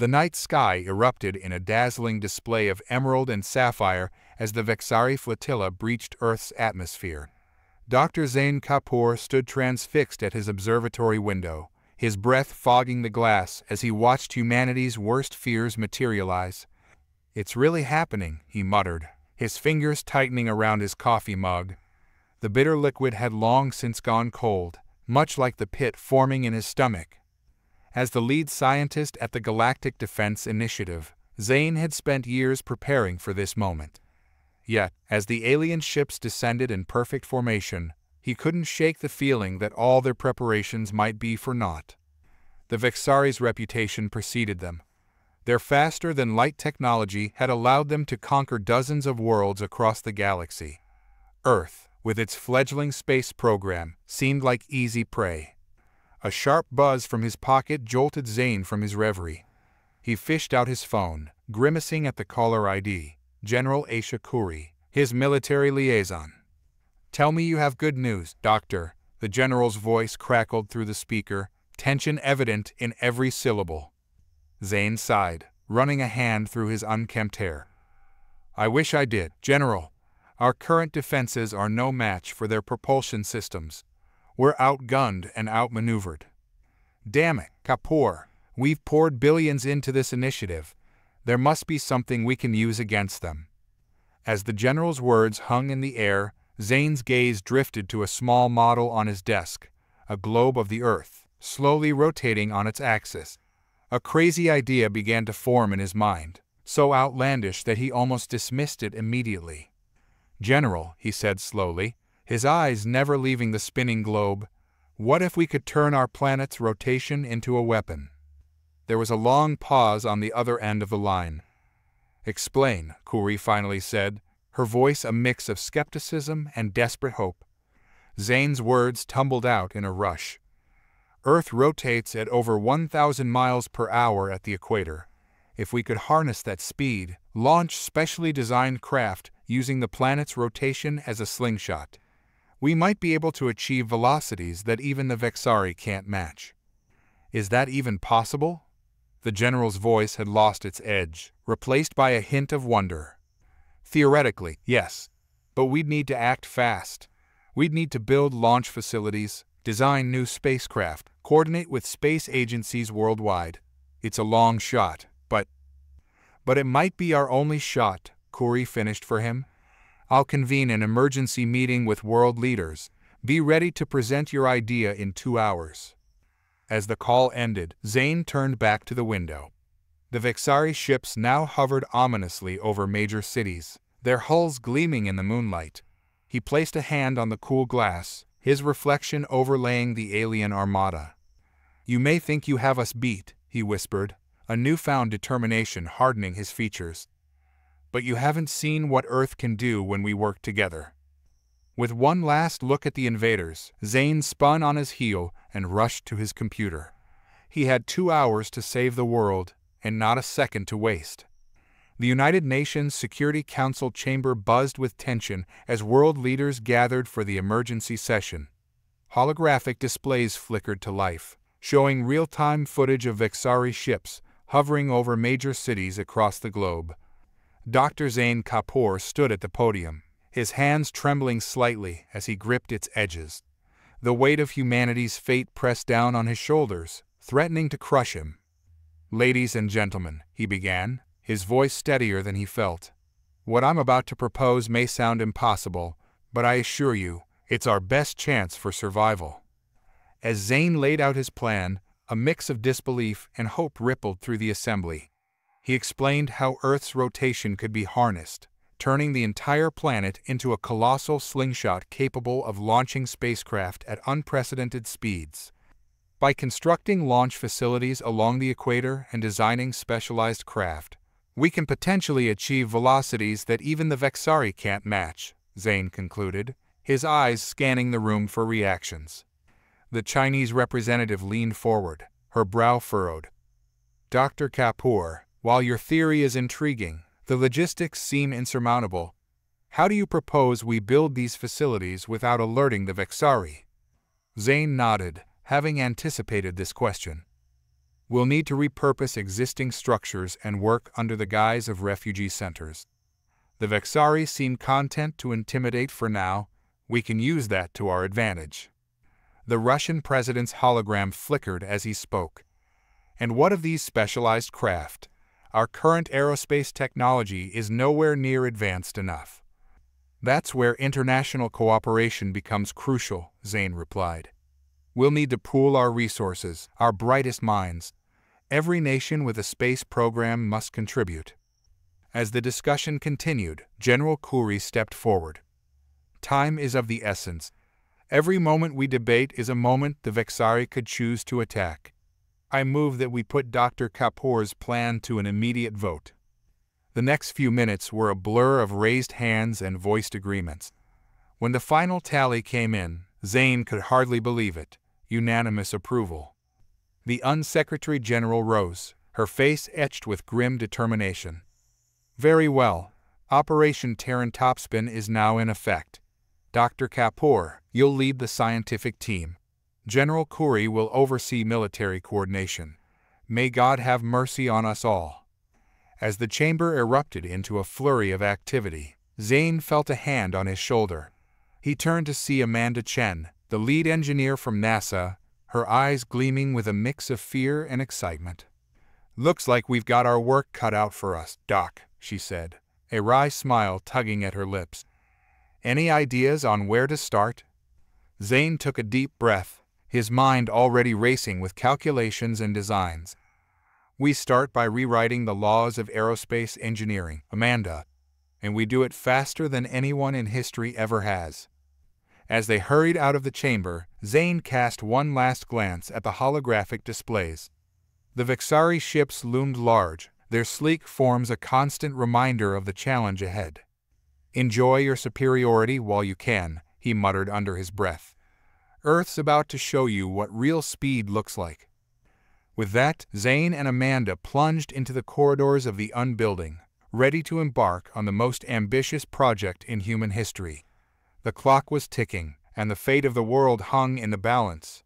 The night sky erupted in a dazzling display of emerald and sapphire as the Vexari flotilla breached Earth's atmosphere. Dr. Zain Kapoor stood transfixed at his observatory window, his breath fogging the glass as he watched humanity's worst fears materialize. "It's really happening," he muttered, his fingers tightening around his coffee mug. The bitter liquid had long since gone cold, much like the pit forming in his stomach. As the lead scientist at the Galactic Defense Initiative, Zain had spent years preparing for this moment. Yet, as the alien ships descended in perfect formation, he couldn't shake the feeling that all their preparations might be for naught. The Vexari's reputation preceded them. Their faster-than-light technology had allowed them to conquer dozens of worlds across the galaxy. Earth, with its fledgling space program, seemed like easy prey. A sharp buzz from his pocket jolted Zain from his reverie. He fished out his phone, grimacing at the caller ID, General Aisha Khoury, his military liaison. "Tell me you have good news, Doctor," the general's voice crackled through the speaker, tension evident in every syllable. Zain sighed, running a hand through his unkempt hair. "I wish I did, General. Our current defenses are no match for their propulsion systems. We're outgunned and outmaneuvered." "Damn it, Kapoor. We've poured billions into this initiative. There must be something we can use against them." As the general's words hung in the air, Zain's gaze drifted to a small model on his desk, a globe of the Earth, slowly rotating on its axis. A crazy idea began to form in his mind, so outlandish that he almost dismissed it immediately. "General," he said slowly, his eyes never leaving the spinning globe, "what if we could turn our planet's rotation into a weapon?" There was a long pause on the other end of the line. "Explain," Khoury finally said, her voice a mix of skepticism and desperate hope. Zain's words tumbled out in a rush. "Earth rotates at over 1,000 miles per hour at the equator. If we could harness that speed, launch specially designed craft using the planet's rotation as a slingshot, we might be able to achieve velocities that even the Vexari can't match." "Is that even possible?" The general's voice had lost its edge, replaced by a hint of wonder. "Theoretically, yes. But we'd need to act fast. We'd need to build launch facilities, design new spacecraft, coordinate with space agencies worldwide. It's a long shot, but it might be our only shot," Khoury finished for him. "I'll convene an emergency meeting with world leaders. Be ready to present your idea in 2 hours." As the call ended, Zain turned back to the window. The Vexari ships now hovered ominously over major cities, their hulls gleaming in the moonlight. He placed a hand on the cool glass, his reflection overlaying the alien armada. "You may think you have us beat," he whispered, a newfound determination hardening his features. "But you haven't seen what Earth can do when we work together." With one last look at the invaders, Zain spun on his heel and rushed to his computer. He had 2 hours to save the world, and not a second to waste. The United Nations Security Council chamber buzzed with tension as world leaders gathered for the emergency session. Holographic displays flickered to life, showing real-time footage of Vexari ships hovering over major cities across the globe. Dr. Zain Kapoor stood at the podium, his hands trembling slightly as he gripped its edges. The weight of humanity's fate pressed down on his shoulders, threatening to crush him. "Ladies and gentlemen," he began, his voice steadier than he felt. "What I'm about to propose may sound impossible, but I assure you, it's our best chance for survival." As Zain laid out his plan, a mix of disbelief and hope rippled through the assembly. He explained how Earth's rotation could be harnessed, turning the entire planet into a colossal slingshot capable of launching spacecraft at unprecedented speeds. By constructing launch facilities along the equator and designing specialized craft, we can potentially achieve velocities that even the Vexari can't match, Zain concluded, his eyes scanning the room for reactions. The Chinese representative leaned forward, her brow furrowed. "Dr. Kapoor, while your theory is intriguing, the logistics seem insurmountable. How do you propose we build these facilities without alerting the Vexari?" Zain nodded, having anticipated this question. We'll need to repurpose existing structures and work under the guise of refugee centers. The Vexari seem content to intimidate for now. We can use that to our advantage." The Russian president's hologram flickered as he spoke. "And what of these specialized craft? Our current aerospace technology is nowhere near advanced enough." "That's where international cooperation becomes crucial," Zane replied. "We'll need to pool our resources, our brightest minds. Every nation with a space program must contribute." As the discussion continued, General Kuri stepped forward. "Time is of the essence. Every moment we debate is a moment the Vexari could choose to attack. I move that we put Dr. Kapoor's plan to an immediate vote." The next few minutes were a blur of raised hands and voiced agreements. When the final tally came in, Zane could hardly believe it. Unanimous approval. The Unsecretary General rose, her face etched with grim determination. "Very well. Operation Terran Topspin is now in effect. Dr. Kapoor, you'll lead the scientific team. General Kuri will oversee military coordination. May God have mercy on us all." As the chamber erupted into a flurry of activity, Zane felt a hand on his shoulder. He turned to see Amanda Chen, the lead engineer from NASA, her eyes gleaming with a mix of fear and excitement. "Looks like we've got our work cut out for us, Doc," she said, a wry smile tugging at her lips. "Any ideas on where to start?" Zane took a deep breath, his mind already racing with calculations and designs. "We start by rewriting the laws of aerospace engineering, Amanda, and we do it faster than anyone in history ever has." As they hurried out of the chamber, Zane cast one last glance at the holographic displays. The Vexari ships loomed large, their sleek forms a constant reminder of the challenge ahead. "Enjoy your superiority while you can," he muttered under his breath. "Earth's about to show you what real speed looks like." With that, Zane and Amanda plunged into the corridors of the unbuilding, ready to embark on the most ambitious project in human history. The clock was ticking, and the fate of the world hung in the balance.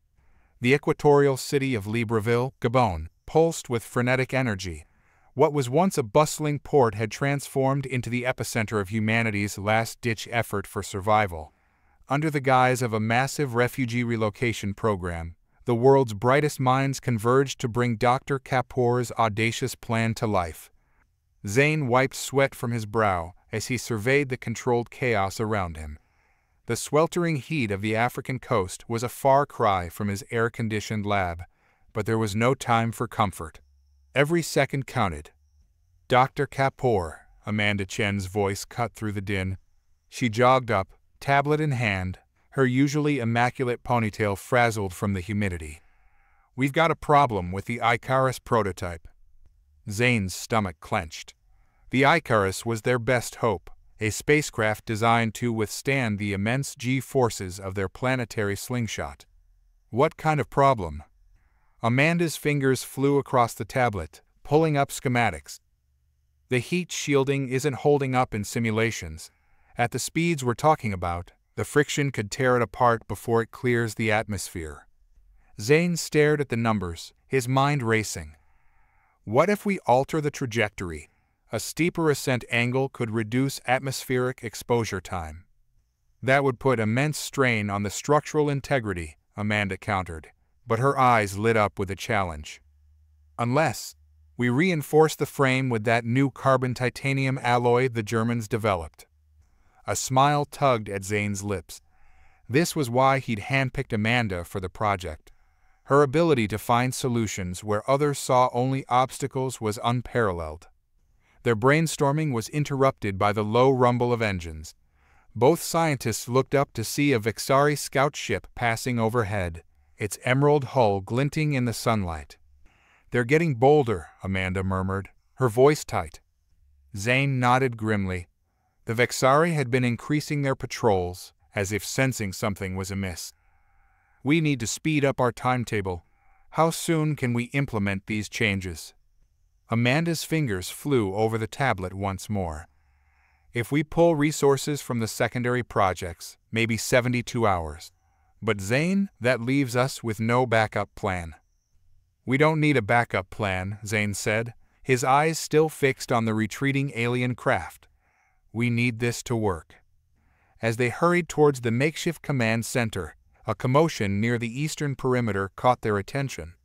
The equatorial city of Libreville, Gabon, pulsed with frenetic energy. What was once a bustling port had transformed into the epicenter of humanity's last-ditch effort for survival. Under the guise of a massive refugee relocation program, the world's brightest minds converged to bring Dr. Kapoor's audacious plan to life. Zane wiped sweat from his brow as he surveyed the controlled chaos around him. The sweltering heat of the African coast was a far cry from his air-conditioned lab, but there was no time for comfort. Every second counted. "Dr. Kapoor," Amanda Chen's voice cut through the din. She jogged up, tablet in hand, her usually immaculate ponytail frazzled from the humidity. "We've got a problem with the Icarus prototype." Zane's stomach clenched. The Icarus was their best hope, a spacecraft designed to withstand the immense G-forces of their planetary slingshot. "What kind of problem?" Amanda's fingers flew across the tablet, pulling up schematics. "The heat shielding isn't holding up in simulations. At the speeds we're talking about, the friction could tear it apart before it clears the atmosphere." Zane stared at the numbers, his mind racing. What if we alter the trajectory? A steeper ascent angle could reduce atmospheric exposure time. "That would put immense strain on the structural integrity," Amanda countered, but her eyes lit up with a challenge. "Unless we reinforce the frame with that new carbon-titanium alloy the Germans developed." A smile tugged at Zane's lips. This was why he'd handpicked Amanda for the project. Her ability to find solutions where others saw only obstacles was unparalleled. Their brainstorming was interrupted by the low rumble of engines. Both scientists looked up to see a Vexari scout ship passing overhead, its emerald hull glinting in the sunlight. "They're getting bolder," Amanda murmured, her voice tight. Zane nodded grimly. The Vexari had been increasing their patrols, as if sensing something was amiss. "We need to speed up our timetable. How soon can we implement these changes?" Amanda's fingers flew over the tablet once more. "If we pull resources from the secondary projects, maybe 72 hours. But Zane, that leaves us with no backup plan." "We don't need a backup plan," Zane said, his eyes still fixed on the retreating alien craft. "We need this to work." As they hurried towards the makeshift command center, a commotion near the eastern perimeter caught their attention.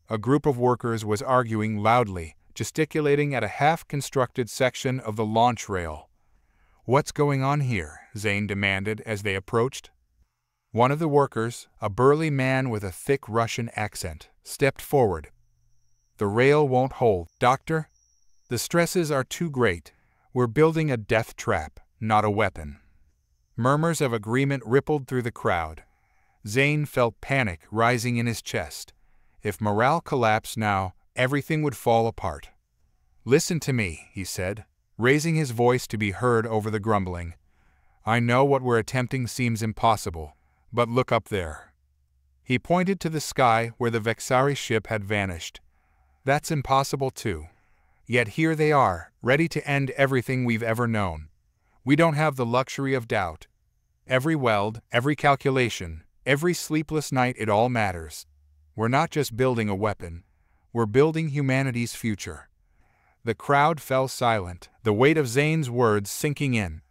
A group of workers was arguing loudly, gesticulating at a half-constructed section of the launch rail. "What's going on here?" Zane demanded as they approached. One of the workers, a burly man with a thick Russian accent, stepped forward. "The rail won't hold, Doctor. The stresses are too great. We're building a death trap, not a weapon." Murmurs of agreement rippled through the crowd. Zane felt panic rising in his chest. If morale collapsed now, everything would fall apart. "Listen to me," he said, raising his voice to be heard over the grumbling. "I know what we're attempting seems impossible, but look up there." He pointed to the sky where the Vexari ship had vanished. "That's impossible too. Yet here they are, ready to end everything we've ever known. We don't have the luxury of doubt. Every weld, every calculation, every sleepless night, it all matters. We're not just building a weapon. We're building humanity's future." The crowd fell silent, the weight of Zane's words sinking in.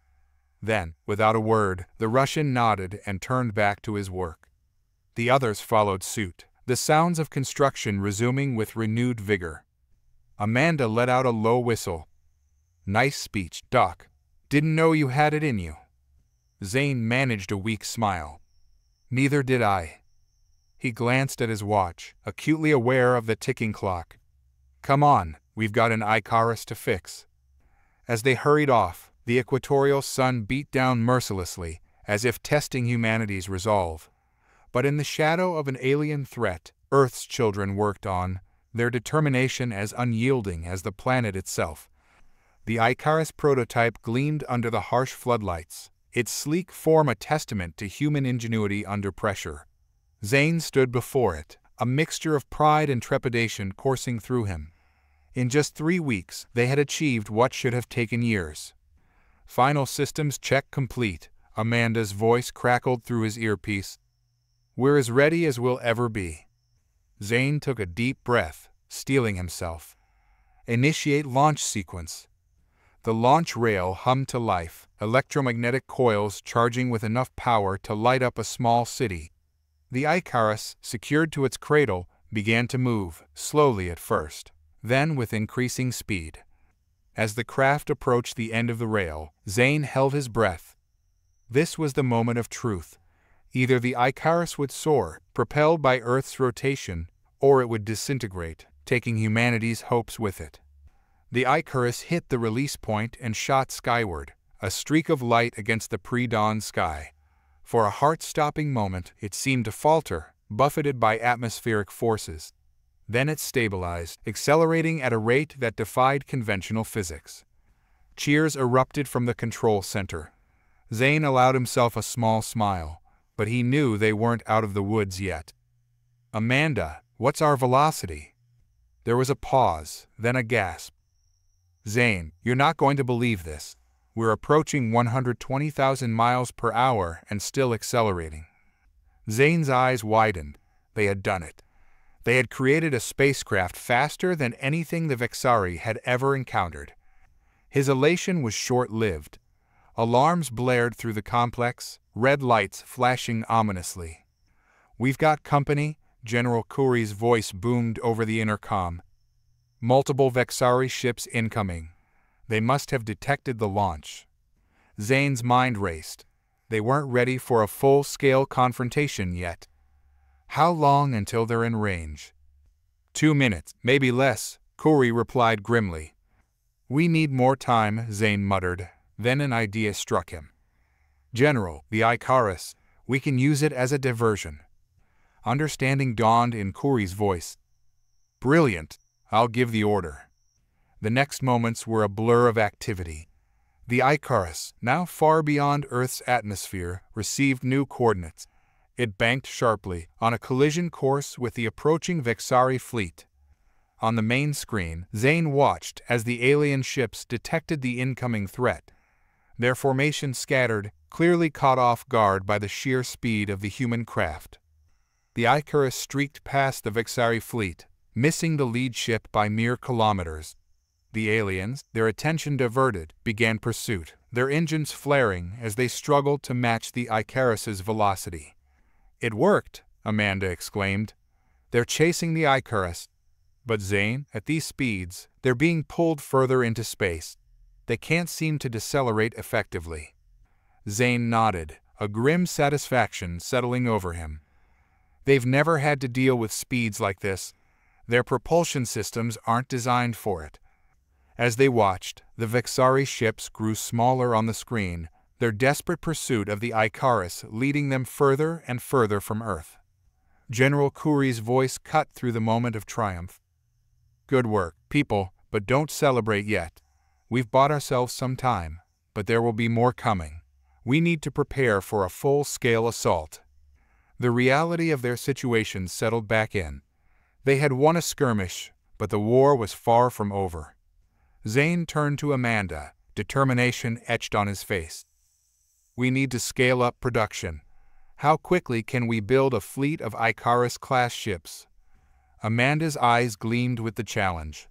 Then, without a word, the Russian nodded and turned back to his work. The others followed suit, the sounds of construction resuming with renewed vigor. Amanda let out a low whistle. "Nice speech, Doc. Didn't know you had it in you." Zane managed a weak smile. "Neither did I." He glanced at his watch, acutely aware of the ticking clock. "Come on, we've got an Icarus to fix." As they hurried off, the equatorial sun beat down mercilessly, as if testing humanity's resolve. But in the shadow of an alien threat, Earth's children worked on, their determination as unyielding as the planet itself. The Icarus prototype gleamed under the harsh floodlights, its sleek form a testament to human ingenuity under pressure. Zane stood before it, a mixture of pride and trepidation coursing through him. In just 3 weeks, they had achieved what should have taken years. "Final systems check complete," Amanda's voice crackled through his earpiece. "We're as ready as we'll ever be." Zane took a deep breath, steeling himself. "Initiate launch sequence." The launch rail hummed to life, electromagnetic coils charging with enough power to light up a small city. The Icarus, secured to its cradle, began to move, slowly at first, then with increasing speed. As the craft approached the end of the rail, Zane held his breath. This was the moment of truth. Either the Icarus would soar, propelled by Earth's rotation, or it would disintegrate, taking humanity's hopes with it. The Icarus hit the release point and shot skyward, a streak of light against the pre-dawn sky. For a heart-stopping moment, it seemed to falter, buffeted by atmospheric forces. Then it stabilized, accelerating at a rate that defied conventional physics. Cheers erupted from the control center. Zane allowed himself a small smile, but he knew they weren't out of the woods yet. "Amanda, what's our velocity?" There was a pause, then a gasp. "Zane, you're not going to believe this. We're approaching 120,000 miles per hour and still accelerating." Zane's eyes widened. They had done it. They had created a spacecraft faster than anything the Vexari had ever encountered. His elation was short-lived. Alarms blared through the complex, red lights flashing ominously. "We've got company," General Kuri's voice boomed over the intercom. "Multiple Vexari ships incoming. They must have detected the launch." Zane's mind raced. They weren't ready for a full-scale confrontation yet. "How long until they're in range?" 2 minutes, maybe less, Kuri replied grimly. "We need more time," Zane muttered. Then an idea struck him. "General, the Icarus, we can use it as a diversion." Understanding dawned in Kuri's voice. "Brilliant. I'll give the order." The next moments were a blur of activity. The Icarus, now far beyond Earth's atmosphere, received new coordinates. It banked sharply, on a collision course with the approaching Vexari fleet. On the main screen, Zane watched as the alien ships detected the incoming threat. Their formation scattered, clearly caught off guard by the sheer speed of the human craft. The Icarus streaked past the Vexari fleet, missing the lead ship by mere kilometers. The aliens, their attention diverted, began pursuit, their engines flaring as they struggled to match the Icarus's velocity. "It worked," Amanda exclaimed. "They're chasing the Icarus." "But Zane, at these speeds, they're being pulled further into space. They can't seem to decelerate effectively." Zane nodded, a grim satisfaction settling over him. They've never had to deal with speeds like this. Their propulsion systems aren't designed for it. As they watched, the Vexari ships grew smaller on the screen, their desperate pursuit of the Icarus leading them further and further from Earth. General Kuri's voice cut through the moment of triumph. "Good work, people, but don't celebrate yet. We've bought ourselves some time, but there will be more coming. We need to prepare for a full-scale assault." The reality of their situation settled back in. They had won a skirmish, but the war was far from over. Zane turned to Amanda, determination etched on his face. "We need to scale up production. How quickly can we build a fleet of Icarus-class ships?" Amanda's eyes gleamed with the challenge.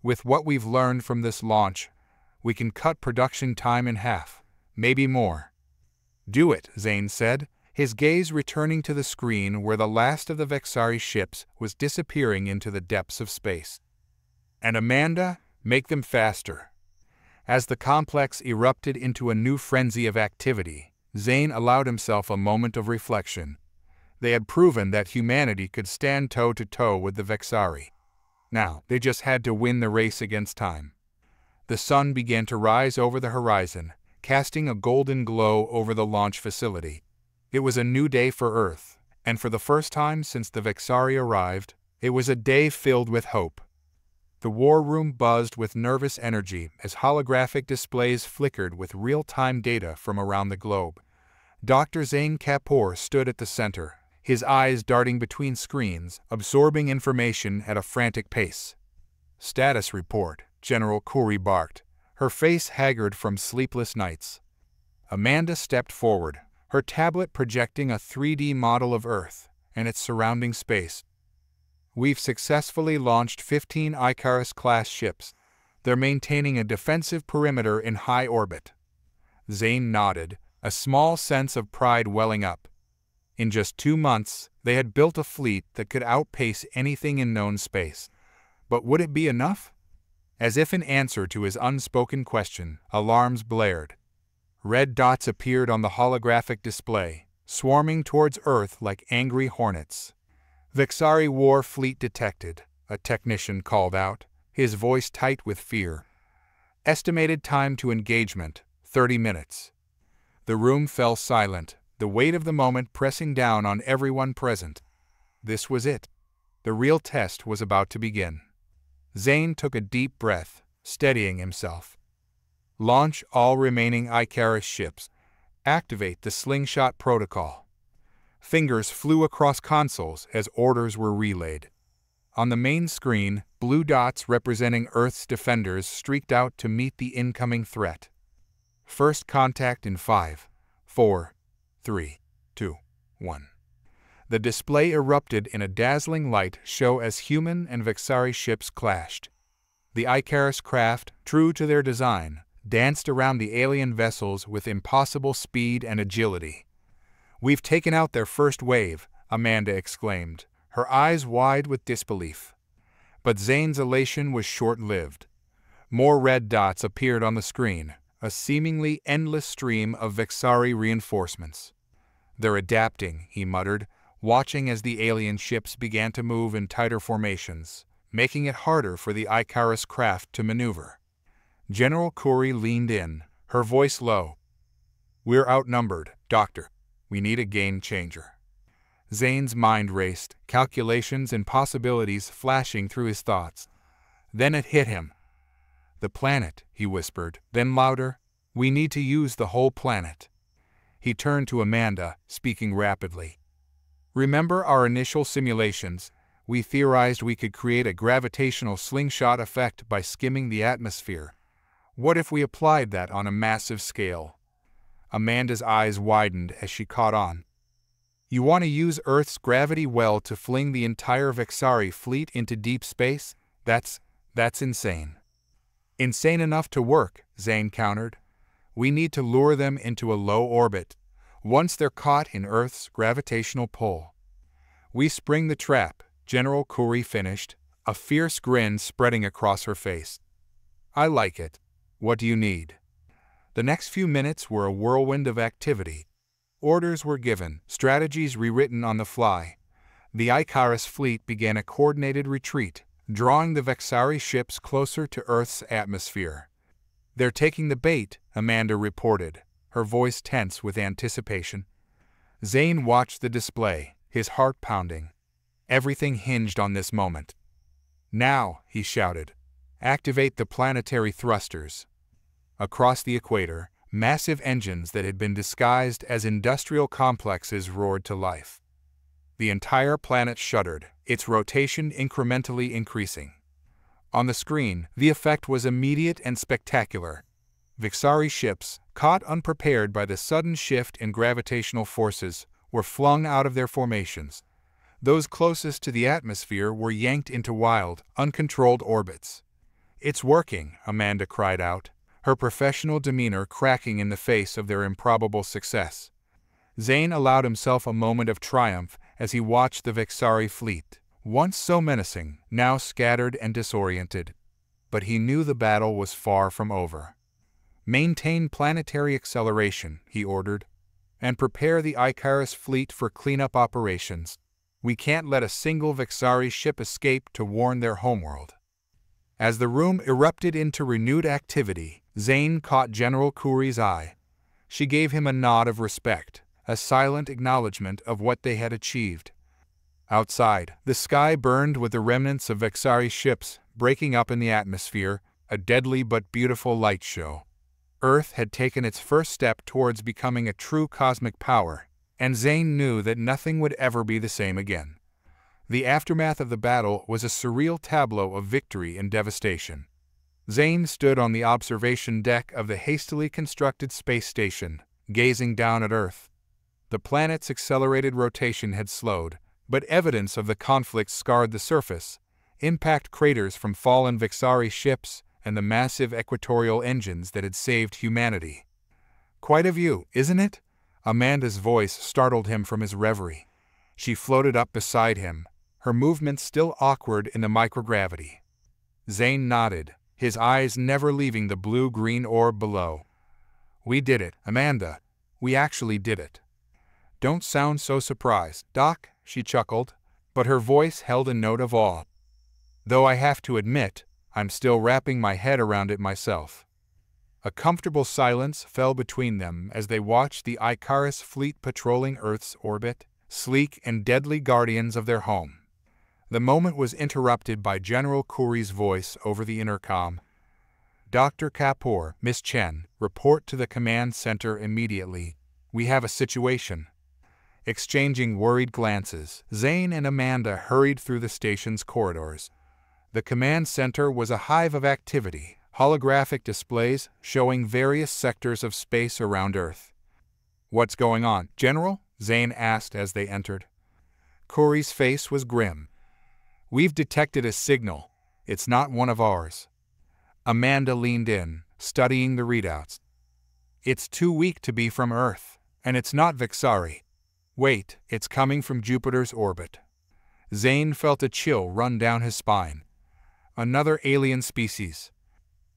"With what we've learned from this launch, we can cut production time in half, maybe more." "Do it," Zane said, his gaze returning to the screen where the last of the Vexari ships was disappearing into the depths of space. "And Amanda, make them faster." As the complex erupted into a new frenzy of activity, Zane allowed himself a moment of reflection. They had proven that humanity could stand toe-to-toe with the Vexari. Now, they just had to win the race against time. The sun began to rise over the horizon, casting a golden glow over the launch facility. It was a new day for Earth, and for the first time since the Vexari arrived, it was a day filled with hope. The war room buzzed with nervous energy as holographic displays flickered with real-time data from around the globe. Dr. Zane Kapoor stood at the center, his eyes darting between screens, absorbing information at a frantic pace. "Status report," General Kuri barked, her face haggard from sleepless nights. Amanda stepped forward, her tablet projecting a 3D model of Earth and its surrounding space. "We've successfully launched 15 Icarus-class ships. They're maintaining a defensive perimeter in high orbit." Zane nodded, a small sense of pride welling up. In just 2 months, they had built a fleet that could outpace anything in known space. But would it be enough? As if in answer to his unspoken question, alarms blared. Red dots appeared on the holographic display, swarming towards Earth like angry hornets. "Vexari war fleet detected," a technician called out, his voice tight with fear. "Estimated time to engagement, 30 minutes. The room fell silent, the weight of the moment pressing down on everyone present. This was it. The real test was about to begin. Zane took a deep breath, steadying himself. "Launch all remaining Icarus ships. Activate the slingshot protocol." Fingers flew across consoles as orders were relayed. On the main screen, blue dots representing Earth's defenders streaked out to meet the incoming threat. "First contact in 5, 4, 3, 2, 1. The display erupted in a dazzling light show as human and Vexari ships clashed. The Icarus craft, true to their design, danced around the alien vessels with impossible speed and agility. "We've taken out their first wave," Amanda exclaimed, her eyes wide with disbelief. But Zane's elation was short-lived. More red dots appeared on the screen, a seemingly endless stream of Vexari reinforcements. "They're adapting," he muttered, watching as the alien ships began to move in tighter formations, making it harder for the Icarus craft to maneuver. General Kuri leaned in, her voice low. "We're outnumbered, Doctor. We need a game changer." Zane's mind raced, calculations and possibilities flashing through his thoughts. Then it hit him. "The planet," he whispered, then louder, "We need to use the whole planet." He turned to Amanda, speaking rapidly. "Remember our initial simulations? We theorized we could create a gravitational slingshot effect by skimming the atmosphere. What if we applied that on a massive scale?" Amanda's eyes widened as she caught on. You want to use Earth's gravity well to fling the entire Vexari fleet into deep space? That's insane. Insane enough to work, Zane countered. We need to lure them into a low orbit. Once they're caught in Earth's gravitational pull, we spring the trap, General Kuri finished, a fierce grin spreading across her face. I like it. What do you need? The next few minutes were a whirlwind of activity. Orders were given, strategies rewritten on the fly. The Icarus fleet began a coordinated retreat, drawing the Vexari ships closer to Earth's atmosphere. They're taking the bait, Amanda reported, her voice tense with anticipation. Zane watched the display, his heart pounding. Everything hinged on this moment. Now, he shouted, activate the planetary thrusters. Across the equator, massive engines that had been disguised as industrial complexes roared to life. The entire planet shuddered, its rotation incrementally increasing. On the screen, the effect was immediate and spectacular. Vexari ships, caught unprepared by the sudden shift in gravitational forces, were flung out of their formations. Those closest to the atmosphere were yanked into wild, uncontrolled orbits. It's working, Amanda cried out, her professional demeanor cracking in the face of their improbable success. Zane allowed himself a moment of triumph as he watched the Vexari fleet, once so menacing, now scattered and disoriented. But he knew the battle was far from over. Maintain planetary acceleration, he ordered, and prepare the Icarus fleet for cleanup operations. We can't let a single Vexari ship escape to warn their homeworld. As the room erupted into renewed activity, Zane caught General Kuri's eye. She gave him a nod of respect, a silent acknowledgement of what they had achieved. Outside, the sky burned with the remnants of Vexari ships breaking up in the atmosphere, a deadly but beautiful light show. Earth had taken its first step towards becoming a true cosmic power, and Zane knew that nothing would ever be the same again. The aftermath of the battle was a surreal tableau of victory and devastation. Zane stood on the observation deck of the hastily constructed space station, gazing down at Earth. The planet's accelerated rotation had slowed, but evidence of the conflict scarred the surface, impact craters from fallen Vexari ships, and the massive equatorial engines that had saved humanity. Quite a view, isn't it? Amanda's voice startled him from his reverie. She floated up beside him, her movements still awkward in the microgravity. Zane nodded, his eyes never leaving the blue-green orb below. We did it, Amanda. We actually did it. Don't sound so surprised, Doc, she chuckled, but her voice held a note of awe. Though I have to admit, I'm still wrapping my head around it myself. A comfortable silence fell between them as they watched the Icarus fleet patrolling Earth's orbit, sleek and deadly guardians of their home. The moment was interrupted by General Kuri's voice over the intercom. Dr. Kapoor, Miss Chen, report to the command center immediately. We have a situation. Exchanging worried glances, Zane and Amanda hurried through the station's corridors. The command center was a hive of activity, holographic displays showing various sectors of space around Earth. What's going on, General? Zane asked as they entered. Kuri's face was grim. We've detected a signal. It's not one of ours. Amanda leaned in, studying the readouts. It's too weak to be from Earth, and it's not Vexari. Wait, it's coming from Jupiter's orbit. Zane felt a chill run down his spine. Another alien species.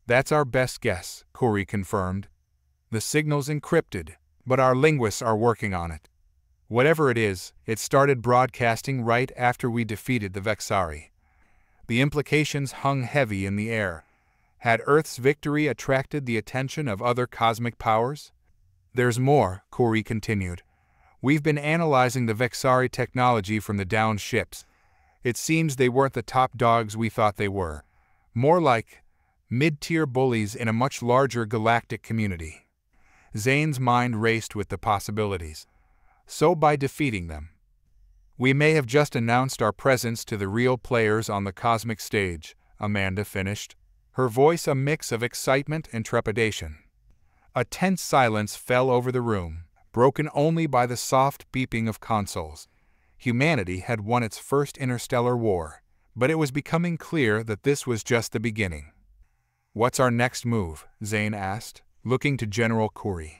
That's our best guess, Kuri confirmed. The signal's encrypted, but our linguists are working on it. Whatever it is, it started broadcasting right after we defeated the Vexari. The implications hung heavy in the air. Had Earth's victory attracted the attention of other cosmic powers? There's more, Kuri continued. We've been analyzing the Vexari technology from the downed ships. It seems they weren't the top dogs we thought they were. More like mid-tier bullies in a much larger galactic community. Zane's mind raced with the possibilities. So by defeating them, we may have just announced our presence to the real players on the cosmic stage, Amanda finished, her voice a mix of excitement and trepidation. A tense silence fell over the room, broken only by the soft beeping of consoles. Humanity had won its first interstellar war, but it was becoming clear that this was just the beginning. "What's our next move?" Zane asked, looking to General Khoury.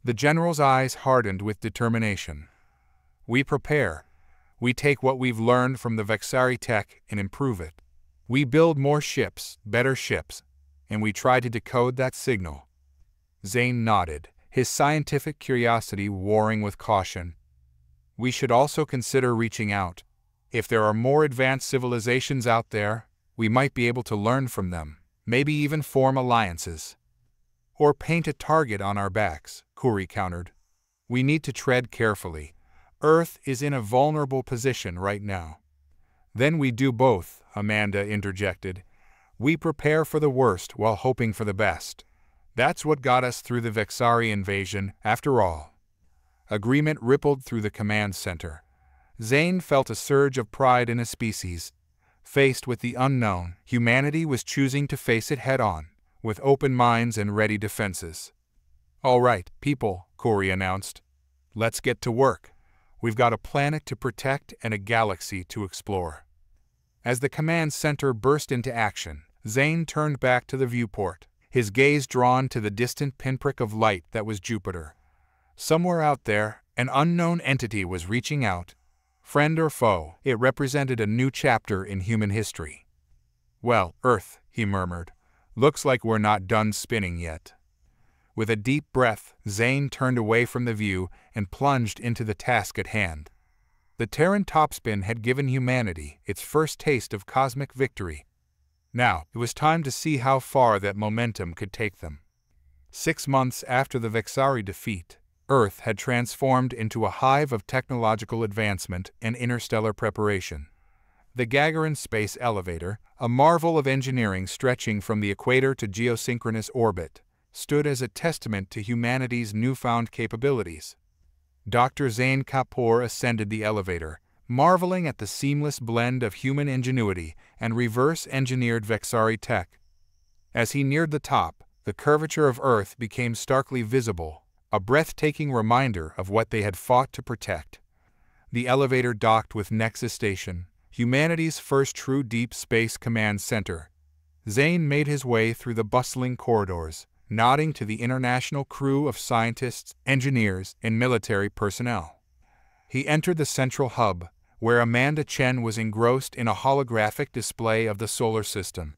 The general's eyes hardened with determination. "We prepare. We take what we've learned from the Vexari tech and improve it. We build more ships, better ships, and we try to decode that signal." Zane nodded, his scientific curiosity warring with caution. "We should also consider reaching out. If there are more advanced civilizations out there, we might be able to learn from them, maybe even form alliances." "Or paint a target on our backs," Khoury countered. "We need to tread carefully. Earth is in a vulnerable position right now." "Then we do both," Amanda interjected. "We prepare for the worst while hoping for the best. That's what got us through the Vexari invasion, after all." Agreement rippled through the command center. Zane felt a surge of pride in his species. Faced with the unknown, humanity was choosing to face it head-on, with open minds and ready defenses. "All right, people," Khoury announced. "Let's get to work. We've got a planet to protect and a galaxy to explore." As the command center burst into action, Zane turned back to the viewport, his gaze drawn to the distant pinprick of light that was Jupiter. Somewhere out there, an unknown entity was reaching out. Friend or foe, it represented a new chapter in human history. "Well, Earth," he murmured, "looks like we're not done spinning yet." With a deep breath, Zane turned away from the view and plunged into the task at hand. The Terran topspin had given humanity its first taste of cosmic victory. Now, it was time to see how far that momentum could take them. 6 months after the Vexari defeat, Earth had transformed into a hive of technological advancement and interstellar preparation. The Gagarin space elevator, a marvel of engineering stretching from the equator to geosynchronous orbit, stood as a testament to humanity's newfound capabilities. Dr. Zane Kapoor ascended the elevator, marveling at the seamless blend of human ingenuity and reverse-engineered Vexari tech. As he neared the top, the curvature of Earth became starkly visible, a breathtaking reminder of what they had fought to protect. The elevator docked with Nexus Station, humanity's first true deep space command center. Zane made his way through the bustling corridors, nodding to the international crew of scientists, engineers, and military personnel. He entered the central hub, where Amanda Chen was engrossed in a holographic display of the solar system.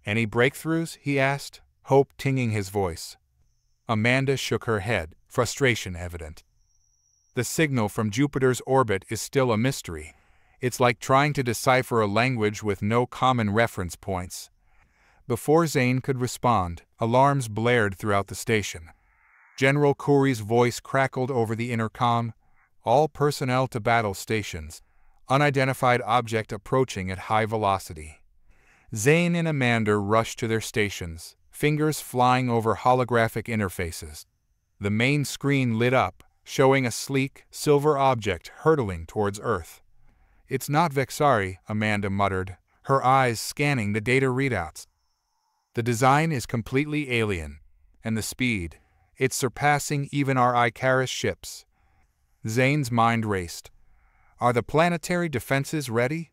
"Any breakthroughs?" he asked, hope tinging his voice. Amanda shook her head, frustration evident. "The signal from Jupiter's orbit is still a mystery. It's like trying to decipher a language with no common reference points." Before Zane could respond, alarms blared throughout the station. General Khoury's voice crackled over the intercom. "All personnel to battle stations. Unidentified object approaching at high velocity." Zane and Amanda rushed to their stations, fingers flying over holographic interfaces. The main screen lit up, showing a sleek, silver object hurtling towards Earth. "It's not Vexari," Amanda muttered, her eyes scanning the data readouts. "The design is completely alien, and the speed, it's surpassing even our Icarus ships." Zane's mind raced. "Are the planetary defenses ready?"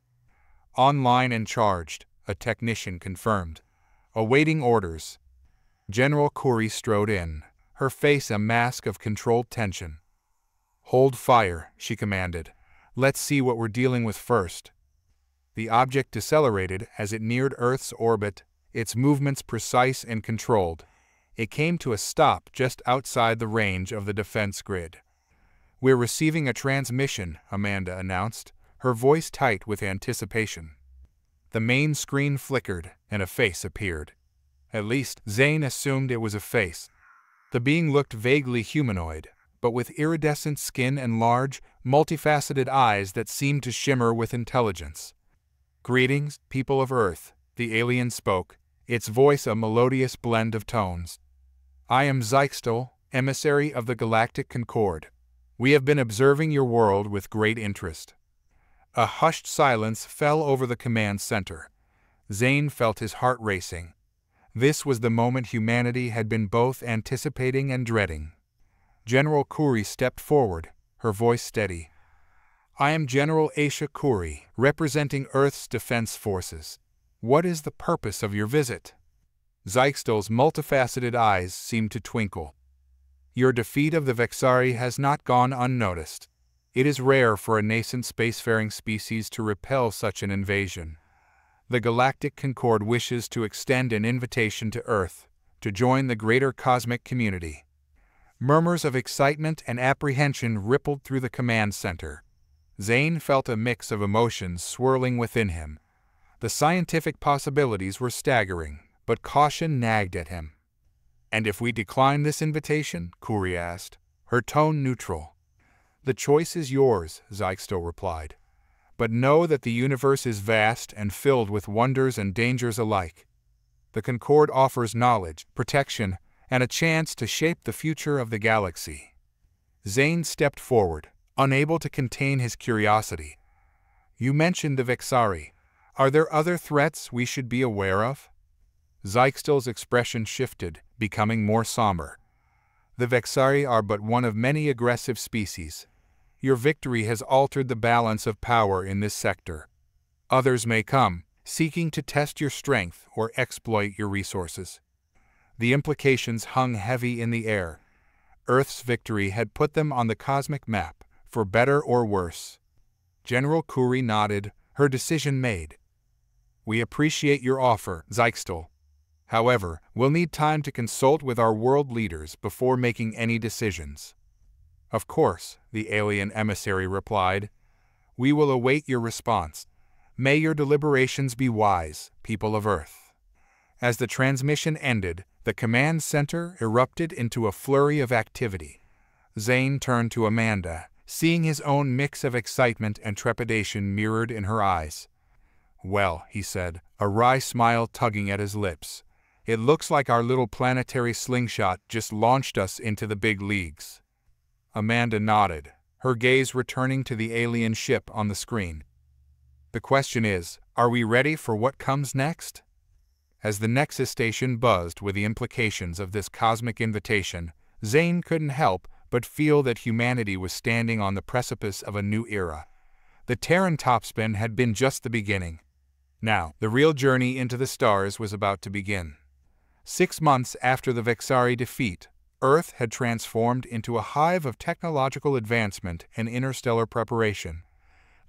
"Online and charged," a technician confirmed. "Awaiting orders." General Khoury strode in, her face a mask of controlled tension. "Hold fire," she commanded. "Let's see what we're dealing with first." The object decelerated as it neared Earth's orbit, its movements precise and controlled. It came to a stop just outside the range of the defense grid. "We're receiving a transmission," Amanda announced, her voice tight with anticipation. The main screen flickered, and a face appeared. At least, Zane assumed it was a face. The being looked vaguely humanoid, but with iridescent skin and large, multifaceted eyes that seemed to shimmer with intelligence. "Greetings, people of Earth," the alien spoke, its voice a melodious blend of tones. "I am Zyxtel, emissary of the Galactic Concord. We have been observing your world with great interest." A hushed silence fell over the command center. Zane felt his heart racing. This was the moment humanity had been both anticipating and dreading. General Kuri stepped forward, her voice steady. I am General Aisha Kuri, representing Earth's Defense Forces. What is the purpose of your visit? Zeikstel's multifaceted eyes seemed to twinkle. Your defeat of the Vexari has not gone unnoticed. It is rare for a nascent spacefaring species to repel such an invasion. The Galactic Concord wishes to extend an invitation to Earth to join the greater cosmic community. Murmurs of excitement and apprehension rippled through the command center. Zane felt a mix of emotions swirling within him. The scientific possibilities were staggering, but caution nagged at him. And if we decline this invitation? Kuri asked, her tone neutral. The choice is yours, Zeikstel replied. But know that the universe is vast and filled with wonders and dangers alike. The Concord offers knowledge, protection, and a chance to shape the future of the galaxy. Zane stepped forward, unable to contain his curiosity. You mentioned the Vexari. Are there other threats we should be aware of? Zeikstel's expression shifted, becoming more somber. The Vexari are but one of many aggressive species. Your victory has altered the balance of power in this sector. Others may come, seeking to test your strength or exploit your resources. The implications hung heavy in the air. Earth's victory had put them on the cosmic map, for better or worse. General Kuri nodded, her decision made. We appreciate your offer, Zeikstel. However, we'll need time to consult with our world leaders before making any decisions. Of course, the alien emissary replied. We will await your response. May your deliberations be wise, people of Earth. As the transmission ended, the command center erupted into a flurry of activity. Zane turned to Amanda, seeing his own mix of excitement and trepidation mirrored in her eyes. Well, he said, a wry smile tugging at his lips. It looks like our little planetary slingshot just launched us into the big leagues. Amanda nodded, her gaze returning to the alien ship on the screen. The question is, are we ready for what comes next? As the Nexus station buzzed with the implications of this cosmic invitation, Zane couldn't help but feel that humanity was standing on the precipice of a new era. The Terran topspin had been just the beginning. Now, the real journey into the stars was about to begin. 6 months after the Vexari defeat, Earth had transformed into a hive of technological advancement and interstellar preparation.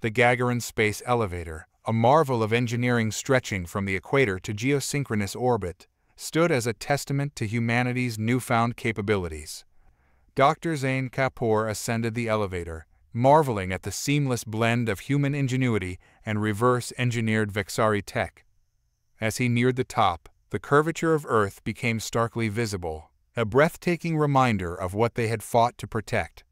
The Gagarin space elevator, a marvel of engineering stretching from the equator to geosynchronous orbit, stood as a testament to humanity's newfound capabilities. Dr. Zane Kapoor ascended the elevator, marveling at the seamless blend of human ingenuity and reverse-engineered Vexari tech. As he neared the top, the curvature of Earth became starkly visible, a breathtaking reminder of what they had fought to protect.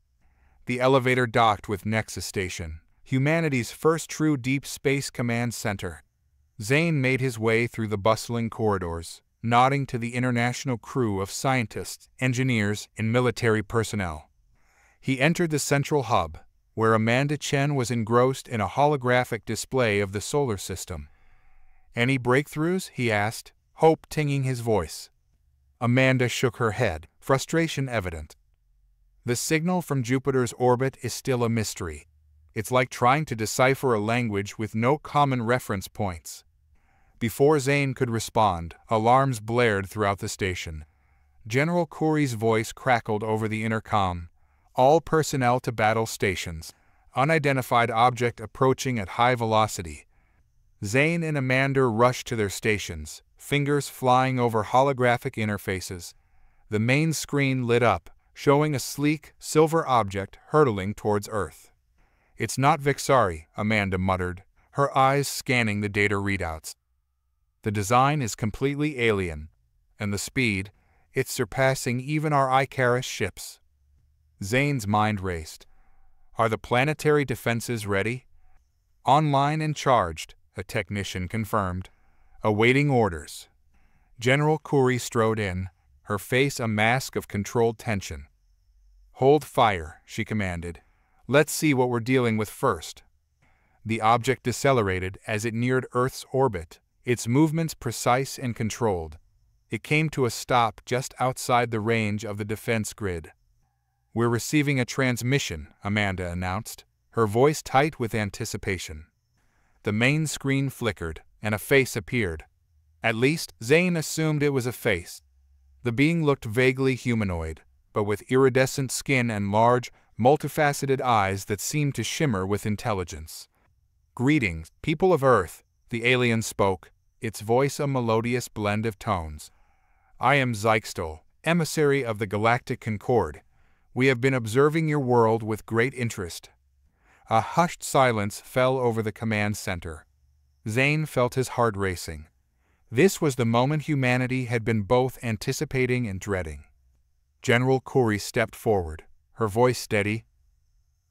The elevator docked with Nexus Station, humanity's first true deep space command center. Zane made his way through the bustling corridors, nodding to the international crew of scientists, engineers, and military personnel. He entered the central hub, where Amanda Chen was engrossed in a holographic display of the solar system. Any breakthroughs? He asked, hope tinging his voice. Amanda shook her head, frustration evident. The signal from Jupiter's orbit is still a mystery. It's like trying to decipher a language with no common reference points. Before Zane could respond, alarms blared throughout the station. General Kuri's voice crackled over the intercom. All personnel to battle stations. Unidentified object approaching at high velocity. Zane and Amanda rushed to their stations, fingers flying over holographic interfaces. The main screen lit up, showing a sleek, silver object hurtling towards Earth. It's not Vexari, Amanda muttered, her eyes scanning the data readouts. The design is completely alien, and the speed, it's surpassing even our Icarus ships. Zane's mind raced. Are the planetary defenses ready? Online and charged, a technician confirmed. Awaiting orders. General Kuri strode in, her face a mask of controlled tension. Hold fire, she commanded. Let's see what we're dealing with first. The object decelerated as it neared Earth's orbit, its movements precise and controlled. It came to a stop just outside the range of the defense grid. "We're receiving a transmission," Amanda announced, her voice tight with anticipation. The main screen flickered, and a face appeared. At least, Zane assumed it was a face. The being looked vaguely humanoid, but with iridescent skin and large, multifaceted eyes that seemed to shimmer with intelligence. "Greetings, people of Earth," the alien spoke, its voice a melodious blend of tones. "I am Zyxtol, emissary of the Galactic Concord. We have been observing your world with great interest." A hushed silence fell over the command center. Zane felt his heart racing. This was the moment humanity had been both anticipating and dreading. General Kuri stepped forward, her voice steady.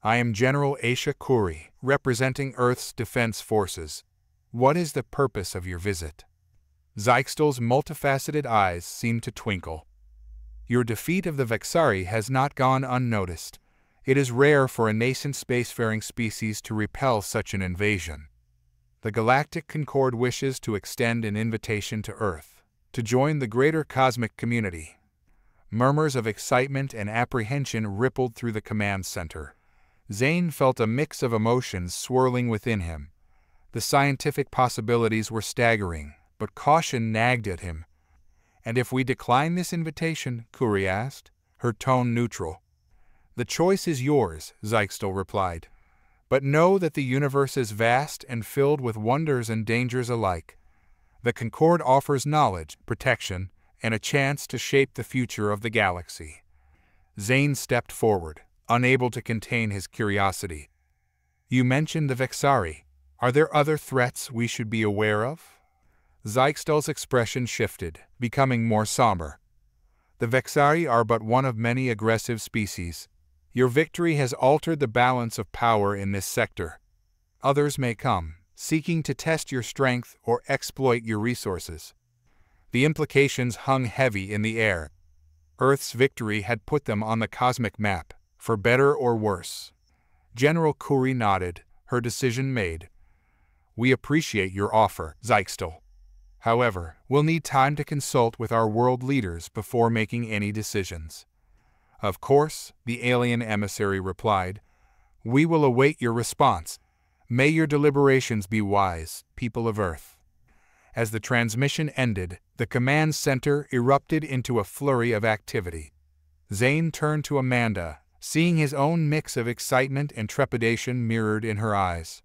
"I am General Aisha Kuri, representing Earth's Defense Forces. What is the purpose of your visit?" Zyxtol's multifaceted eyes seemed to twinkle. "Your defeat of the Vexari has not gone unnoticed. It is rare for a nascent spacefaring species to repel such an invasion. The Galactic Concord wishes to extend an invitation to Earth, to join the greater cosmic community." Murmurs of excitement and apprehension rippled through the command center. Zane felt a mix of emotions swirling within him. The scientific possibilities were staggering, but caution nagged at him. "And if we decline this invitation?" Kuri asked, her tone neutral. "The choice is yours," Zyxtol replied. "But know that the universe is vast and filled with wonders and dangers alike. The Concord offers knowledge, protection, and a chance to shape the future of the galaxy." Zane stepped forward, unable to contain his curiosity. "You mentioned the Vexari. Are there other threats we should be aware of?" Zyxtol's expression shifted, becoming more somber. "The Vexari are but one of many aggressive species. Your victory has altered the balance of power in this sector. Others may come, seeking to test your strength or exploit your resources." The implications hung heavy in the air. Earth's victory had put them on the cosmic map, for better or worse. General Kuri nodded, her decision made. "We appreciate your offer, Zyxtol. However, we'll need time to consult with our world leaders before making any decisions." "Of course," the alien emissary replied. "We will await your response. May your deliberations be wise, people of Earth." As the transmission ended, the command center erupted into a flurry of activity. Zane turned to Amanda, seeing his own mix of excitement and trepidation mirrored in her eyes.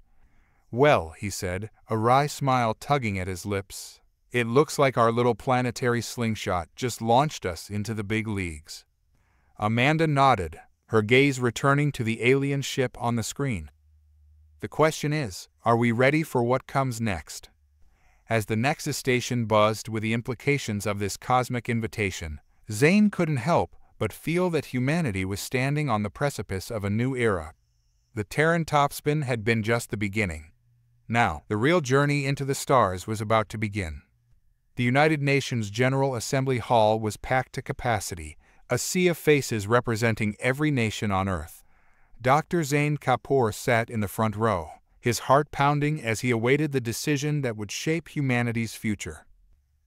"Well," he said, a wry smile tugging at his lips, "it looks like our little planetary slingshot just launched us into the big leagues." Amanda nodded, her gaze returning to the alien ship on the screen. "The question is, are we ready for what comes next?" As the Nexus station buzzed with the implications of this cosmic invitation, Zane couldn't help but feel that humanity was standing on the precipice of a new era. The Terran topspin had been just the beginning. Now, the real journey into the stars was about to begin. The United Nations General Assembly Hall was packed to capacity, a sea of faces representing every nation on Earth. Dr. Zane Kapoor sat in the front row, his heart pounding as he awaited the decision that would shape humanity's future.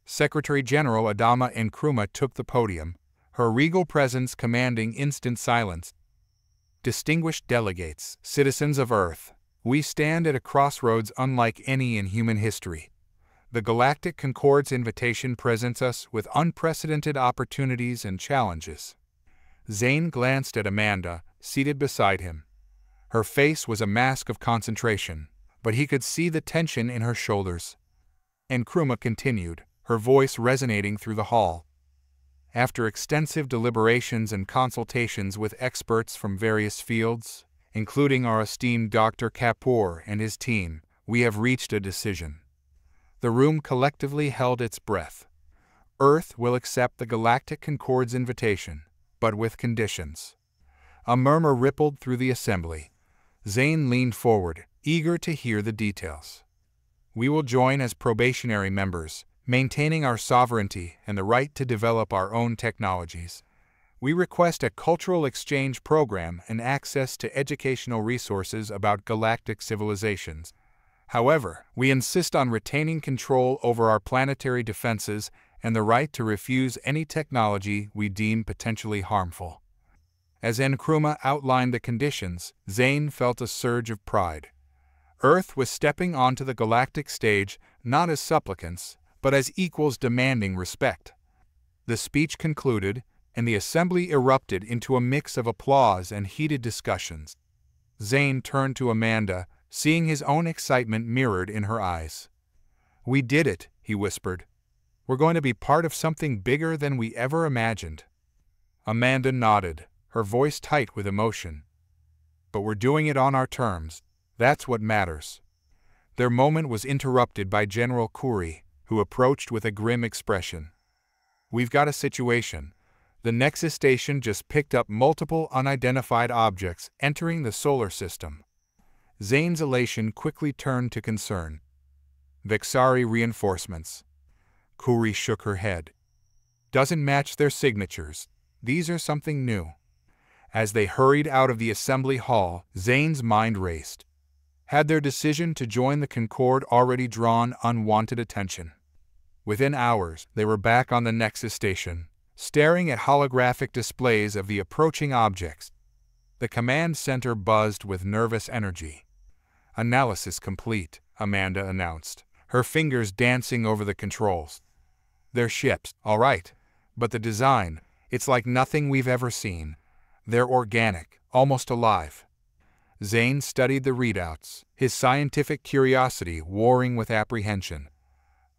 Secretary General Adama Nkrumah took the podium, her regal presence commanding instant silence. "Distinguished delegates, citizens of Earth, we stand at a crossroads unlike any in human history. The Galactic Concord's invitation presents us with unprecedented opportunities and challenges." Zane glanced at Amanda, seated beside him. Her face was a mask of concentration, but he could see the tension in her shoulders. Nkrumah continued, her voice resonating through the hall. "After extensive deliberations and consultations with experts from various fields, including our esteemed Dr. Kapoor and his team, we have reached a decision." The room collectively held its breath. Earth will accept the Galactic Concord's invitation, but with conditions. A murmur rippled through the assembly. Zane leaned forward, eager to hear the details. "We will join as probationary members, maintaining our sovereignty and the right to develop our own technologies. We request a cultural exchange program and access to educational resources about galactic civilizations. However, we insist on retaining control over our planetary defenses and the right to refuse any technology we deem potentially harmful." As Nkrumah outlined the conditions, Zane felt a surge of pride. Earth was stepping onto the galactic stage not as supplicants, but as equals demanding respect. The speech concluded, and the assembly erupted into a mix of applause and heated discussions. Zane turned to Amanda, seeing his own excitement mirrored in her eyes. "We did it," he whispered. "We're going to be part of something bigger than we ever imagined." Amanda nodded, her voice tight with emotion. "But we're doing it on our terms. That's what matters." Their moment was interrupted by General Khoury, who approached with a grim expression. "We've got a situation. The Nexus station just picked up multiple unidentified objects entering the solar system." Zane's elation quickly turned to concern. "Vexari reinforcements." Khoury shook her head. "Doesn't match their signatures. These are something new." As they hurried out of the assembly hall, Zane's mind raced. Had their decision to join the Concorde already drawn unwanted attention? Within hours, they were back on the Nexus station, staring at holographic displays of the approaching objects. The command center buzzed with nervous energy. "Analysis complete," Amanda announced, her fingers dancing over the controls. "They're ships, all right, but the design, it's like nothing we've ever seen. They're organic, almost alive." Zane studied the readouts, his scientific curiosity warring with apprehension.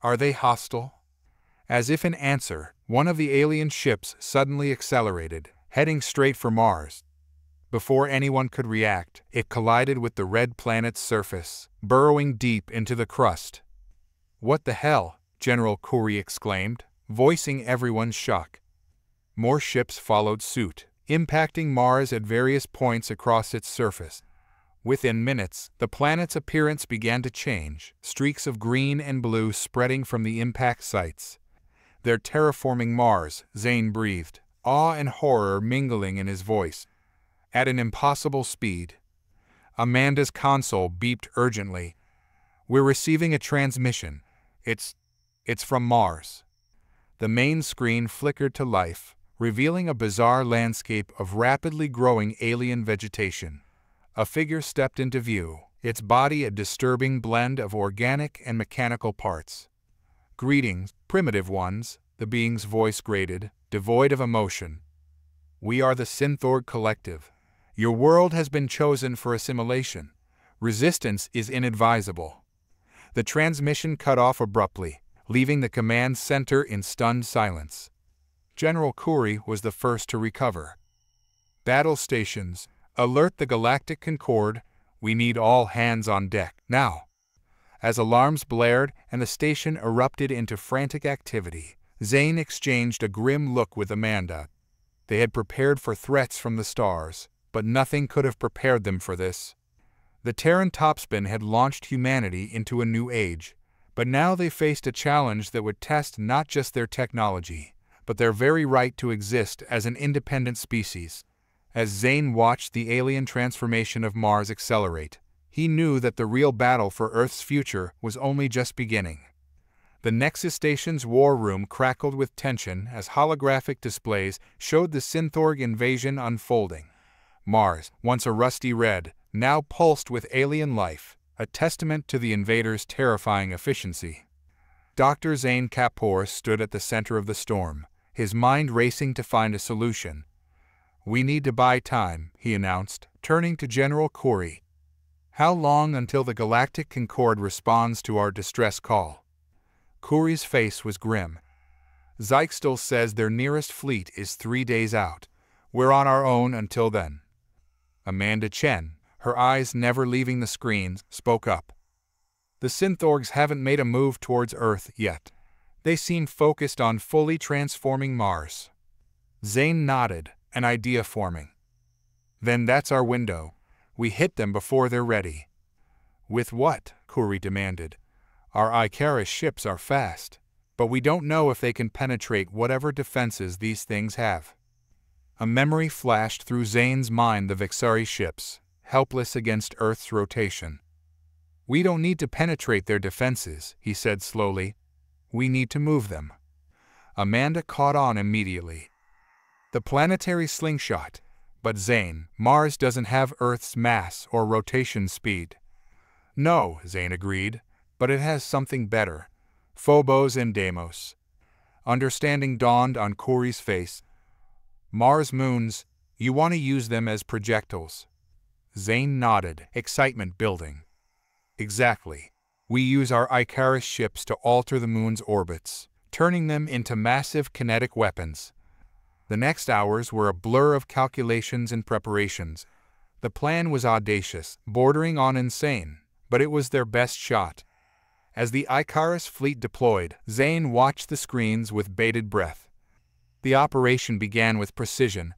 "Are they hostile?" As if in answer, one of the alien ships suddenly accelerated, heading straight for Mars. Before anyone could react, it collided with the red planet's surface, burrowing deep into the crust. "What the hell?" General Khoury exclaimed, voicing everyone's shock. More ships followed suit, impacting Mars at various points across its surface. Within minutes, the planet's appearance began to change, streaks of green and blue spreading from the impact sites. "They're terraforming Mars," Zane breathed, awe and horror mingling in his voice. "At an impossible speed." Amanda's console beeped urgently. "We're receiving a transmission. It's from Mars." The main screen flickered to life, revealing a bizarre landscape of rapidly growing alien vegetation. A figure stepped into view, its body a disturbing blend of organic and mechanical parts. "Greetings, primitive ones," the being's voice grated, devoid of emotion. "We are the Synthorg Collective. Your world has been chosen for assimilation. Resistance is inadvisable." The transmission cut off abruptly, leaving the command center in stunned silence. General Khoury was the first to recover. "Battle stations, alert the Galactic Concorde. We need all hands on deck, now." As alarms blared and the station erupted into frantic activity, Zane exchanged a grim look with Amanda. They had prepared for threats from the stars, but nothing could have prepared them for this. The Terran topspin had launched humanity into a new age, but now they faced a challenge that would test not just their technology, but their very right to exist as an independent species. As Zane watched the alien transformation of Mars accelerate, he knew that the real battle for Earth's future was only just beginning. The Nexus station's war room crackled with tension as holographic displays showed the Synthorg invasion unfolding. Mars, once a rusty red, now pulsed with alien life, a testament to the invaders' terrifying efficiency. Dr. Zane Kapoor stood at the center of the storm, his mind racing to find a solution. "We need to buy time," he announced, turning to General Khoury. "How long until the Galactic Concorde responds to our distress call?" Khoury's face was grim. "Zykstel says their nearest fleet is 3 days out. We're on our own until then." Amanda Chen, her eyes never leaving the screen, spoke up. "The Synthorgs haven't made a move towards Earth yet. They seem focused on fully transforming Mars." Zane nodded, an idea forming. "Then that's our window. We hit them before they're ready." "With what?" Khoury demanded. "Our Icarus ships are fast, but we don't know if they can penetrate whatever defenses these things have." A memory flashed through Zane's mind, the Vexari ships, helpless against Earth's rotation. "We don't need to penetrate their defenses," he said slowly. "We need to move them." Amanda caught on immediately. "The planetary slingshot. But Zane, Mars doesn't have Earth's mass or rotation speed. No, Zane agreed, but it has something better. Phobos and Deimos. Understanding dawned on Corey's face. Mars moons, you want to use them as projectiles. Zane nodded, excitement building. Exactly. We use our Icarus ships to alter the moon's orbits, turning them into massive kinetic weapons. The next hours were a blur of calculations and preparations. The plan was audacious, bordering on insane, but it was their best shot. As the Icarus fleet deployed, Zane watched the screens with bated breath. The operation began with precision.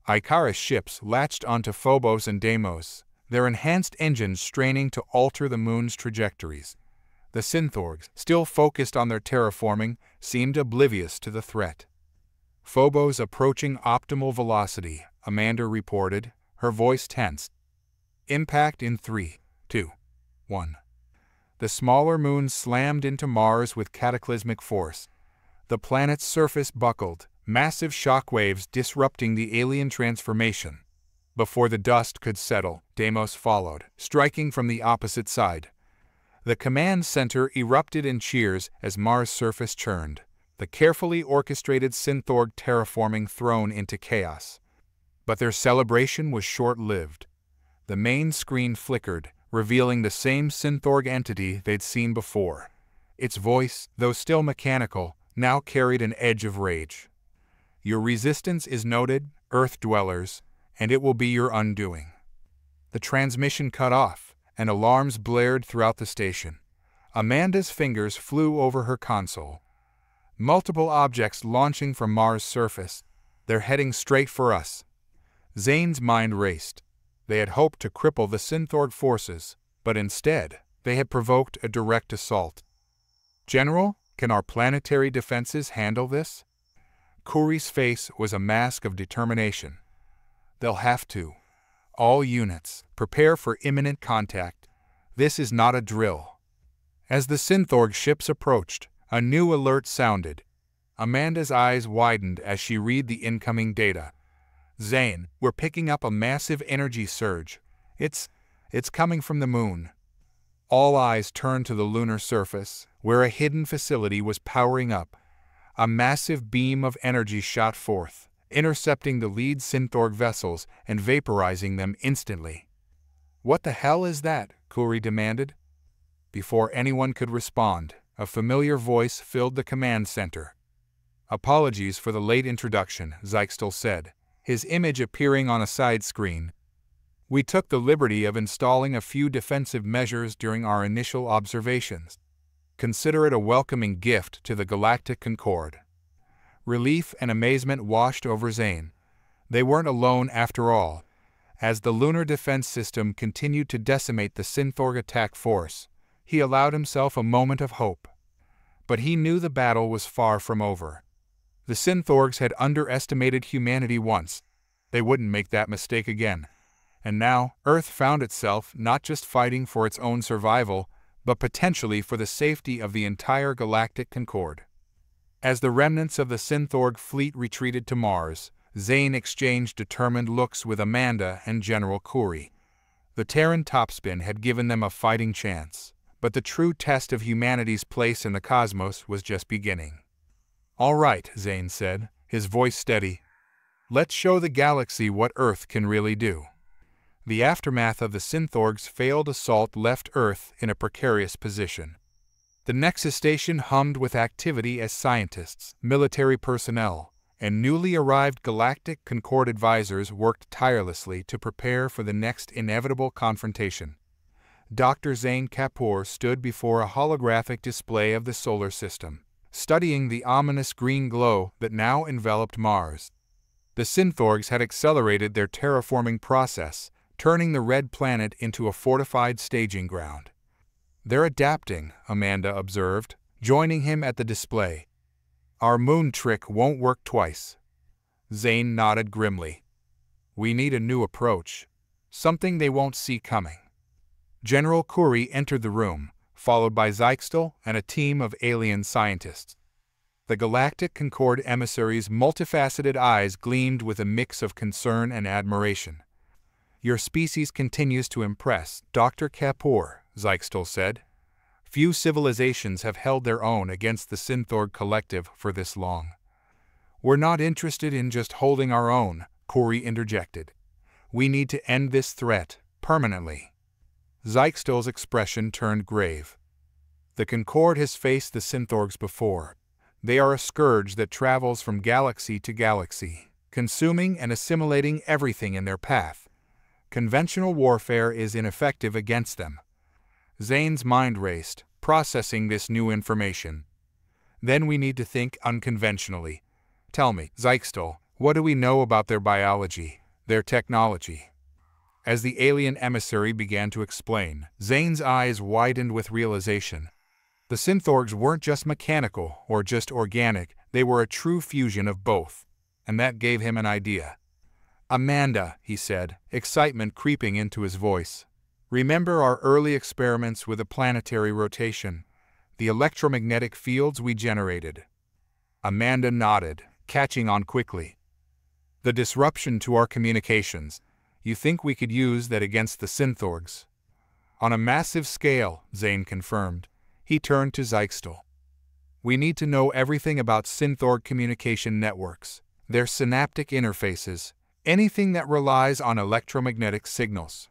Icarus ships latched onto Phobos and Deimos, their enhanced engines straining to alter the moon's trajectories. The Synthorgs, still focused on their terraforming, seemed oblivious to the threat. Phobos approaching optimal velocity, Amanda reported, her voice tense. Impact in 3, 2, 1. The smaller moon slammed into Mars with cataclysmic force. The planet's surface buckled, massive shockwaves disrupting the alien transformation. Before the dust could settle, Deimos followed, striking from the opposite side. The command center erupted in cheers as Mars' surface churned, the carefully orchestrated Synthorg terraforming thrown into chaos. But their celebration was short-lived. The main screen flickered, revealing the same Synthorg entity they'd seen before. Its voice, though still mechanical, now carried an edge of rage. Your resistance is noted, Earth dwellers, and it will be your undoing. The transmission cut off, and alarms blared throughout the station. Amanda's fingers flew over her console. Multiple objects launching from Mars' surface. They're heading straight for us. Zane's mind raced. They had hoped to cripple the Synthorg forces, but instead, they had provoked a direct assault. General, can our planetary defenses handle this? Corey's face was a mask of determination. They'll have to. All units, prepare for imminent contact. This is not a drill. As the Synthorg ships approached, a new alert sounded. Amanda's eyes widened as she read the incoming data. Zane, we're picking up a massive energy surge. It's coming from the moon. All eyes turned to the lunar surface, where a hidden facility was powering up. A massive beam of energy shot forth, intercepting the lead Synthorg vessels and vaporizing them instantly. What the hell is that? Corey demanded. Before anyone could respond, a familiar voice filled the command center. Apologies for the late introduction, Zyxtel said, his image appearing on a side screen. We took the liberty of installing a few defensive measures during our initial observations. Consider it a welcoming gift to the Galactic Concord. Relief and amazement washed over Zane. They weren't alone after all. As the lunar defense system continued to decimate the Synthorg attack force, he allowed himself a moment of hope. But he knew the battle was far from over. The Synthorgs had underestimated humanity once. They wouldn't make that mistake again. And now, Earth found itself not just fighting for its own survival, but potentially for the safety of the entire Galactic Concord. As the remnants of the Synthorg fleet retreated to Mars, Zane exchanged determined looks with Amanda and General Corey. The Terran topspin had given them a fighting chance, but the true test of humanity's place in the cosmos was just beginning. All right, Zane said, his voice steady. Let's show the galaxy what Earth can really do. The aftermath of the Synthorg's failed assault left Earth in a precarious position. The Nexus station hummed with activity as scientists, military personnel, and newly arrived Galactic Concord advisors worked tirelessly to prepare for the next inevitable confrontation. Dr. Zane Kapoor stood before a holographic display of the solar system, studying the ominous green glow that now enveloped Mars. The Synthorgs had accelerated their terraforming process, turning the red planet into a fortified staging ground. They're adapting, Amanda observed, joining him at the display. Our moon trick won't work twice. Zane nodded grimly. We need a new approach, something they won't see coming. General Corey entered the room, followed by Zyxtel and a team of alien scientists. The Galactic Concord emissary's multifaceted eyes gleamed with a mix of concern and admiration. "Your species continues to impress, Dr. Kapoor," Zyxtel said. "Few civilizations have held their own against the Synthorg Collective for this long." "We're not interested in just holding our own," Corey interjected. "We need to end this threat, permanently." Zyxtel's expression turned grave. "The Concord has faced the Synthorgs before. They are a scourge that travels from galaxy to galaxy, consuming and assimilating everything in their path. Conventional warfare is ineffective against them." Zane's mind raced, processing this new information. "Then we need to think unconventionally. Tell me, Zyxtel, what do we know about their biology, their technology?" As the alien emissary began to explain, Zane's eyes widened with realization. The Synthorgs weren't just mechanical or just organic, they were a true fusion of both. And that gave him an idea. "Amanda," he said, excitement creeping into his voice. "Remember our early experiments with a planetary rotation? The electromagnetic fields we generated?" Amanda nodded, catching on quickly. "The disruption to our communications. You think we could use that against the Synthorgs?" "On a massive scale," Zane confirmed. He turned to Zyxtel. "We need to know everything about Synthorg communication networks, their synaptic interfaces, anything that relies on electromagnetic signals."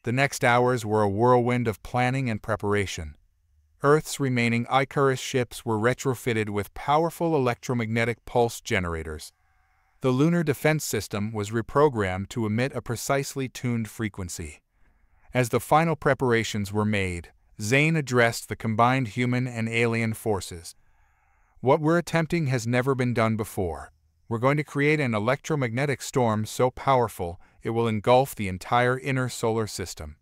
The next hours were a whirlwind of planning and preparation. Earth's remaining Icarus ships were retrofitted with powerful electromagnetic pulse generators. The lunar defense system was reprogrammed to emit a precisely tuned frequency. As the final preparations were made, Zane addressed the combined human and alien forces. "What we're attempting has never been done before. We're going to create an electromagnetic storm so powerful it will engulf the entire inner solar system.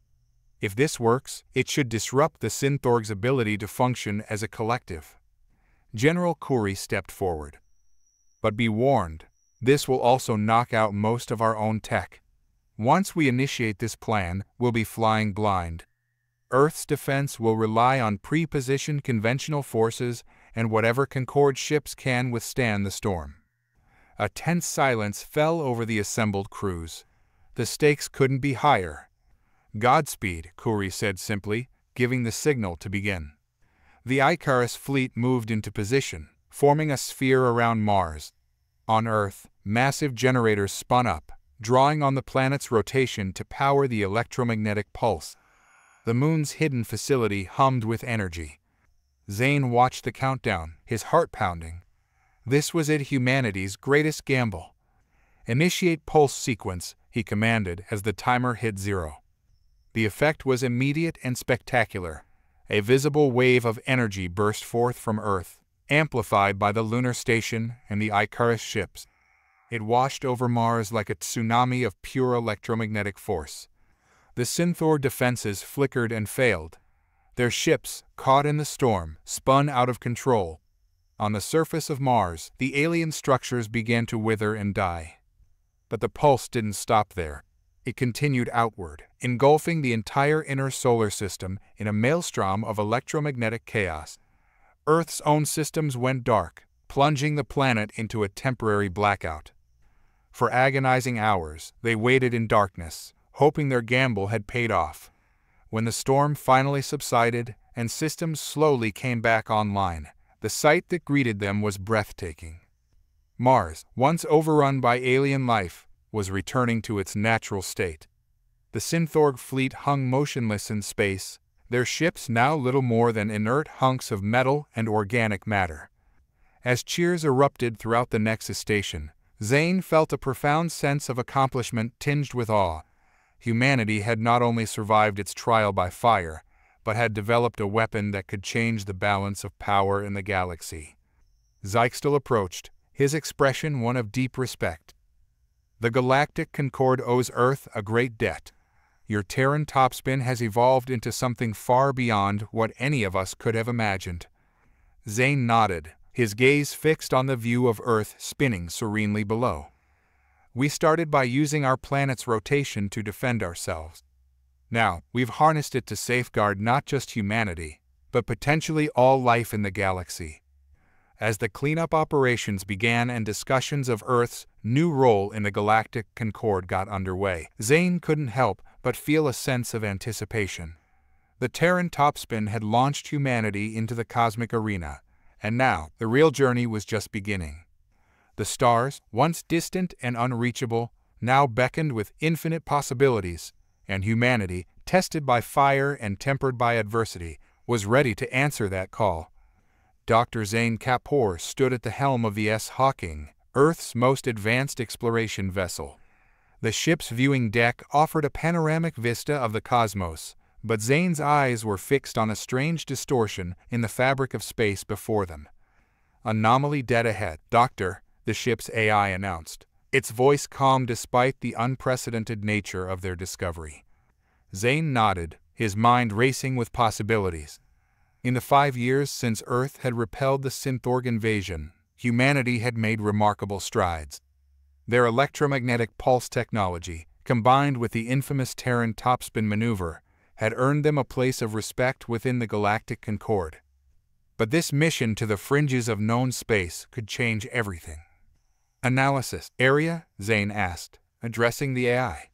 If this works, it should disrupt the Synthorg's ability to function as a collective." General Corey stepped forward. "But be warned, this will also knock out most of our own tech. Once we initiate this plan, we'll be flying blind. Earth's defense will rely on pre-positioned conventional forces and whatever Concord ships can withstand the storm." A tense silence fell over the assembled crews. The stakes couldn't be higher. "Godspeed," Corey said simply, giving the signal to begin. The Icarus fleet moved into position, forming a sphere around Mars. On Earth, massive generators spun up, drawing on the planet's rotation to power the electromagnetic pulse. The moon's hidden facility hummed with energy. Zane watched the countdown, his heart pounding. This was it, humanity's greatest gamble. "Initiate pulse sequence," he commanded as the timer hit 0. The effect was immediate and spectacular. A visible wave of energy burst forth from Earth, amplified by the lunar station and the Icarus ships. It washed over Mars like a tsunami of pure electromagnetic force. The Synthor defenses flickered and failed. Their ships, caught in the storm, spun out of control. On the surface of Mars, the alien structures began to wither and die. But the pulse didn't stop there. It continued outward, engulfing the entire inner solar system in a maelstrom of electromagnetic chaos. Earth's own systems went dark, plunging the planet into a temporary blackout. For agonizing hours, they waited in darkness, hoping their gamble had paid off. When the storm finally subsided and systems slowly came back online, the sight that greeted them was breathtaking. Mars, once overrun by alien life, was returning to its natural state. The Synthorg fleet hung motionless in space, their ships now little more than inert hunks of metal and organic matter. As cheers erupted throughout the Nexus station, Zane felt a profound sense of accomplishment tinged with awe. Humanity had not only survived its trial by fire, but had developed a weapon that could change the balance of power in the galaxy. Zyxtel approached, his expression one of deep respect. "The Galactic Concord owes Earth a great debt. Your Terran topspin has evolved into something far beyond what any of us could have imagined." Zane nodded, his gaze fixed on the view of Earth spinning serenely below. "We started by using our planet's rotation to defend ourselves. Now, we've harnessed it to safeguard not just humanity, but potentially all life in the galaxy. as the cleanup operations began and discussions of Earth's new role in the galactic concord got underway, Zane couldn't help but feel a sense of anticipation. The Terran topspin had launched humanity into the cosmic arena, and now the real journey was just beginning. The stars, once distant and unreachable, now beckoned with infinite possibilities, and humanity, tested by fire and tempered by adversity, was ready to answer that call. Dr. Zane Kapoor stood at the helm of the S. Hawking, Earth's most advanced exploration vessel. The ship's viewing deck offered a panoramic vista of the cosmos, but Zane's eyes were fixed on a strange distortion in the fabric of space before them. "Anomaly dead ahead, Doctor," the ship's AI announced, its voice calm despite the unprecedented nature of their discovery. Zane nodded, his mind racing with possibilities. In the 5 years since Earth had repelled the Synthorg invasion, humanity had made remarkable strides. Their electromagnetic pulse technology, combined with the infamous Terran topspin maneuver, had earned them a place of respect within the galactic concord. But this mission to the fringes of known space could change everything. "Analysis area?" Zane asked, addressing the AI.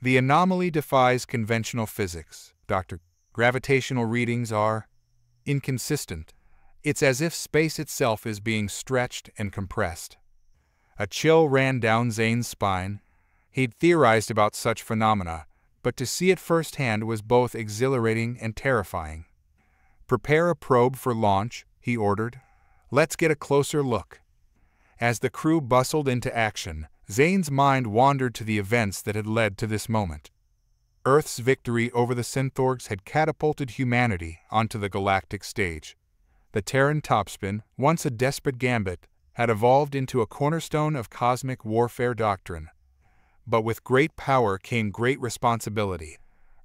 "The anomaly defies conventional physics, Doctor. Gravitational readings are inconsistent. It's as if space itself is being stretched and compressed." A chill ran down Zane's spine. He'd theorized about such phenomena, but to see it firsthand was both exhilarating and terrifying. "Prepare a probe for launch," he ordered. "Let's get a closer look." As the crew bustled into action, Zane's mind wandered to the events that had led to this moment. Earth's victory over the Synthorgs had catapulted humanity onto the galactic stage. The Terran topspin, once a desperate gambit, had evolved into a cornerstone of cosmic warfare doctrine. But with great power came great responsibility.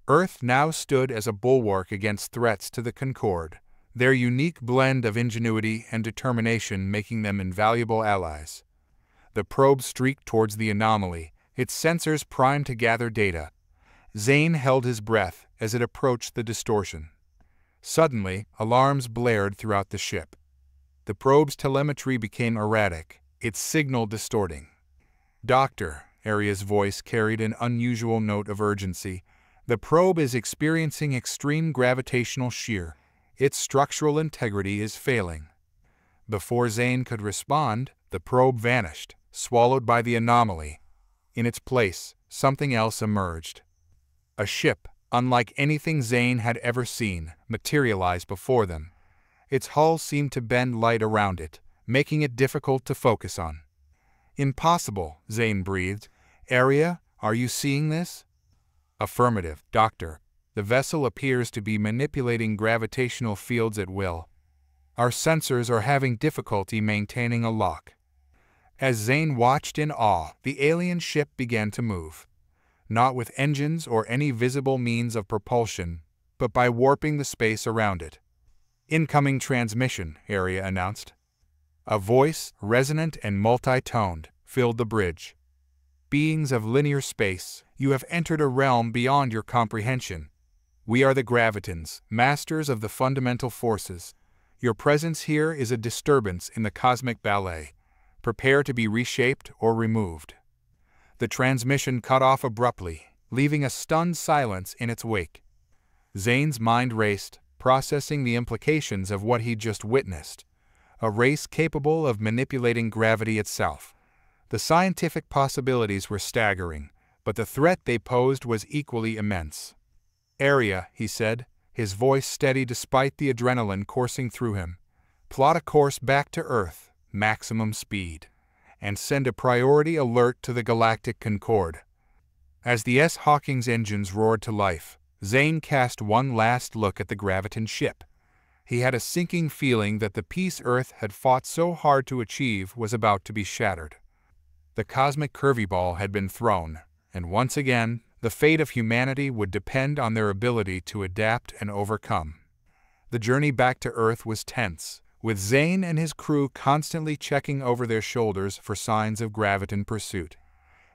Earth now stood as a bulwark against threats to the Concord, their unique blend of ingenuity and determination making them invaluable allies. The probe streaked towards the anomaly, its sensors primed to gather data. Zane held his breath as it approached the distortion. Suddenly, alarms blared throughout the ship. The probe's telemetry became erratic, its signal distorting. "Doctor," Aria's voice carried an unusual note of urgency, "the probe is experiencing extreme gravitational shear. Its structural integrity is failing." Before Zane could respond, the probe vanished, swallowed by the anomaly. In its place, something else emerged. A ship, unlike anything Zane had ever seen, materialized before them. Its hull seemed to bend light around it, making it difficult to focus on. "Impossible," Zane breathed. "Aria, are you seeing this?" "Affirmative, Doctor. The vessel appears to be manipulating gravitational fields at will. Our sensors are having difficulty maintaining a lock." As Zane watched in awe, the alien ship began to move. Not with engines or any visible means of propulsion, but by warping the space around it. "Incoming transmission," Aria announced. A voice, resonant and multi-toned, filled the bridge. "Beings of linear space, you have entered a realm beyond your comprehension. We are the Gravitans, masters of the fundamental forces. Your presence here is a disturbance in the cosmic ballet. Prepare to be reshaped or removed." The transmission cut off abruptly, leaving a stunned silence in its wake. Zane's mind raced, processing the implications of what he'd just witnessed. A race capable of manipulating gravity itself. The scientific possibilities were staggering, but the threat they posed was equally immense. "Aria," he said, his voice steady despite the adrenaline coursing through him. "Plot a course back to Earth, maximum speed, and send a priority alert to the galactic concord." As the S. Hawking's engines roared to life, Zane cast one last look at the Graviton ship. He had a sinking feeling that the peace Earth had fought so hard to achieve was about to be shattered. The cosmic curveball had been thrown, and once again, the fate of humanity would depend on their ability to adapt and overcome. The journey back to Earth was tense, with Zane and his crew constantly checking over their shoulders for signs of Graviton pursuit.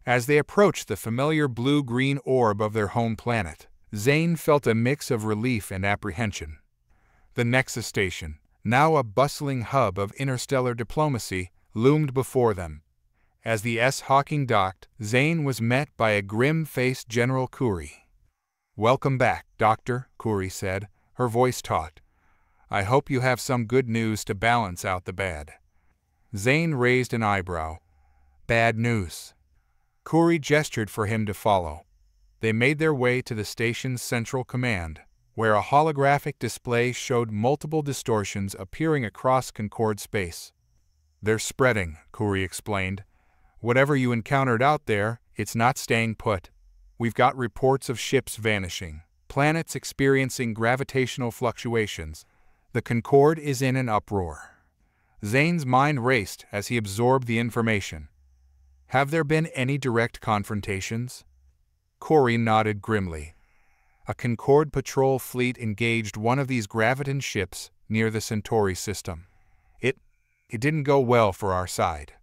As they approached the familiar blue-green orb of their home planet, Zane felt a mix of relief and apprehension. The Nexus Station, now a bustling hub of interstellar diplomacy, loomed before them. As the S-Hawking docked, Zane was met by a grim-faced General Kuri. "Welcome back, Doctor," Kuri said, her voice taut. "I hope you have some good news to balance out the bad." Zane raised an eyebrow. "Bad news." Kuri gestured for him to follow. They made their way to the station's central command, where a holographic display showed multiple distortions appearing across Concorde space. "They're spreading," Kuri explained. "Whatever you encountered out there, it's not staying put. We've got reports of ships vanishing, planets experiencing gravitational fluctuations. The Concorde is in an uproar." Zane's mind raced as he absorbed the information. "Have there been any direct confrontations?" Kuri nodded grimly. A Concorde patrol fleet engaged one of these graviton ships near the Centauri system. It didn't go well for our side."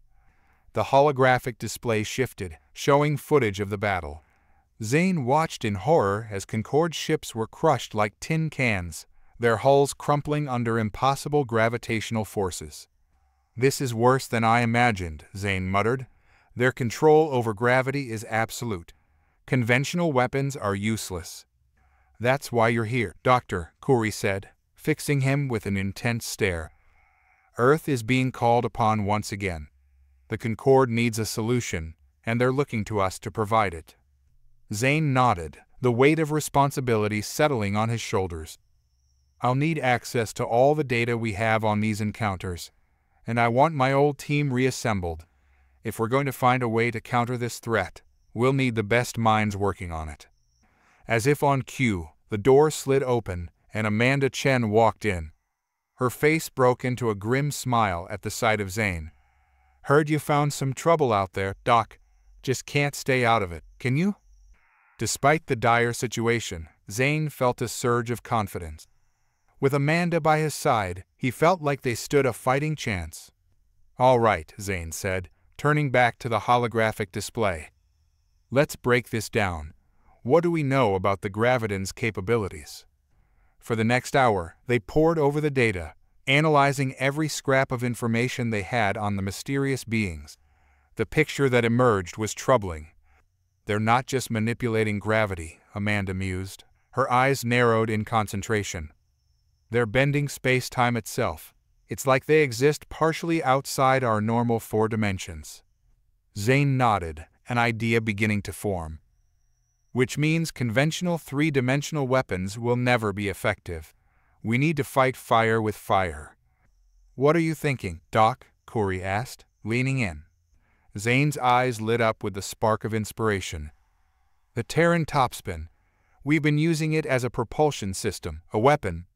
The holographic display shifted, showing footage of the battle. Zane watched in horror as Concorde ships were crushed like tin cans, their hulls crumpling under impossible gravitational forces. "This is worse than I imagined," Zane muttered. "Their control over gravity is absolute. Conventional weapons are useless." "That's why you're here, Doctor," Kuri said, fixing him with an intense stare. "Earth is being called upon once again. The Concorde needs a solution, and they're looking to us to provide it." Zane nodded, the weight of responsibility settling on his shoulders. "I'll need access to all the data we have on these encounters, and I want my old team reassembled. If we're going to find a way to counter this threat, we'll need the best minds working on it." As if on cue, the door slid open, and Amanda Chen walked in. Her face broke into a grim smile at the sight of Zane. "Heard you found some trouble out there, Doc. Just can't stay out of it, can you?" Despite the dire situation, Zane felt a surge of confidence. With Amanda by his side, he felt like they stood a fighting chance. "All right," Zane said, turning back to the holographic display. "Let's break this down. What do we know about the Graviton's capabilities?" For the next hour, they pored over the data, analyzing every scrap of information they had on the mysterious beings. The picture that emerged was troubling. "They're not just manipulating gravity," Amanda mused. Her eyes narrowed in concentration. "They're bending space-time itself. It's like they exist partially outside our normal 4 dimensions." Zane nodded, an idea beginning to form. "Which means conventional 3-dimensional weapons will never be effective. We need to fight fire with fire." "What are you thinking, Doc?" Kuri asked, leaning in. Zane's eyes lit up with the spark of inspiration. "The Terran topspin. We've been using it as a propulsion system, a weapon.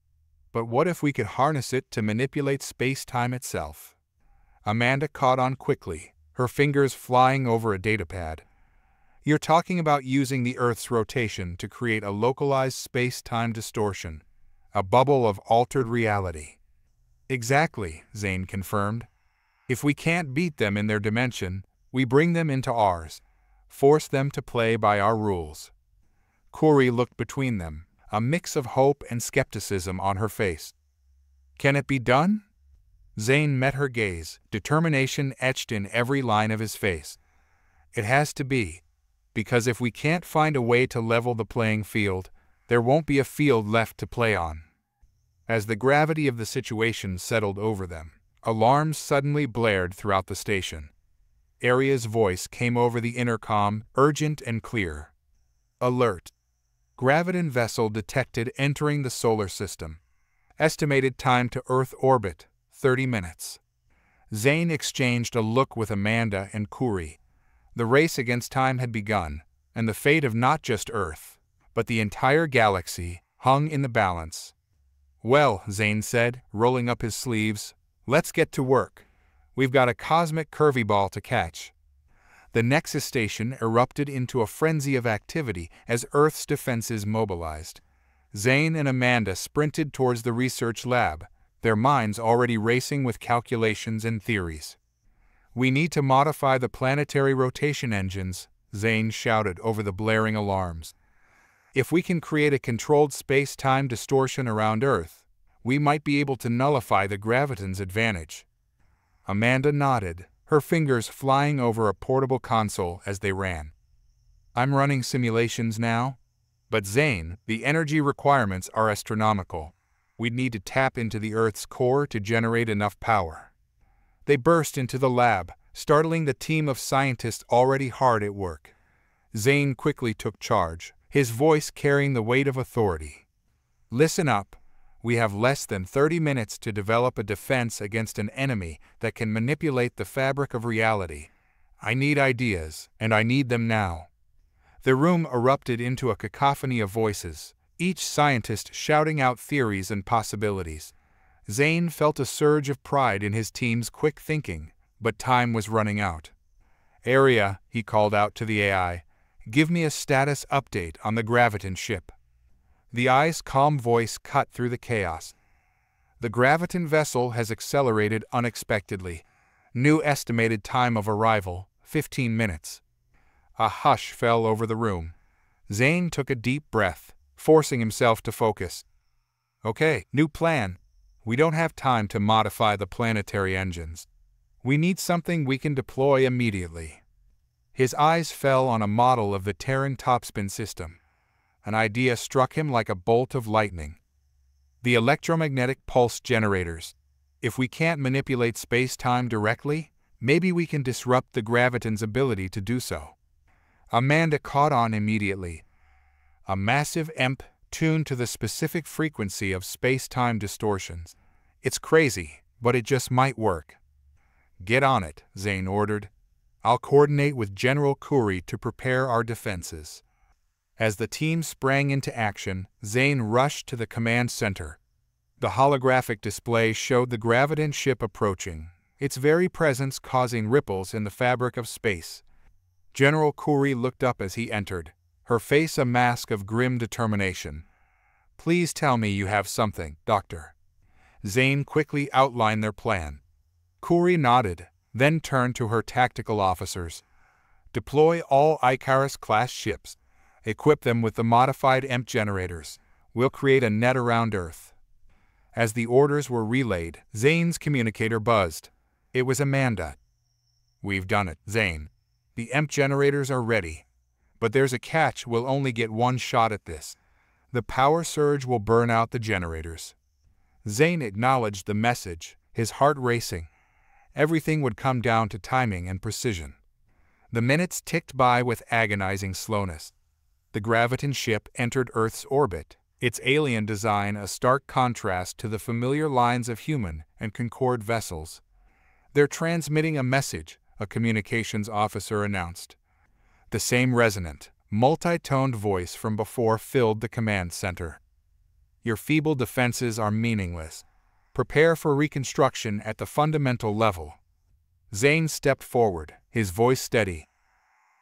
But what if we could harness it to manipulate space-time itself?" Amanda caught on quickly, her fingers flying over a datapad. "You're talking about using the Earth's rotation to create a localized space-time distortion, a bubble of altered reality." "Exactly," Zane confirmed. "If we can't beat them in their dimension, we bring them into ours, force them to play by our rules." Kuri looked between them, a mix of hope and skepticism on her face. "Can it be done?" Zane met her gaze, determination etched in every line of his face. "It has to be, because if we can't find a way to level the playing field, there won't be a field left to play on." As the gravity of the situation settled over them, alarms suddenly blared throughout the station. Aria's voice came over the intercom, urgent and clear. "Alert! Graviton vessel detected entering the solar system. Estimated time to Earth orbit, 30 minutes. Zane exchanged a look with Amanda and Kuri. The race against time had begun, and the fate of not just Earth, but the entire galaxy, hung in the balance. "Well," Zane said, rolling up his sleeves, "let's get to work. We've got a cosmic curveball to catch." The Nexus station erupted into a frenzy of activity as Earth's defenses mobilized. Zane and Amanda sprinted towards the research lab, their minds already racing with calculations and theories. "We need to modify the planetary rotation engines," Zane shouted over the blaring alarms. "If we can create a controlled space-time distortion around Earth, We might be able to nullify the graviton's advantage. Amanda nodded, her fingers flying over a portable console as they ran. I'm running simulations now. But Zane, the energy requirements are astronomical. We'd need to tap into the Earth's core to generate enough power. They burst into the lab, startling the team of scientists already hard at work. Zane quickly took charge, his voice carrying the weight of authority. Listen up. We have less than 30 minutes to develop a defense against an enemy that can manipulate the fabric of reality. I need ideas, and I need them now. The room erupted into a cacophony of voices, each scientist shouting out theories and possibilities. Zane felt a surge of pride in his team's quick thinking, but time was running out. Area, he called out to the AI, give me a status update on the Graviton ship. The AI's calm voice cut through the chaos. The Graviton vessel has accelerated unexpectedly. New estimated time of arrival, 15 minutes. A hush fell over the room. Zane took a deep breath, forcing himself to focus. Okay, new plan. We don't have time to modify the planetary engines. We need something we can deploy immediately. His eyes fell on a model of the Terran topspin system. An idea struck him like a bolt of lightning. The electromagnetic pulse generators. If we can't manipulate space-time directly, maybe we can disrupt the graviton's ability to do so. Amanda caught on immediately. A massive EMP tuned to the specific frequency of space-time distortions. It's crazy, but it just might work. Get on it, Zane ordered. I'll coordinate with General Khoury to prepare our defenses. As the team sprang into action, Zane rushed to the command center. The holographic display showed the Graviton ship approaching, its very presence causing ripples in the fabric of space. General Khoury looked up as he entered, her face a mask of grim determination. Please tell me you have something, Doctor. Zane quickly outlined their plan. Khoury nodded, then turned to her tactical officers. Deploy all Icarus-class ships. Equip them with the modified EMP generators. We'll create a net around Earth. As the orders were relayed, Zane's communicator buzzed. It was Amanda. We've done it, Zane. The EMP generators are ready. But there's a catch, we'll only get one shot at this. The power surge will burn out the generators. Zane acknowledged the message, his heart racing. Everything would come down to timing and precision. The minutes ticked by with agonizing slowness. The Graviton ship entered Earth's orbit, its alien design a stark contrast to the familiar lines of human and Concorde vessels. They're transmitting a message, a communications officer announced. The same resonant, multi-toned voice from before filled the command center. Your feeble defenses are meaningless. Prepare for reconstruction at the fundamental level. Zane stepped forward, his voice steady.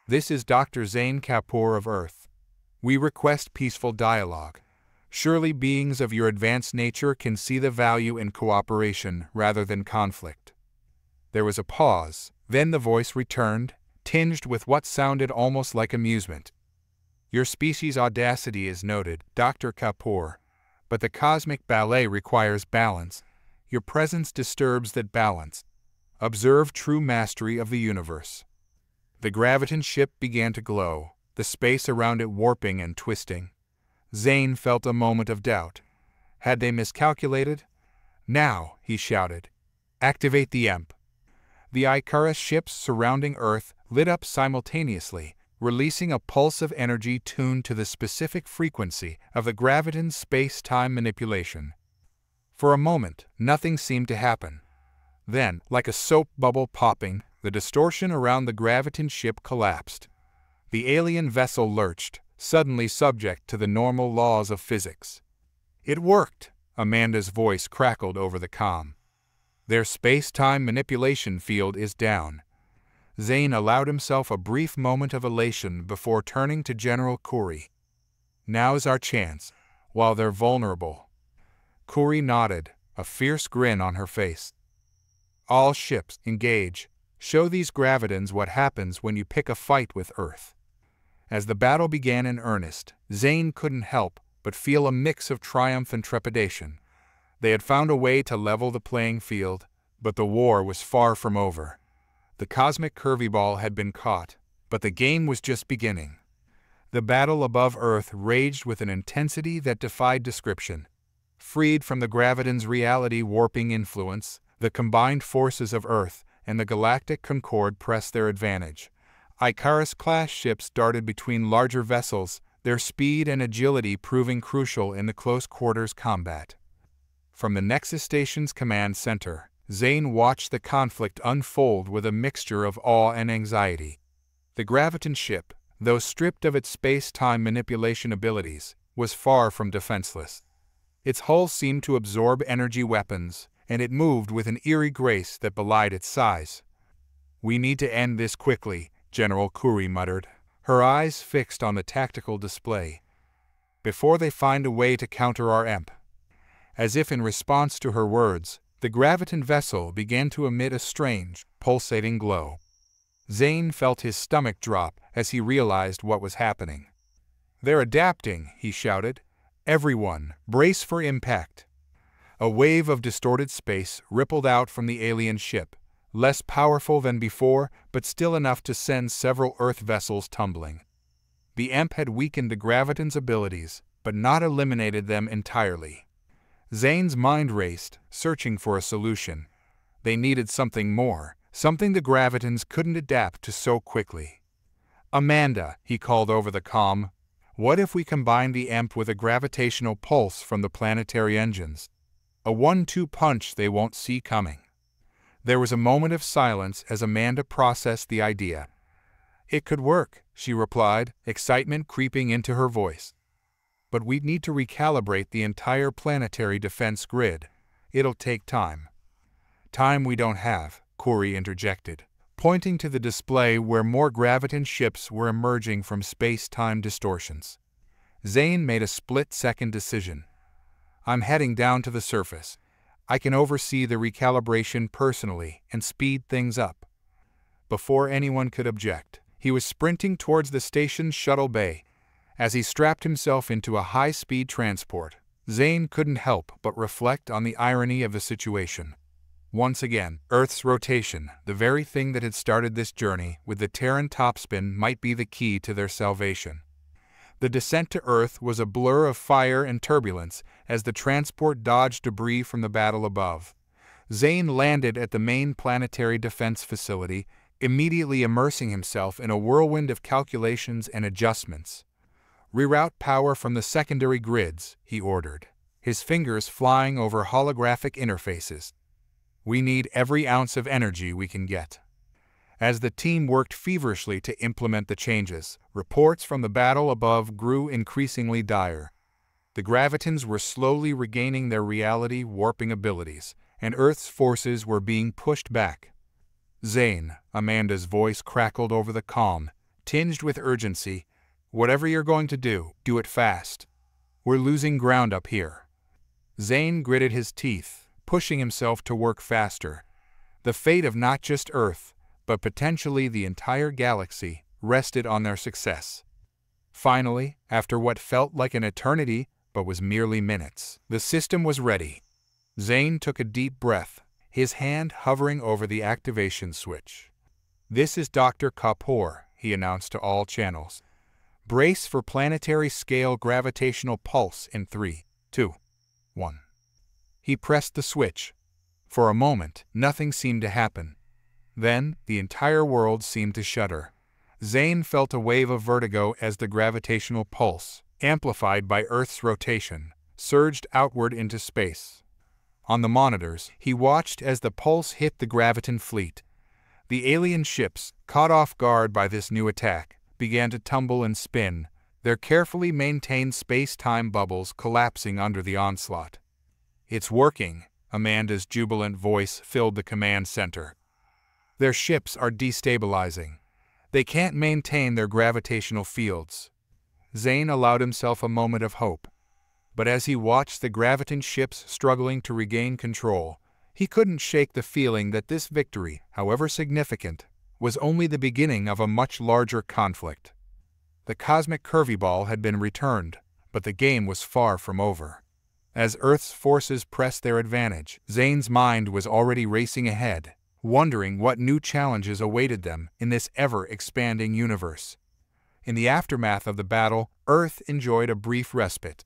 This is Dr. Zane Kapoor of Earth. We request peaceful dialogue. Surely beings of your advanced nature can see the value in cooperation rather than conflict. There was a pause, then the voice returned, tinged with what sounded almost like amusement. Your species' audacity is noted, Dr. Kapoor, but the cosmic ballet requires balance. Your presence disturbs that balance. Observe true mastery of the universe. The Graviton ship began to glow, the space around it warping and twisting. Zane felt a moment of doubt. Had they miscalculated? Now, he shouted. Activate the EMP. The Icarus ships surrounding Earth lit up simultaneously, releasing a pulse of energy tuned to the specific frequency of the Graviton's space-time manipulation. For a moment, nothing seemed to happen. Then, like a soap bubble popping, the distortion around the Graviton ship collapsed. The alien vessel lurched, suddenly subject to the normal laws of physics. It worked, Amanda's voice crackled over the comm. Their space-time manipulation field is down. Zane allowed himself a brief moment of elation before turning to General Khoury. Now's our chance, while they're vulnerable. Khoury nodded, a fierce grin on her face. All ships, engage. Show these Gravitons what happens when you pick a fight with Earth. As the battle began in earnest, Zane couldn't help but feel a mix of triumph and trepidation. They had found a way to level the playing field, but the war was far from over. The cosmic curveball had been caught, but the game was just beginning. The battle above Earth raged with an intensity that defied description. Freed from the Graviton's reality-warping influence, the combined forces of Earth and the Galactic Concord pressed their advantage. Icarus-class ships darted between larger vessels, their speed and agility proving crucial in the close-quarters combat. From the Nexus Station's command center, Zane watched the conflict unfold with a mixture of awe and anxiety. The Graviton ship, though stripped of its space-time manipulation abilities, was far from defenseless. Its hull seemed to absorb energy weapons, and it moved with an eerie grace that belied its size. "We need to end this quickly," General Kuri muttered, her eyes fixed on the tactical display. "Before they find a way to counter our EMP." As if in response to her words, the Graviton vessel began to emit a strange, pulsating glow. Zane felt his stomach drop as he realized what was happening. "They're adapting," he shouted. "Everyone, brace for impact." A wave of distorted space rippled out from the alien ship, less powerful than before, but still enough to send several Earth vessels tumbling. The EMP had weakened the Graviton's abilities, but not eliminated them entirely. Zane's mind raced, searching for a solution. They needed something more, something the Gravitons couldn't adapt to so quickly. "Amanda," he called over the comm, "what if we combine the EMP with a gravitational pulse from the planetary engines? A 1-2 punch they won't see coming." There was a moment of silence as Amanda processed the idea. "It could work," she replied, excitement creeping into her voice. "But we'd need to recalibrate the entire planetary defense grid. It'll take time." "Time we don't have," Kuri interjected, pointing to the display where more Graviton ships were emerging from space-time distortions. Zane made a split-second decision. "I'm heading down to the surface. I can oversee the recalibration personally and speed things up." Before anyone could object, he was sprinting towards the station's shuttle bay. As he strapped himself into a high-speed transport, Zane couldn't help but reflect on the irony of the situation. Once again, Earth's rotation, the very thing that had started this journey with the Terran topspin, might be the key to their salvation. The descent to Earth was a blur of fire and turbulence as the transport dodged debris from the battle above. Zane landed at the main planetary defense facility, immediately immersing himself in a whirlwind of calculations and adjustments. "Reroute power from the secondary grids," he ordered, his fingers flying over holographic interfaces. "We need every ounce of energy we can get." As the team worked feverishly to implement the changes, reports from the battle above grew increasingly dire. The Gravitons were slowly regaining their reality-warping abilities, and Earth's forces were being pushed back. "Zane," Amanda's voice crackled over the comm, tinged with urgency, "whatever you're going to do it fast. We're losing ground up here." Zane gritted his teeth, pushing himself to work faster. The fate of not just Earth, but potentially the entire galaxy, rested on their success. Finally, after what felt like an eternity but was merely minutes, the system was ready. Zane took a deep breath, his hand hovering over the activation switch. "This is Dr. Kapoor," he announced to all channels. "Brace for planetary-scale gravitational pulse in 3, 2, 1. He pressed the switch. For a moment, nothing seemed to happen. Then, the entire world seemed to shudder. Zane felt a wave of vertigo as the gravitational pulse, amplified by Earth's rotation, surged outward into space. On the monitors, he watched as the pulse hit the Graviton fleet. The alien ships, caught off guard by this new attack, began to tumble and spin, their carefully maintained space-time bubbles collapsing under the onslaught. "It's working," Amanda's jubilant voice filled the command center. "Their ships are destabilizing. They can't maintain their gravitational fields." Zane allowed himself a moment of hope. But as he watched the Graviton ships struggling to regain control, he couldn't shake the feeling that this victory, however significant, was only the beginning of a much larger conflict. The cosmic curveball had been returned, but the game was far from over. As Earth's forces pressed their advantage, Zane's mind was already racing ahead, wondering what new challenges awaited them in this ever-expanding universe. In the aftermath of the battle, Earth enjoyed a brief respite.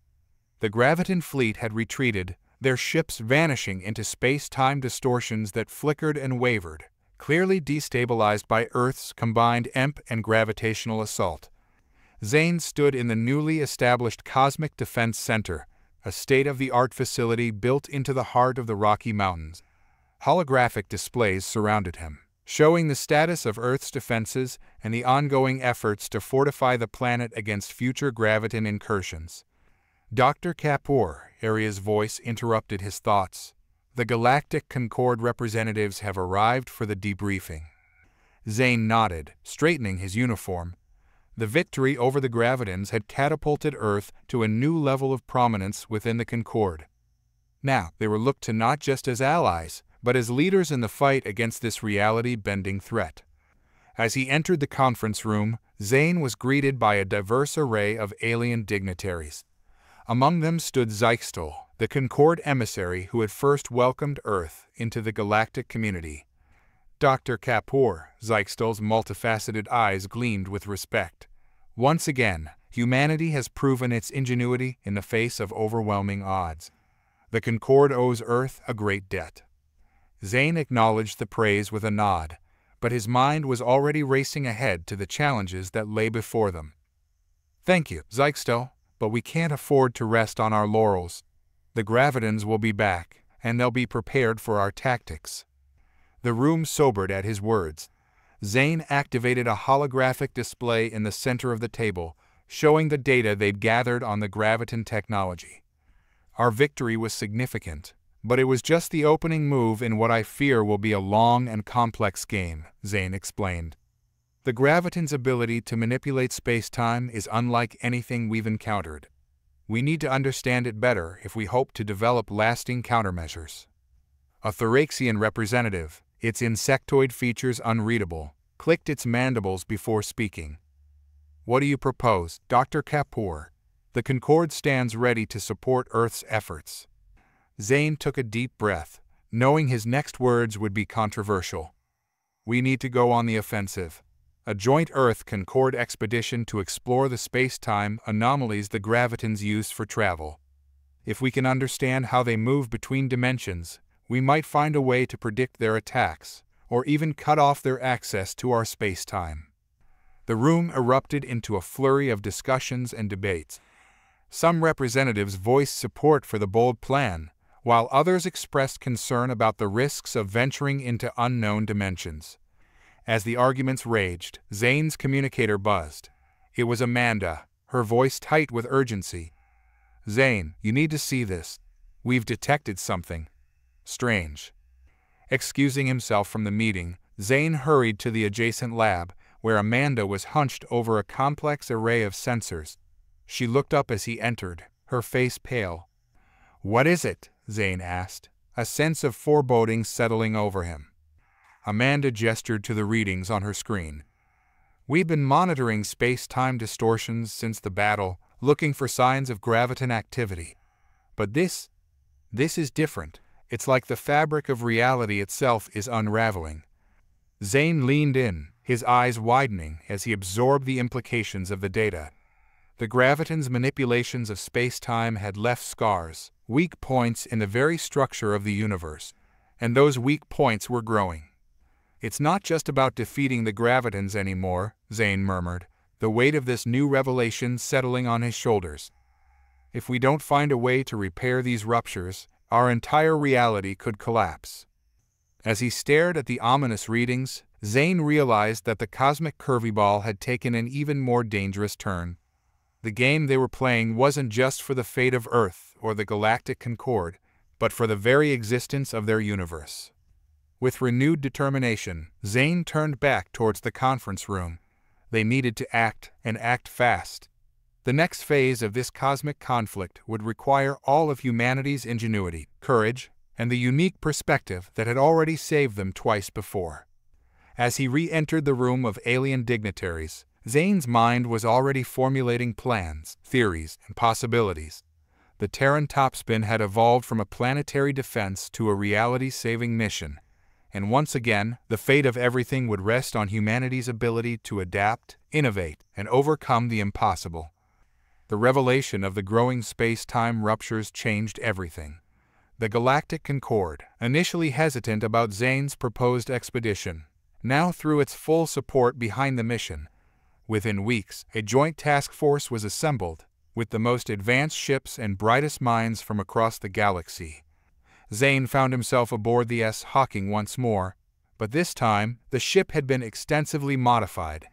The Graviton fleet had retreated, their ships vanishing into space-time distortions that flickered and wavered, clearly destabilized by Earth's combined EMP and gravitational assault. Zane stood in the newly established Cosmic Defense Center, a state-of-the-art facility built into the heart of the Rocky Mountains. Holographic displays surrounded him, showing the status of Earth's defenses and the ongoing efforts to fortify the planet against future Graviton incursions. Dr. Kapoor, Aria's voice interrupted his thoughts. The Galactic Concord representatives have arrived for the debriefing. Zane nodded, straightening his uniform. The victory over the Gravitons had catapulted Earth to a new level of prominence within the Concord. Now, they were looked to not just as allies, but as leaders in the fight against this reality-bending threat. As he entered the conference room, Zane was greeted by a diverse array of alien dignitaries. Among them stood Zyxtal, the Concord emissary who had first welcomed Earth into the galactic community. Dr. Kapoor, Zyxtal's multifaceted eyes gleamed with respect. Once again, humanity has proven its ingenuity in the face of overwhelming odds. The Concord owes Earth a great debt. Zane acknowledged the praise with a nod, but his mind was already racing ahead to the challenges that lay before them. "Thank you, Zyxtal, but we can't afford to rest on our laurels. The Gravitons will be back, and they'll be prepared for our tactics." The room sobered at his words. Zane activated a holographic display in the center of the table, showing the data they'd gathered on the Graviton technology. "Our victory was significant, but it was just the opening move in what I fear will be a long and complex game," Zane explained. "The Gravitons' ability to manipulate space-time is unlike anything we've encountered. We need to understand it better if we hope to develop lasting countermeasures." A Thoraxian representative, its insectoid features unreadable, clicked its mandibles before speaking. "What do you propose, Dr. Kapoor? The Concord stands ready to support Earth's efforts." Zane took a deep breath, knowing his next words would be controversial. "We need to go on the offensive. A joint Earth-Concord expedition to explore the space-time anomalies the Gravitons use for travel. If we can understand how they move between dimensions, we might find a way to predict their attacks, or even cut off their access to our space-time." The room erupted into a flurry of discussions and debates. Some representatives voiced support for the bold plan, while others expressed concern about the risks of venturing into unknown dimensions. As the arguments raged, Zane's communicator buzzed. It was Amanda, her voice tight with urgency. "Zane, you need to see this. We've detected something strange." Excusing himself from the meeting, Zane hurried to the adjacent lab, where Amanda was hunched over a complex array of sensors. She looked up as he entered, her face pale. "What is it?" Zane asked, a sense of foreboding settling over him. Amanda gestured to the readings on her screen. "We've been monitoring space-time distortions since the battle, looking for signs of Graviton activity. But this is different. It's like the fabric of reality itself is unraveling." Zane leaned in, his eyes widening as he absorbed the implications of the data. The Gravitons' manipulations of space-time had left scars, weak points in the very structure of the universe, and those weak points were growing. "It's not just about defeating the Gravitons anymore," Zane murmured, the weight of this new revelation settling on his shoulders. "If we don't find a way to repair these ruptures, our entire reality could collapse." As he stared at the ominous readings, Zane realized that the cosmic curveball had taken an even more dangerous turn. The game they were playing wasn't just for the fate of Earth or the Galactic Concord, but for the very existence of their universe. With renewed determination, Zane turned back towards the conference room. They needed to act, and act fast. The next phase of this cosmic conflict would require all of humanity's ingenuity, courage, and the unique perspective that had already saved them twice before. As he re-entered the room of alien dignitaries, Zane's mind was already formulating plans, theories, and possibilities. The Terran topspin had evolved from a planetary defense to a reality-saving mission, and once again, the fate of everything would rest on humanity's ability to adapt, innovate, and overcome the impossible. The revelation of the growing space-time ruptures changed everything. The Galactic Concorde, initially hesitant about Zane's proposed expedition, now threw its full support behind the mission. Within weeks, a joint task force was assembled, with the most advanced ships and brightest minds from across the galaxy. Zane found himself aboard the Hawking once more, but this time the ship had been extensively modified.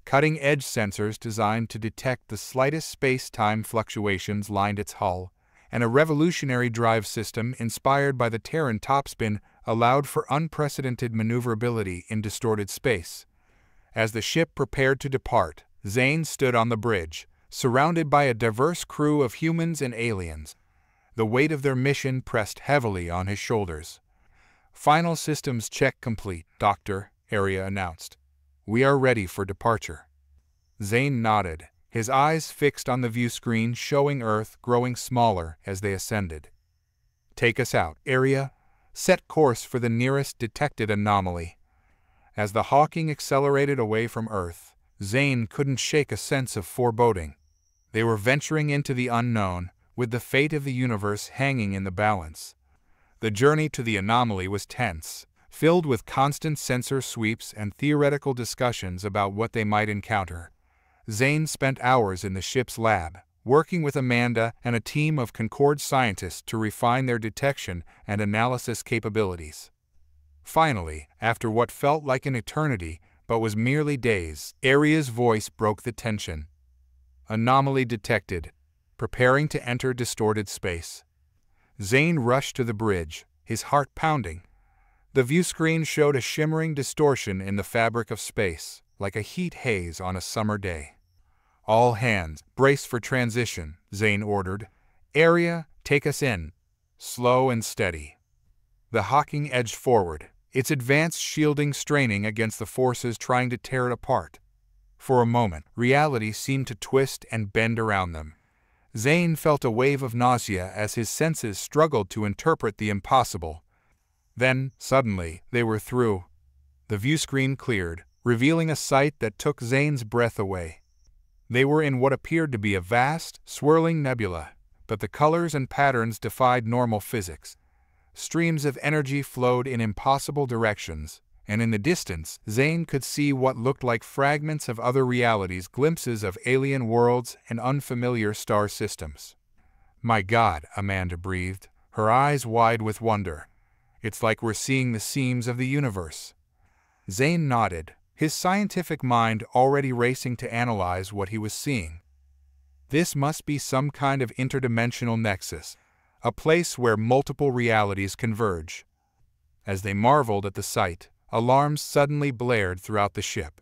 Cutting-edge sensors designed to detect the slightest space-time fluctuations lined its hull, and a revolutionary drive system inspired by the Terran topspin allowed for unprecedented maneuverability in distorted space. As the ship prepared to depart, Zane stood on the bridge, surrounded by a diverse crew of humans and aliens. The weight of their mission pressed heavily on his shoulders. "Final systems check complete, Doctor," Arya announced. "We are ready for departure." Zane nodded, his eyes fixed on the view screen showing Earth growing smaller as they ascended. "Take us out, Arya. Set course for the nearest detected anomaly." As the Hawking accelerated away from Earth, Zane couldn't shake a sense of foreboding. They were venturing into the unknown, with the fate of the universe hanging in the balance. The journey to the anomaly was tense, filled with constant sensor sweeps and theoretical discussions about what they might encounter. Zane spent hours in the ship's lab, working with Amanda and a team of Concorde scientists to refine their detection and analysis capabilities. Finally, after what felt like an eternity but was merely days, Arya's voice broke the tension. "Anomaly detected. Preparing to enter distorted space." Zane rushed to the bridge, his heart pounding. The view screen showed a shimmering distortion in the fabric of space, like a heat haze on a summer day. "All hands, brace for transition," Zane ordered. "Arya, take us in. Slow and steady." The Hawking edged forward, its advanced shielding straining against the forces trying to tear it apart. For a moment, reality seemed to twist and bend around them. Zane felt a wave of nausea as his senses struggled to interpret the impossible. Then, suddenly, they were through. The view screen cleared, revealing a sight that took Zane's breath away. They were in what appeared to be a vast, swirling nebula, but the colors and patterns defied normal physics. Streams of energy flowed in impossible directions, and in the distance, Zane could see what looked like fragments of other realities, glimpses of alien worlds and unfamiliar star systems. "My God," Amanda breathed, her eyes wide with wonder. "It's like we're seeing the seams of the universe." Zane nodded, his scientific mind already racing to analyze what he was seeing. This must be some kind of interdimensional nexus, a place where multiple realities converge. As they marveled at the sight, alarms suddenly blared throughout the ship.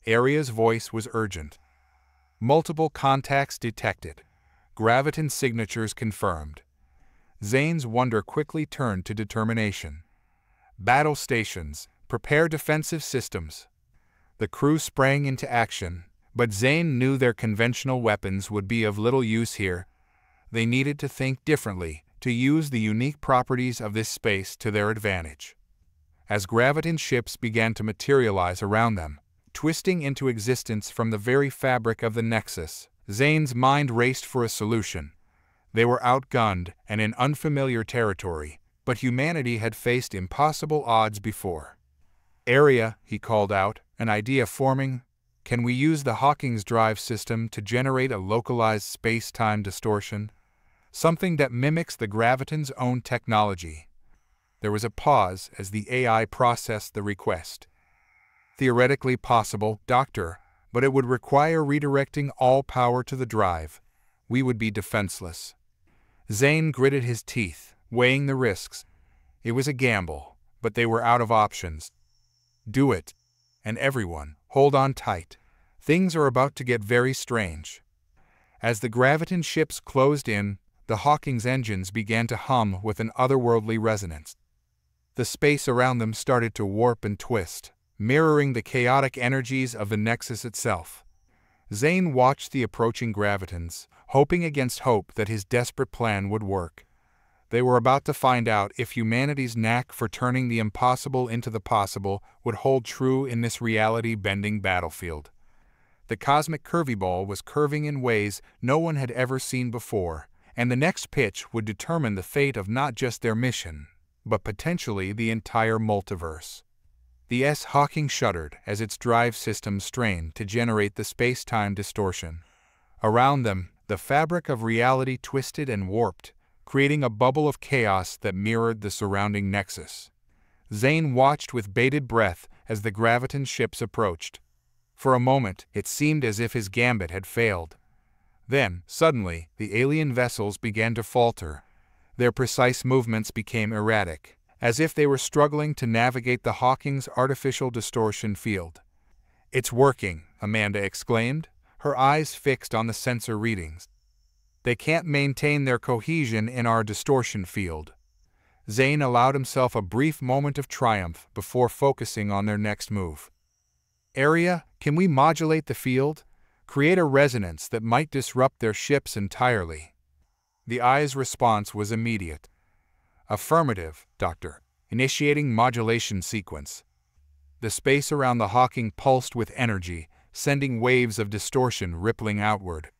Arya's voice was urgent. "Multiple contacts detected. Graviton signatures confirmed." Zane's wonder quickly turned to determination. "Battle stations, prepare defensive systems." The crew sprang into action, but Zane knew their conventional weapons would be of little use here. They needed to think differently, to use the unique properties of this space to their advantage. As Graviton ships began to materialize around them, twisting into existence from the very fabric of the Nexus, Zane's mind raced for a solution. They were outgunned and in unfamiliar territory, but humanity had faced impossible odds before. "Arya," he called out, an idea forming. "Can we use the Hawking's drive system to generate a localized space-time distortion? Something that mimics the Graviton's own technology." There was a pause as the AI processed the request. "Theoretically possible, Doctor, but it would require redirecting all power to the drive. We would be defenseless." Zane gritted his teeth, weighing the risks. It was a gamble, but they were out of options. "Do it. And everyone, hold on tight. Things are about to get very strange." As the Graviton ships closed in, the Hawking's engines began to hum with an otherworldly resonance. The space around them started to warp and twist, mirroring the chaotic energies of the Nexus itself. Zane watched the approaching Gravitons, hoping against hope that his desperate plan would work. They were about to find out if humanity's knack for turning the impossible into the possible would hold true in this reality-bending battlefield. The cosmic curveball was curving in ways no one had ever seen before, and the next pitch would determine the fate of not just their mission, but potentially the entire multiverse. The Hawking shuddered as its drive system strained to generate the space-time distortion. Around them, the fabric of reality twisted and warped, creating a bubble of chaos that mirrored the surrounding nexus. Zane watched with bated breath as the graviton ships approached. For a moment, it seemed as if his gambit had failed. Then, suddenly, the alien vessels began to falter. Their precise movements became erratic, as if they were struggling to navigate the Hawking's artificial distortion field. "It's working," Amanda exclaimed, her eyes fixed on the sensor readings. "They can't maintain their cohesion in our distortion field." Zane allowed himself a brief moment of triumph before focusing on their next move. "Area, can we modulate the field? Create a resonance that might disrupt their ships entirely?" The eye's response was immediate. "Affirmative, Doctor. Initiating modulation sequence." The space around the Hawking pulsed with energy, sending waves of distortion rippling outward.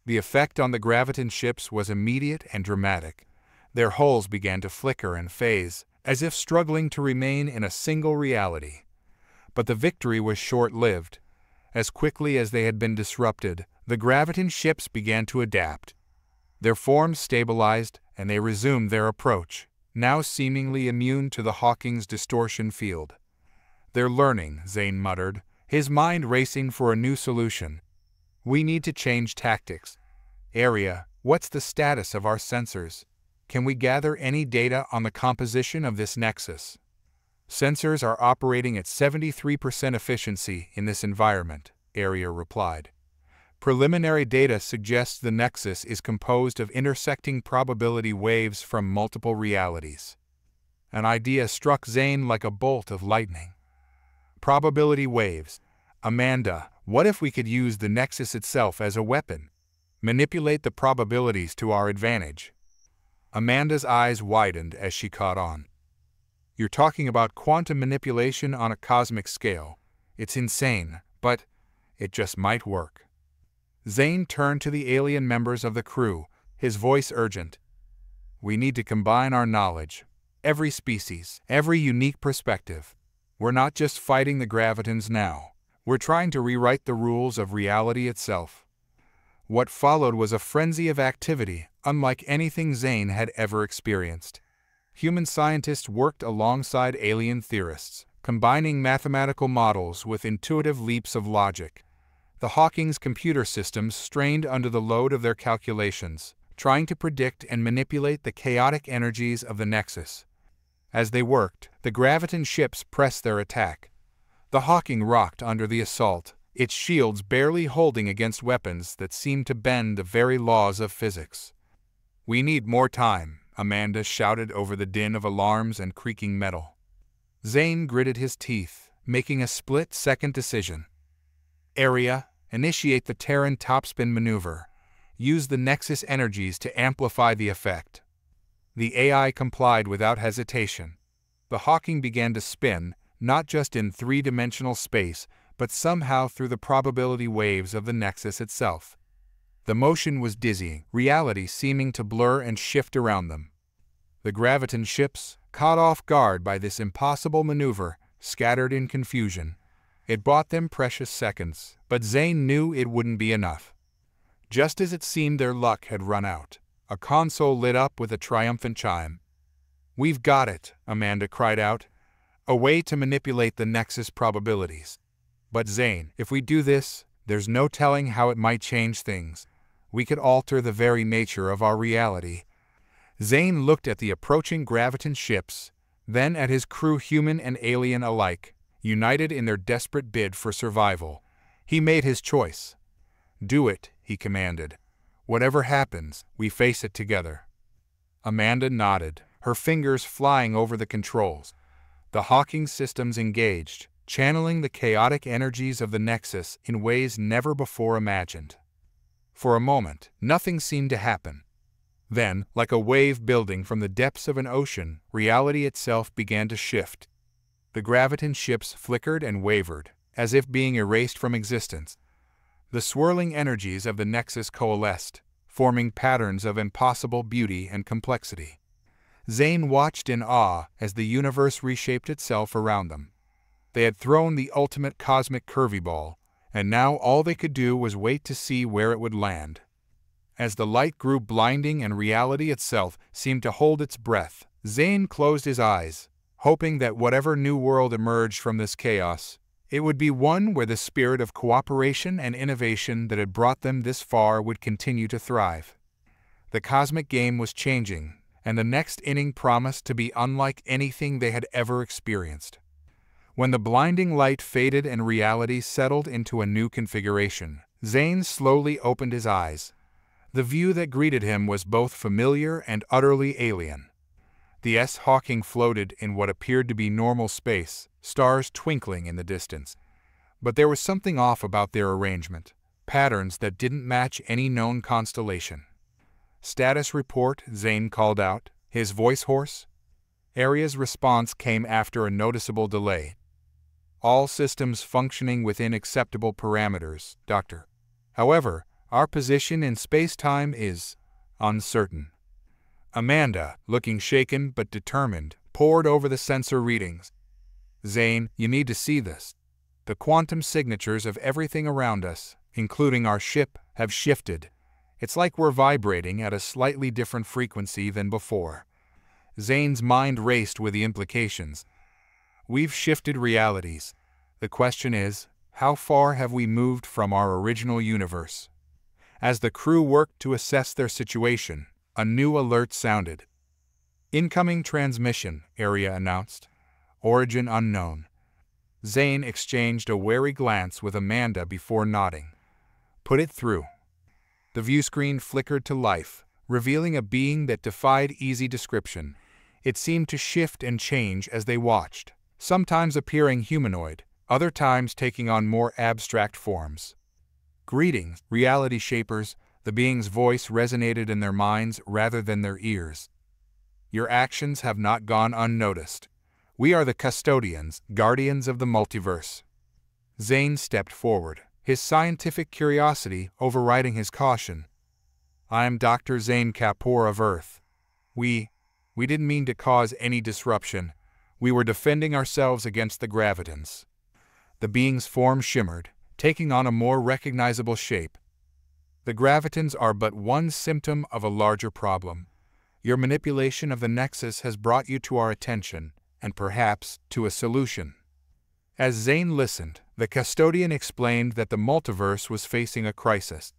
The effect on the graviton ships was immediate and dramatic. Their hulls began to flicker and phase, as if struggling to remain in a single reality. But the victory was short-lived. As quickly as they had been disrupted, the graviton ships began to adapt. Their forms stabilized, and they resumed their approach, now seemingly immune to the Hawking's distortion field. "They're learning," Zane muttered, his mind racing for a new solution. "We need to change tactics. Area, what's the status of our sensors? Can we gather any data on the composition of this nexus?" "Sensors are operating at 73% efficiency in this environment," Area replied. "Preliminary data suggests the nexus is composed of intersecting probability waves from multiple realities." An idea struck Zane like a bolt of lightning. Probability waves. Amanda, what if we could use the nexus itself as a weapon? Manipulate the probabilities to our advantage? Amanda's eyes widened as she caught on. "You're talking about quantum manipulation on a cosmic scale. It's insane, but it just might work." Zane turned to the alien members of the crew, his voice urgent. "We need to combine our knowledge. Every species, every unique perspective. We're not just fighting the gravitons now. We're trying to rewrite the rules of reality itself." What followed was a frenzy of activity, unlike anything Zane had ever experienced. Human scientists worked alongside alien theorists, combining mathematical models with intuitive leaps of logic. The Hawking's computer systems strained under the load of their calculations, trying to predict and manipulate the chaotic energies of the Nexus. As they worked, the graviton ships pressed their attack. The Hawking rocked under the assault, its shields barely holding against weapons that seemed to bend the very laws of physics. "We need more time," Amanda shouted over the din of alarms and creaking metal. Zane gritted his teeth, making a split-second decision. "Area, initiate the Terran topspin maneuver. Use the Nexus energies to amplify the effect." The AI complied without hesitation. The Hawking began to spin, not just in three-dimensional space, but somehow through the probability waves of the Nexus itself. The motion was dizzying, reality seeming to blur and shift around them. The graviton ships, caught off guard by this impossible maneuver, scattered in confusion. It bought them precious seconds, but Zane knew it wouldn't be enough. Just as it seemed their luck had run out, a console lit up with a triumphant chime. "We've got it," Amanda cried out. "A way to manipulate the Nexus probabilities. But Zane, if we do this, there's no telling how it might change things. We could alter the very nature of our reality." Zane looked at the approaching graviton ships, then at his crew, human and alien alike, united in their desperate bid for survival. He made his choice. "Do it," he commanded. "Whatever happens, we face it together." Amanda nodded, her fingers flying over the controls. The Hawking systems engaged, channeling the chaotic energies of the Nexus in ways never before imagined. For a moment, nothing seemed to happen. Then, like a wave building from the depths of an ocean, reality itself began to shift. The graviton ships flickered and wavered, as if being erased from existence. The swirling energies of the nexus coalesced, forming patterns of impossible beauty and complexity. Zane watched in awe as the universe reshaped itself around them. They had thrown the ultimate cosmic curveball, and now all they could do was wait to see where it would land. As the light grew blinding and reality itself seemed to hold its breath, Zane closed his eyes, hoping that whatever new world emerged from this chaos, it would be one where the spirit of cooperation and innovation that had brought them this far would continue to thrive. The cosmic game was changing, and the next inning promised to be unlike anything they had ever experienced. When the blinding light faded and reality settled into a new configuration, Zane slowly opened his eyes. The view that greeted him was both familiar and utterly alien. The S-Hawking floated in what appeared to be normal space, stars twinkling in the distance. But there was something off about their arrangement, patterns that didn't match any known constellation. "Status report," Zane called out, his voice hoarse. Aria's response came after a noticeable delay. "All systems functioning within acceptable parameters, Doctor. However, our position in space-time is uncertain." Amanda, looking shaken but determined, pored over the sensor readings. "Zane, you need to see this. The quantum signatures of everything around us, including our ship, have shifted. It's like we're vibrating at a slightly different frequency than before." Zane's mind raced with the implications. "We've shifted realities. The question is, how far have we moved from our original universe?" As the crew worked to assess their situation, a new alert sounded. "Incoming transmission," Aria announced. "Origin unknown." Zane exchanged a wary glance with Amanda before nodding. "Put it through." The viewscreen flickered to life, revealing a being that defied easy description. It seemed to shift and change as they watched, sometimes appearing humanoid, other times taking on more abstract forms. "Greetings, reality shapers," the being's voice resonated in their minds rather than their ears. "Your actions have not gone unnoticed. We are the custodians, guardians of the multiverse." Zane stepped forward, his scientific curiosity overriding his caution. "I am Dr. Zane Kapoor of Earth. We didn't mean to cause any disruption. We were defending ourselves against the gravitons." The being's form shimmered, taking on a more recognizable shape. "The gravitons are but one symptom of a larger problem. Your manipulation of the Nexus has brought you to our attention, and perhaps to a solution." As Zane listened, the custodian explained that the multiverse was facing a crisis.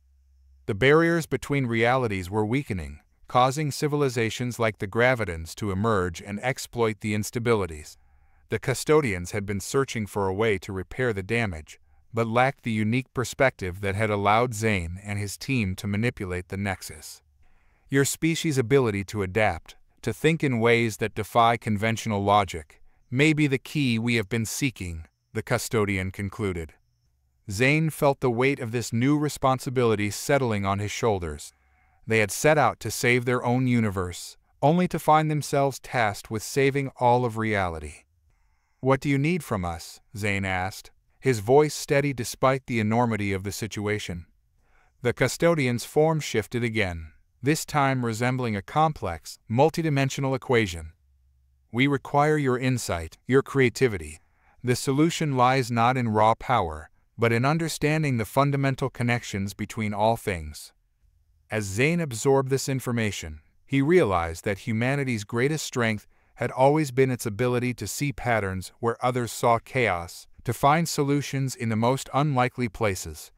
The barriers between realities were weakening, causing civilizations like the gravitons to emerge and exploit the instabilities. The custodians had been searching for a way to repair the damage, but lacked the unique perspective that had allowed Zane and his team to manipulate the Nexus. "Your species' ability to adapt, to think in ways that defy conventional logic, may be the key we have been seeking," the custodian concluded. Zane felt the weight of this new responsibility settling on his shoulders. They had set out to save their own universe, only to find themselves tasked with saving all of reality. "What do you need from us?" Zane asked, his voice steady despite the enormity of the situation. The custodian's form shifted again, this time resembling a complex, multidimensional equation. "We require your insight, your creativity. The solution lies not in raw power, but in understanding the fundamental connections between all things." As Zane absorbed this information, he realized that humanity's greatest strength had always been its ability to see patterns where others saw chaos, to find solutions in the most unlikely places.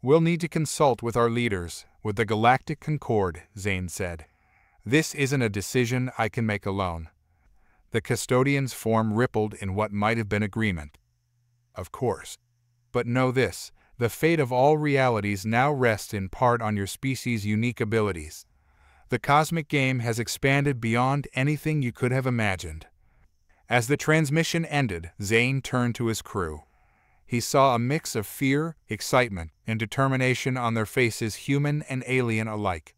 "We'll need to consult with our leaders, with the Galactic Concord," Zane said. "This isn't a decision I can make alone." The custodian's form rippled in what might have been agreement. "Of course. But know this, the fate of all realities now rests in part on your species' unique abilities. The cosmic game has expanded beyond anything you could have imagined." As the transmission ended, Zane turned to his crew. He saw a mix of fear, excitement, and determination on their faces, human and alien alike.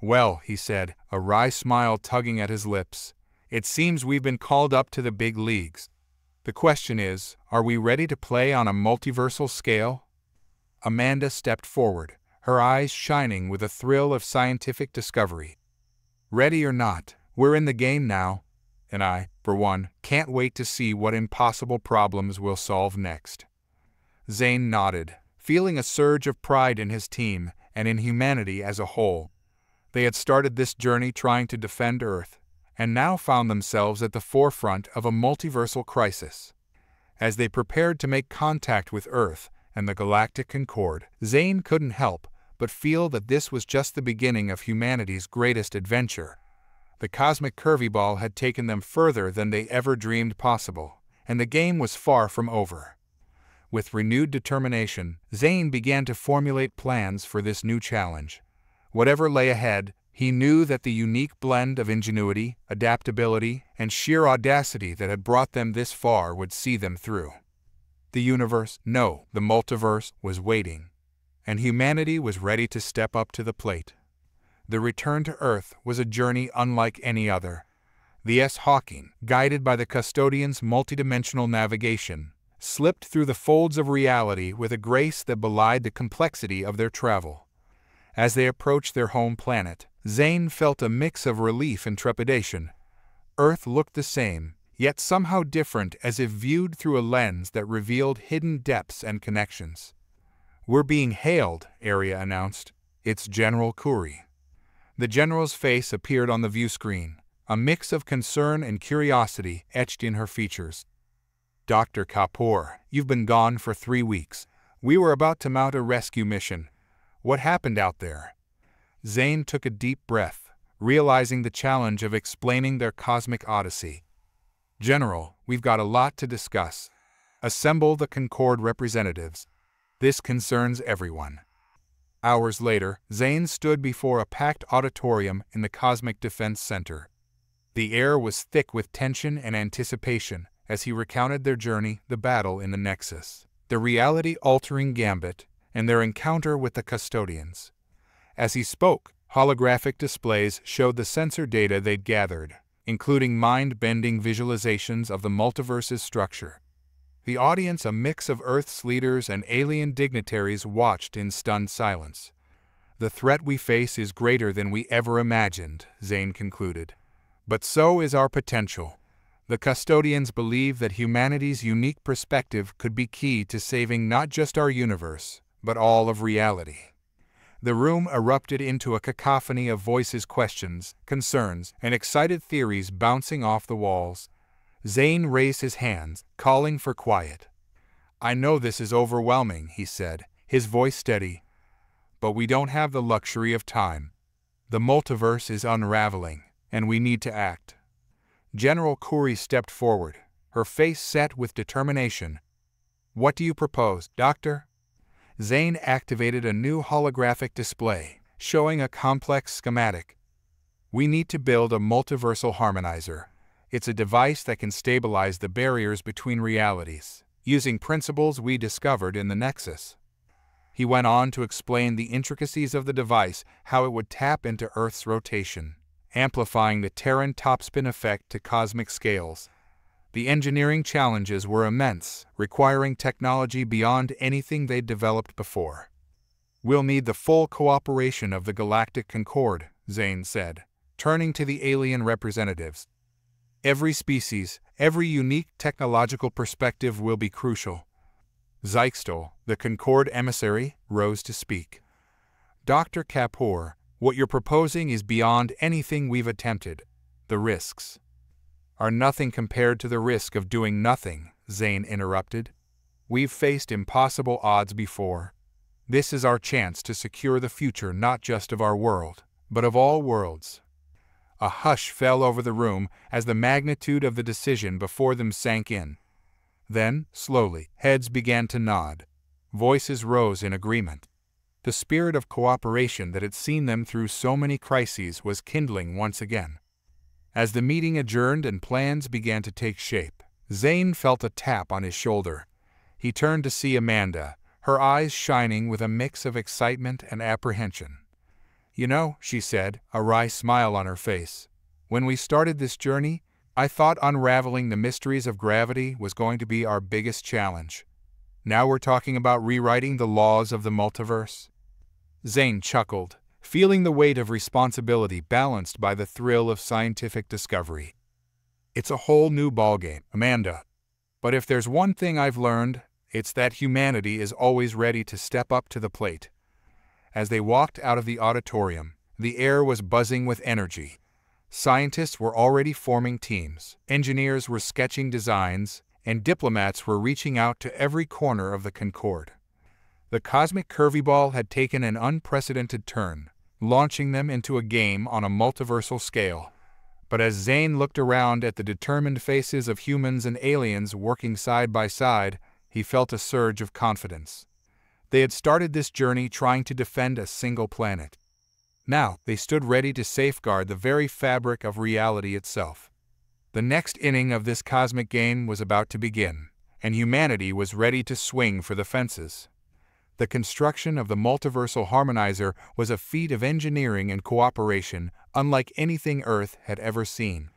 "Well," he said, a wry smile tugging at his lips, "it seems we've been called up to the big leagues. The question is, are we ready to play on a multiversal scale?" Amanda stepped forward, her eyes shining with a thrill of scientific discovery. "Ready or not, we're in the game now, and I, for one, can't wait to see what impossible problems we'll solve next." Zane nodded, feeling a surge of pride in his team and in humanity as a whole. They had started this journey trying to defend Earth, and now found themselves at the forefront of a multiversal crisis. As they prepared to make contact with Earth and the Galactic Concord, Zane couldn't help but feel that this was just the beginning of humanity's greatest adventure. The cosmic curveball had taken them further than they ever dreamed possible, and the game was far from over. With renewed determination, Zane began to formulate plans for this new challenge. Whatever lay ahead, he knew that the unique blend of ingenuity, adaptability, and sheer audacity that had brought them this far would see them through. The universe, no, the multiverse, was waiting, and humanity was ready to step up to the plate. The return to Earth was a journey unlike any other. The S-Hawking, guided by the custodian's multidimensional navigation, slipped through the folds of reality with a grace that belied the complexity of their travel. As they approached their home planet, Zane felt a mix of relief and trepidation. Earth looked the same, yet somehow different, as if viewed through a lens that revealed hidden depths and connections. "We're being hailed," Arya announced. "It's General Kuri." The general's face appeared on the view screen, a mix of concern and curiosity etched in her features. "Dr. Kapoor, you've been gone for 3 weeks. We were about to mount a rescue mission. What happened out there?" Zane took a deep breath, realizing the challenge of explaining their cosmic odyssey. "General, we've got a lot to discuss. Assemble the Concord representatives. This concerns everyone." Hours later, Zane stood before a packed auditorium in the Cosmic Defense Center. The air was thick with tension and anticipation as he recounted their journey, the battle in the Nexus, the reality-altering gambit, and their encounter with the custodians. As he spoke, holographic displays showed the sensor data they'd gathered, including mind-bending visualizations of the multiverse's structure. The audience, a mix of Earth's leaders and alien dignitaries, watched in stunned silence. "The threat we face is greater than we ever imagined," Zane concluded. "But so is our potential. The custodians believe that humanity's unique perspective could be key to saving not just our universe, but all of reality." The room erupted into a cacophony of voices, questions, concerns, and excited theories bouncing off the walls. Zane raised his hands, calling for quiet. "I know this is overwhelming," he said, his voice steady, "but we don't have the luxury of time. The multiverse is unraveling, and we need to act." General Kuri stepped forward, her face set with determination. "What do you propose, Doctor?" Zane activated a new holographic display, showing a complex schematic. "We need to build a multiversal harmonizer. It's a device that can stabilize the barriers between realities, using principles we discovered in the Nexus." He went on to explain the intricacies of the device, how it would tap into Earth's rotation, amplifying the Terran topspin effect to cosmic scales. The engineering challenges were immense, requiring technology beyond anything they'd developed before. "We'll need the full cooperation of the Galactic Concord," Zane said, turning to the alien representatives. "Every species, every unique technological perspective will be crucial." Zyxtol, the Concord emissary, rose to speak. "Dr. Kapoor, what you're proposing is beyond anything we've attempted. The risks are nothing compared to the risk of doing nothing," Zane interrupted. "We've faced impossible odds before. This is our chance to secure the future not just of our world, but of all worlds." A hush fell over the room as the magnitude of the decision before them sank in. Then, slowly, heads began to nod. Voices rose in agreement. The spirit of cooperation that had seen them through so many crises was kindling once again. As the meeting adjourned and plans began to take shape, Zane felt a tap on his shoulder. He turned to see Amanda, her eyes shining with a mix of excitement and apprehension. "You know," she said, a wry smile on her face, "when we started this journey, I thought unraveling the mysteries of gravity was going to be our biggest challenge. Now we're talking about rewriting the laws of the multiverse." Zane chuckled, feeling the weight of responsibility balanced by the thrill of scientific discovery. "It's a whole new ballgame, Amanda. But if there's one thing I've learned, it's that humanity is always ready to step up to the plate." As they walked out of the auditorium, the air was buzzing with energy. Scientists were already forming teams, engineers were sketching designs, and diplomats were reaching out to every corner of the Concorde. The cosmic curveball had taken an unprecedented turn, launching them into a game on a multiversal scale. But as Zane looked around at the determined faces of humans and aliens working side by side, he felt a surge of confidence. They had started this journey trying to defend a single planet. Now, they stood ready to safeguard the very fabric of reality itself. The next inning of this cosmic game was about to begin, and humanity was ready to swing for the fences. The construction of the multiversal harmonizer was a feat of engineering and cooperation unlike anything Earth had ever seen.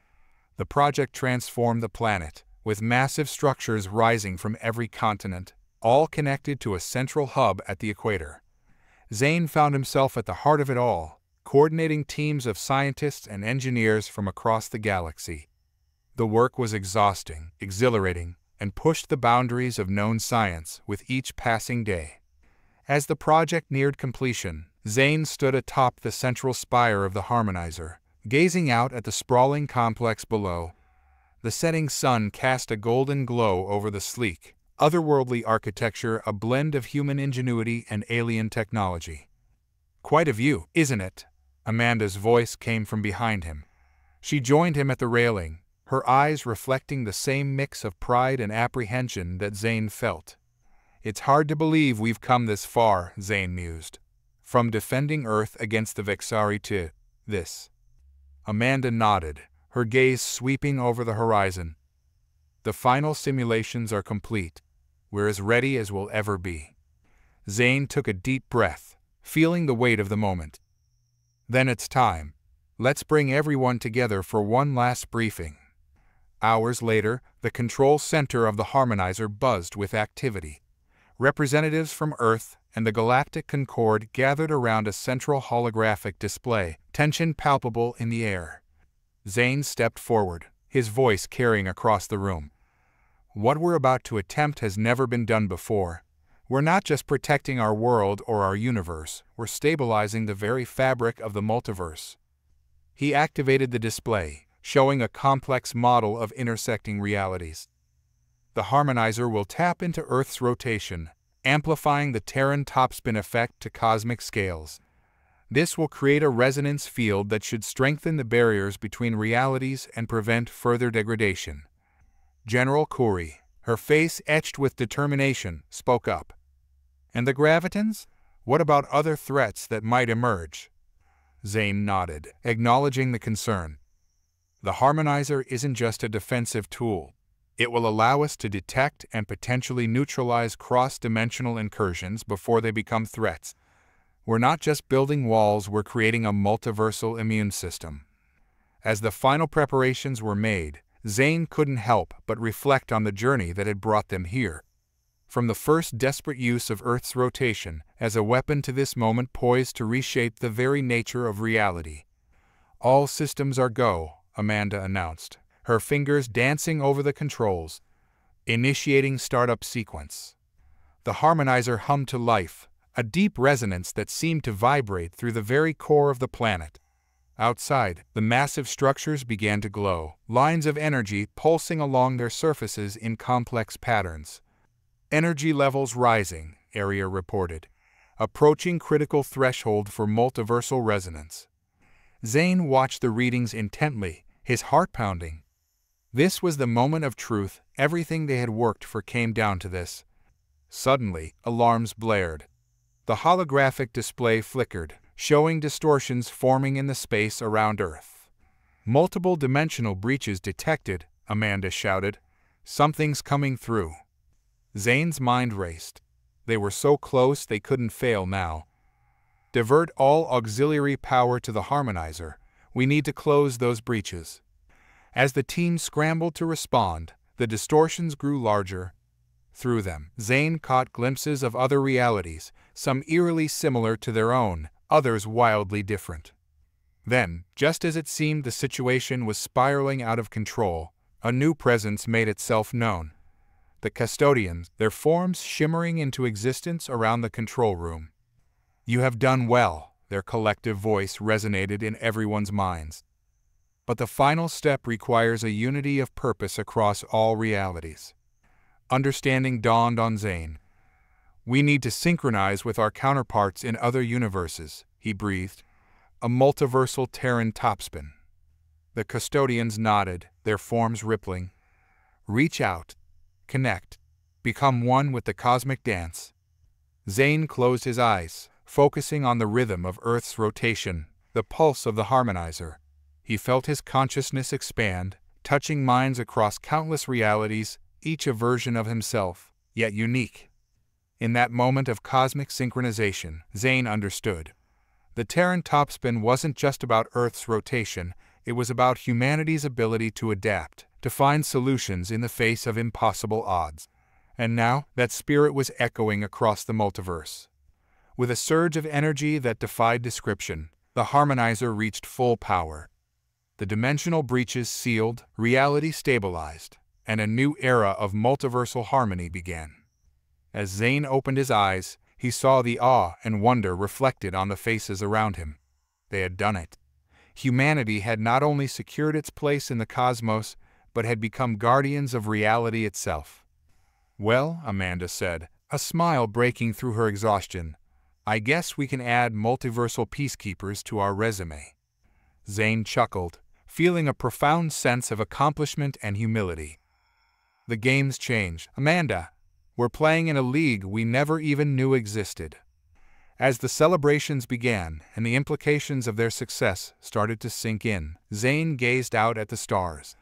The project transformed the planet, with massive structures rising from every continent, all connected to a central hub at the equator. Zane found himself at the heart of it all, coordinating teams of scientists and engineers from across the galaxy. The work was exhausting, exhilarating, and pushed the boundaries of known science with each passing day. As the project neared completion, Zane stood atop the central spire of the harmonizer, gazing out at the sprawling complex below. The setting sun cast a golden glow over the sleek, otherworldly architecture, a blend of human ingenuity and alien technology. "Quite a view, isn't it?" Amanda's voice came from behind him. She joined him at the railing, her eyes reflecting the same mix of pride and apprehension that Zane felt. "It's hard to believe we've come this far," Zane mused. "From defending Earth against the Vexari to this." Amanda nodded, her gaze sweeping over the horizon. "The final simulations are complete. We're as ready as we'll ever be." Zane took a deep breath, feeling the weight of the moment. "Then it's time. Let's bring everyone together for one last briefing." Hours later, the control center of the harmonizer buzzed with activity. Representatives from Earth and the Galactic Concorde gathered around a central holographic display, tension palpable in the air. Zane stepped forward, his voice carrying across the room. "What we're about to attempt has never been done before. We're not just protecting our world or our universe, we're stabilizing the very fabric of the multiverse." He activated the display, showing a complex model of intersecting realities. The harmonizer will tap into Earth's rotation, amplifying the Terran topspin effect to cosmic scales. This will create a resonance field that should strengthen the barriers between realities and prevent further degradation. General Khoury, her face etched with determination, spoke up. "And the gravitons? What about other threats that might emerge?" Zane nodded, acknowledging the concern. "The harmonizer isn't just a defensive tool. It will allow us to detect and potentially neutralize cross-dimensional incursions before they become threats. We're not just building walls, we're creating a multiversal immune system." As the final preparations were made, Zane couldn't help but reflect on the journey that had brought them here. From the first desperate use of Earth's rotation as a weapon to this moment poised to reshape the very nature of reality. "All systems are go," Amanda announced, her fingers dancing over the controls. "Initiating startup sequence." The harmonizer hummed to life, a deep resonance that seemed to vibrate through the very core of the planet. Outside, the massive structures began to glow, lines of energy pulsing along their surfaces in complex patterns. "Energy levels rising," Area reported, "approaching critical threshold for multiversal resonance." Zane watched the readings intently, his heart pounding. This was the moment of truth. Everything they had worked for came down to this. Suddenly, alarms blared. The holographic display flickered, showing distortions forming in the space around Earth. "Multiple dimensional breaches detected," Amanda shouted. "Something's coming through." Zane's mind raced. They were so close they couldn't fail now. Divert all auxiliary power to the harmonizer. We need to close those breaches. As the team scrambled to respond, the distortions grew larger. Through them, Zane caught glimpses of other realities, some eerily similar to their own, others wildly different. Then, just as it seemed the situation was spiraling out of control, a new presence made itself known. The custodians, their forms shimmering into existence around the control room. "You have done well," their collective voice resonated in everyone's minds. But the final step requires a unity of purpose across all realities. Understanding dawned on Zane. "We need to synchronize with our counterparts in other universes," he breathed. "A multiversal Terran topspin." The custodians nodded, their forms rippling. "Reach out. Connect. Become one with the cosmic dance." Zane closed his eyes, focusing on the rhythm of Earth's rotation, the pulse of the harmonizer. He felt his consciousness expand, touching minds across countless realities, each a version of himself, yet unique. In that moment of cosmic synchronization, Zane understood. The Terran topspin wasn't just about Earth's rotation, it was about humanity's ability to adapt, to find solutions in the face of impossible odds. And now, that spirit was echoing across the multiverse. With a surge of energy that defied description, the harmonizer reached full power. The dimensional breaches sealed, reality stabilized, and a new era of multiversal harmony began. As Zane opened his eyes, he saw the awe and wonder reflected on the faces around him. They had done it. Humanity had not only secured its place in the cosmos, but had become guardians of reality itself. "Well," Amanda said, a smile breaking through her exhaustion, "I guess we can add multiversal peacekeepers to our resume." Zane chuckled, feeling a profound sense of accomplishment and humility. "The game's changed, Amanda. We're playing in a league we never even knew existed." As the celebrations began and the implications of their success started to sink in, Zane gazed out at the stars.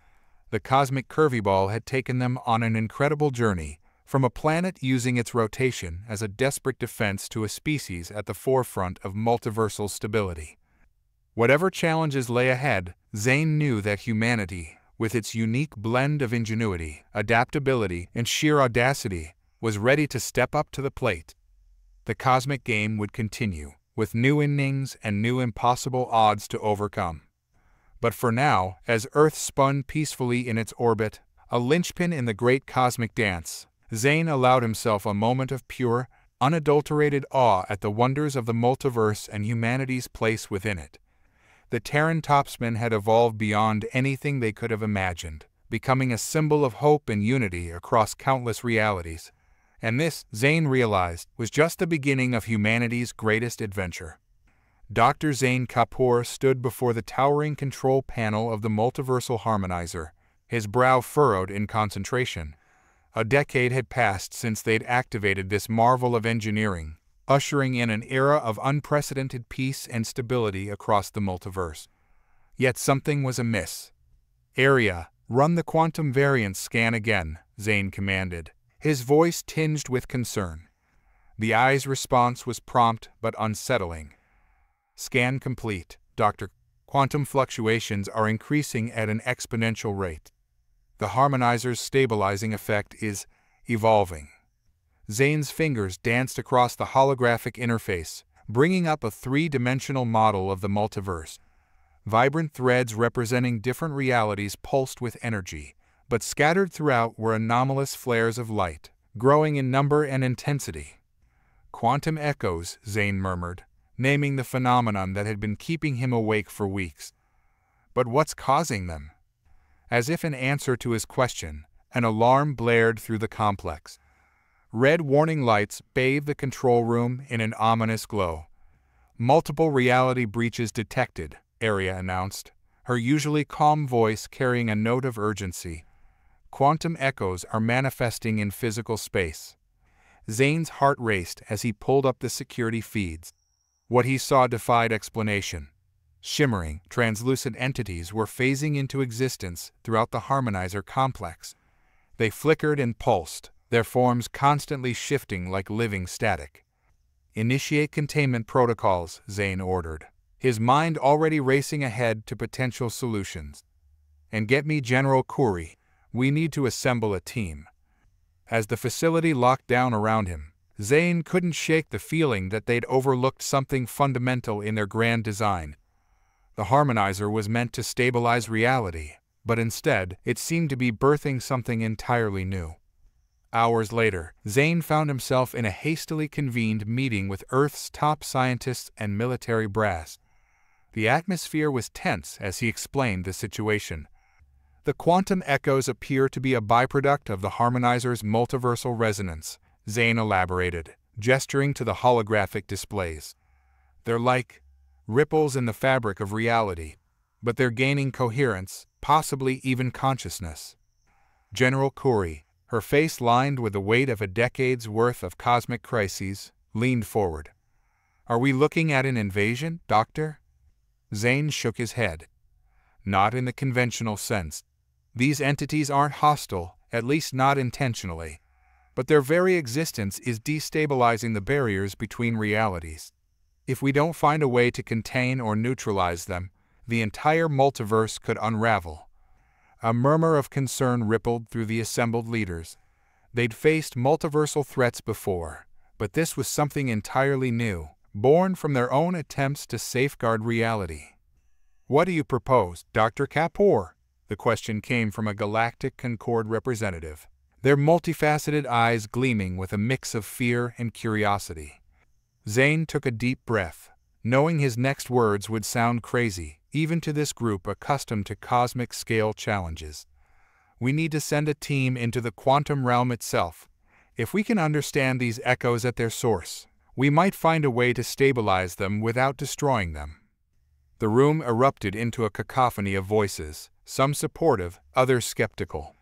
The cosmic curveball had taken them on an incredible journey, from a planet using its rotation as a desperate defense to a species at the forefront of multiversal stability. Whatever challenges lay ahead, Zane knew that humanity, with its unique blend of ingenuity, adaptability, and sheer audacity, was ready to step up to the plate. The cosmic game would continue, with new innings and new impossible odds to overcome. But for now, as Earth spun peacefully in its orbit, a linchpin in the great cosmic dance, Zane allowed himself a moment of pure, unadulterated awe at the wonders of the multiverse and humanity's place within it. The Terran topspin had evolved beyond anything they could have imagined, becoming a symbol of hope and unity across countless realities. And this, Zane realized, was just the beginning of humanity's greatest adventure. Dr. Zane Kapoor stood before the towering control panel of the multiversal harmonizer, his brow furrowed in concentration. A decade had passed since they'd activated this marvel of engineering, ushering in an era of unprecedented peace and stability across the multiverse. Yet something was amiss. "Area, run the quantum variance scan again," Zane commanded, his voice tinged with concern. The eye's response was prompt but unsettling. "Scan complete, Doctor. Quantum fluctuations are increasing at an exponential rate. The harmonizer's stabilizing effect is evolving." Zane's fingers danced across the holographic interface, bringing up a three-dimensional model of the multiverse. Vibrant threads representing different realities pulsed with energy, but scattered throughout were anomalous flares of light, growing in number and intensity. "Quantum echoes," Zane murmured, naming the phenomenon that had been keeping him awake for weeks. "But what's causing them?" As if in answer to his question, an alarm blared through the complex. Red warning lights bathed the control room in an ominous glow. "Multiple reality breaches detected," Arya announced, her usually calm voice carrying a note of urgency. "Quantum echoes are manifesting in physical space." Zane's heart raced as he pulled up the security feeds. What he saw defied explanation. Shimmering, translucent entities were phasing into existence throughout the harmonizer complex. They flickered and pulsed, their forms constantly shifting like living static. "Initiate containment protocols," Zane ordered, his mind already racing ahead to potential solutions. "And get me General Khoury. We need to assemble a team." As the facility locked down around him, Zane couldn't shake the feeling that they'd overlooked something fundamental in their grand design. The harmonizer was meant to stabilize reality, but instead, it seemed to be birthing something entirely new. Hours later, Zane found himself in a hastily convened meeting with Earth's top scientists and military brass. The atmosphere was tense as he explained the situation. "The quantum echoes appear to be a byproduct of the harmonizer's multiversal resonance," Zane elaborated, gesturing to the holographic displays. "They're like ripples in the fabric of reality, but they're gaining coherence, possibly even consciousness." General Khoury, her face lined with the weight of a decade's worth of cosmic crises, leaned forward. "Are we looking at an invasion, Doctor?" Zane shook his head. "Not in the conventional sense. These entities aren't hostile, at least not intentionally. But their very existence is destabilizing the barriers between realities. If we don't find a way to contain or neutralize them, the entire multiverse could unravel." A murmur of concern rippled through the assembled leaders. They'd faced multiversal threats before, but this was something entirely new, born from their own attempts to safeguard reality. "What do you propose, Dr. Kapoor?" The question came from a Galactic Concord representative, their multifaceted eyes gleaming with a mix of fear and curiosity. Zane took a deep breath, knowing his next words would sound crazy, even to this group accustomed to cosmic-scale challenges. "We need to send a team into the quantum realm itself. If we can understand these echoes at their source, we might find a way to stabilize them without destroying them." The room erupted into a cacophony of voices, some supportive, others skeptical.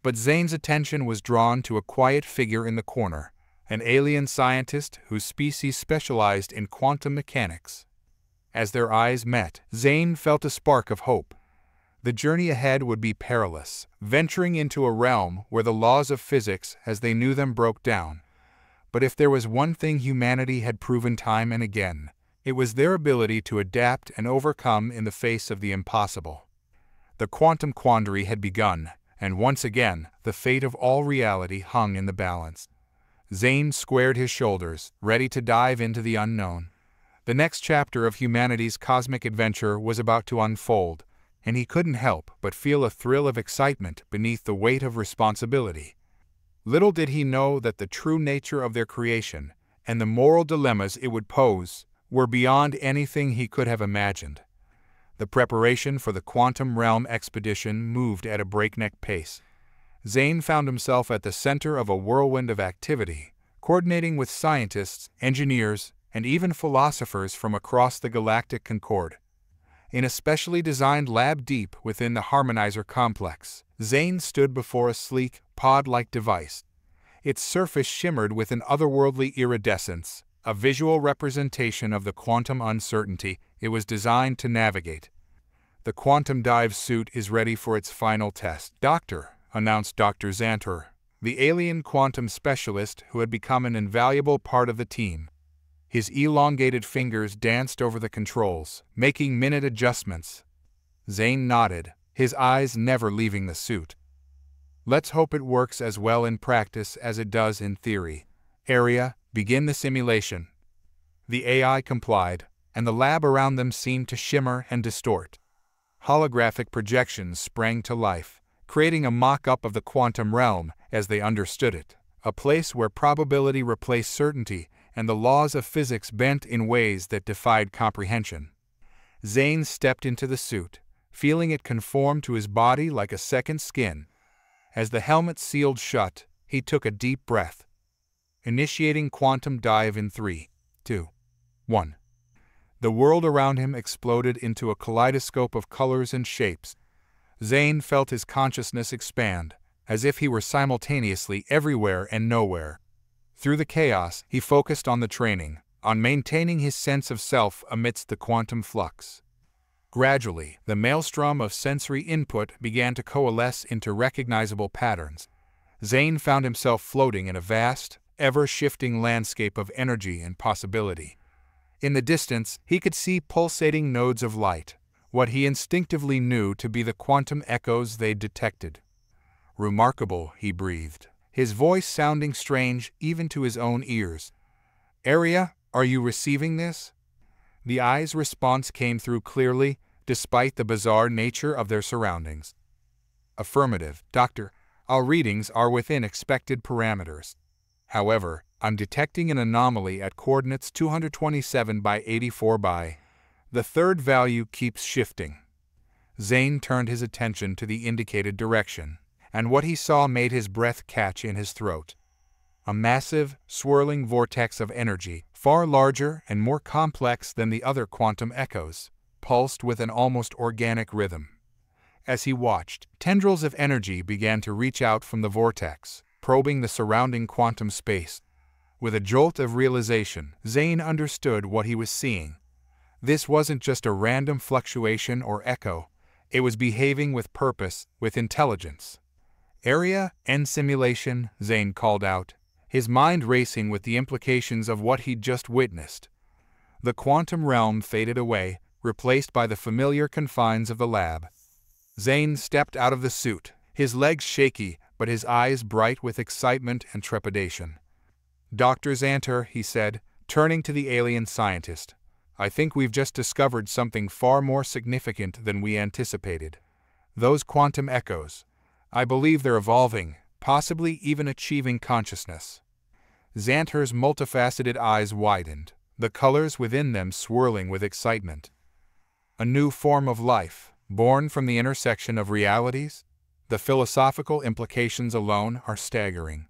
But Zane's attention was drawn to a quiet figure in the corner, an alien scientist whose species specialized in quantum mechanics. As their eyes met, Zane felt a spark of hope. The journey ahead would be perilous, venturing into a realm where the laws of physics as they knew them broke down. But if there was one thing humanity had proven time and again, it was their ability to adapt and overcome in the face of the impossible. The quantum quandary had begun, and once again, the fate of all reality hung in the balance. Zane squared his shoulders, ready to dive into the unknown. The next chapter of humanity's cosmic adventure was about to unfold, and he couldn't help but feel a thrill of excitement beneath the weight of responsibility. Little did he know that the true nature of their creation, and the moral dilemmas it would pose, were beyond anything he could have imagined. The preparation for the quantum realm expedition moved at a breakneck pace. Zane found himself at the center of a whirlwind of activity, coordinating with scientists, engineers, and even philosophers from across the Galactic Concord. In a specially designed lab deep within the harmonizer complex, Zane stood before a sleek, pod-like device. Its surface shimmered with an otherworldly iridescence, a visual representation of the quantum uncertainty it was designed to navigate. "The quantum dive suit is ready for its final test, Doctor," announced Dr. Xantor, the alien quantum specialist who had become an invaluable part of the team. His elongated fingers danced over the controls, making minute adjustments. Zane nodded, his eyes never leaving the suit. "Let's hope it works as well in practice as it does in theory. Area, begin the simulation." The AI complied, and the lab around them seemed to shimmer and distort. Holographic projections sprang to life, creating a mock-up of the quantum realm as they understood it, a place where probability replaced certainty and the laws of physics bent in ways that defied comprehension. Zane stepped into the suit, feeling it conform to his body like a second skin. As the helmet sealed shut, he took a deep breath. Initiating quantum dive in 3, 2, 1. The world around him exploded into a kaleidoscope of colors and shapes. Zane felt his consciousness expand, as if he were simultaneously everywhere and nowhere. Through the chaos, he focused on the training, on maintaining his sense of self amidst the quantum flux. Gradually, the maelstrom of sensory input began to coalesce into recognizable patterns. Zane found himself floating in a vast, ever-shifting landscape of energy and possibility. In the distance, he could see pulsating nodes of light, what he instinctively knew to be the quantum echoes they'd detected. "Remarkable," he breathed, his voice sounding strange even to his own ears. "Area, are you receiving this?" The eye's response came through clearly, despite the bizarre nature of their surroundings. "Affirmative, Doctor. Our readings are within expected parameters. However, I'm detecting an anomaly at coordinates 227 by 84 by. The third value keeps shifting." Zane turned his attention to the indicated direction, and what he saw made his breath catch in his throat. A massive, swirling vortex of energy, far larger and more complex than the other quantum echoes, pulsed with an almost organic rhythm. As he watched, tendrils of energy began to reach out from the vortex, probing the surrounding quantum space. With a jolt of realization, Zane understood what he was seeing. This wasn't just a random fluctuation or echo, it was behaving with purpose, with intelligence. "Area and simulation," Zane called out, his mind racing with the implications of what he'd just witnessed. The quantum realm faded away, replaced by the familiar confines of the lab. Zane stepped out of the suit, his legs shaky but his eyes bright with excitement and trepidation. "Dr. Xanter," he said, turning to the alien scientist, "I think we've just discovered something far more significant than we anticipated. Those quantum echoes, I believe they're evolving, possibly even achieving consciousness." Xanter's multifaceted eyes widened, the colors within them swirling with excitement. "A new form of life, born from the intersection of realities? The philosophical implications alone are staggering."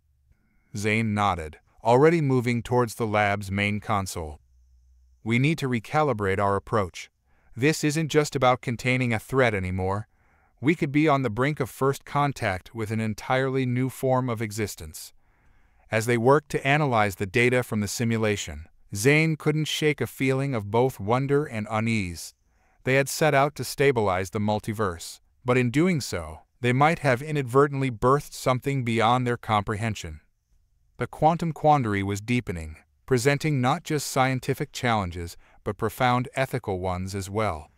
Zane nodded, already moving towards the lab's main console. "We need to recalibrate our approach. This isn't just about containing a threat anymore. We could be on the brink of first contact with an entirely new form of existence." As they worked to analyze the data from the simulation, Zane couldn't shake a feeling of both wonder and unease. They had set out to stabilize the multiverse, but in doing so, they might have inadvertently birthed something beyond their comprehension. The quantum quandary was deepening, presenting not just scientific challenges, but profound ethical ones as well.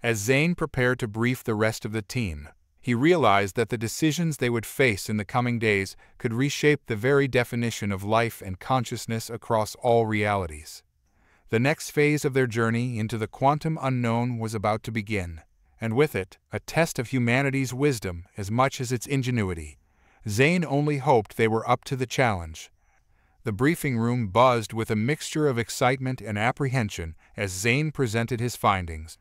As Zane prepared to brief the rest of the team, he realized that the decisions they would face in the coming days could reshape the very definition of life and consciousness across all realities. The next phase of their journey into the quantum unknown was about to begin, and with it, a test of humanity's wisdom as much as its ingenuity. Zane only hoped they were up to the challenge. The briefing room buzzed with a mixture of excitement and apprehension as Zane presented his findings.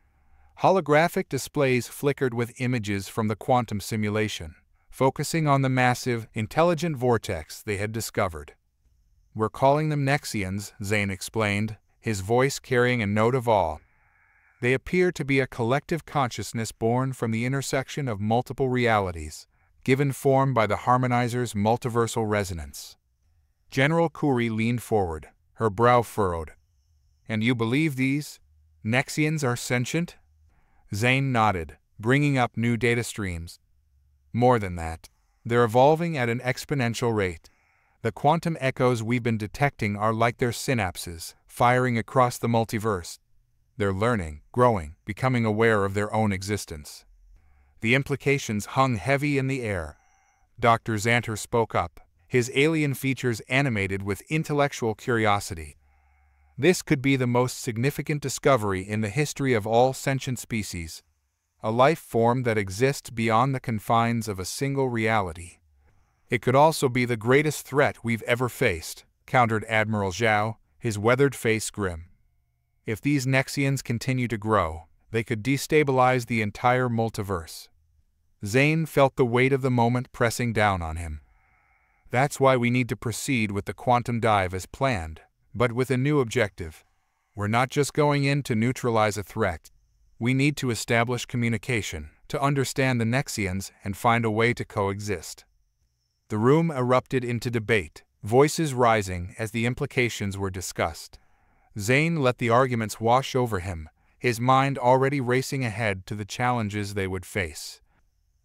Holographic displays flickered with images from the quantum simulation, focusing on the massive, intelligent vortex they had discovered. "We're calling them Nexians," Zane explained, his voice carrying a note of awe. "They appear to be a collective consciousness born from the intersection of multiple realities, given form by the harmonizer's multiversal resonance." General Kuri leaned forward, her brow furrowed. "And you believe these Nexians are sentient?" Zane nodded, bringing up new data streams. "More than that, they're evolving at an exponential rate. The quantum echoes we've been detecting are like their synapses, firing across the multiverse. They're learning, growing, becoming aware of their own existence." The implications hung heavy in the air. Dr. Xanter spoke up, his alien features animated with intellectual curiosity. "This could be the most significant discovery in the history of all sentient species. A life form that exists beyond the confines of a single reality. It could also be the greatest threat we've ever faced," countered Admiral Zhao, his weathered face grim. "If these Nexians continue to grow, they could destabilize the entire multiverse." Zane felt the weight of the moment pressing down on him. "That's why we need to proceed with the quantum dive as planned, but with a new objective. We're not just going in to neutralize a threat. We need to establish communication, to understand the Nexians and find a way to coexist." The room erupted into debate, voices rising as the implications were discussed. Zane let the arguments wash over him, his mind already racing ahead to the challenges they would face.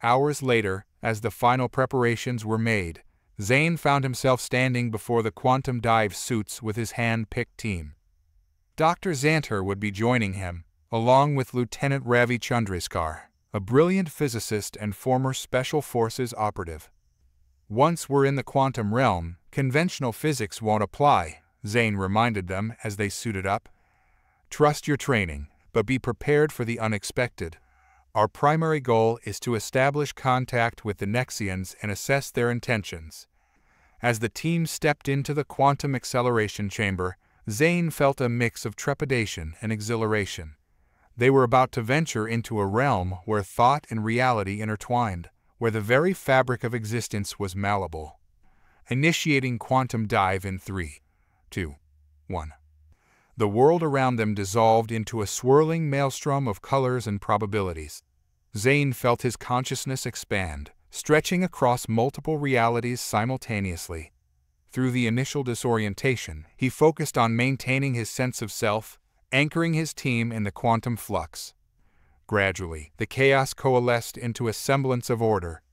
Hours later, as the final preparations were made, Zane found himself standing before the quantum dive suits with his hand-picked team. Dr. Xanter would be joining him, along with Lieutenant Ravi Chandrasekhar, a brilliant physicist and former Special Forces operative. "Once we're in the quantum realm, conventional physics won't apply," Zane reminded them as they suited up. "Trust your training, but be prepared for the unexpected. Our primary goal is to establish contact with the Nexians and assess their intentions." As the team stepped into the quantum acceleration chamber, Zane felt a mix of trepidation and exhilaration. They were about to venture into a realm where thought and reality intertwined, where the very fabric of existence was malleable. Initiating quantum dive in 3, 2, 1. The world around them dissolved into a swirling maelstrom of colors and probabilities. Zane felt his consciousness expand, stretching across multiple realities simultaneously. Through the initial disorientation, he focused on maintaining his sense of self, anchoring his team in the quantum flux. Gradually, the chaos coalesced into a semblance of order.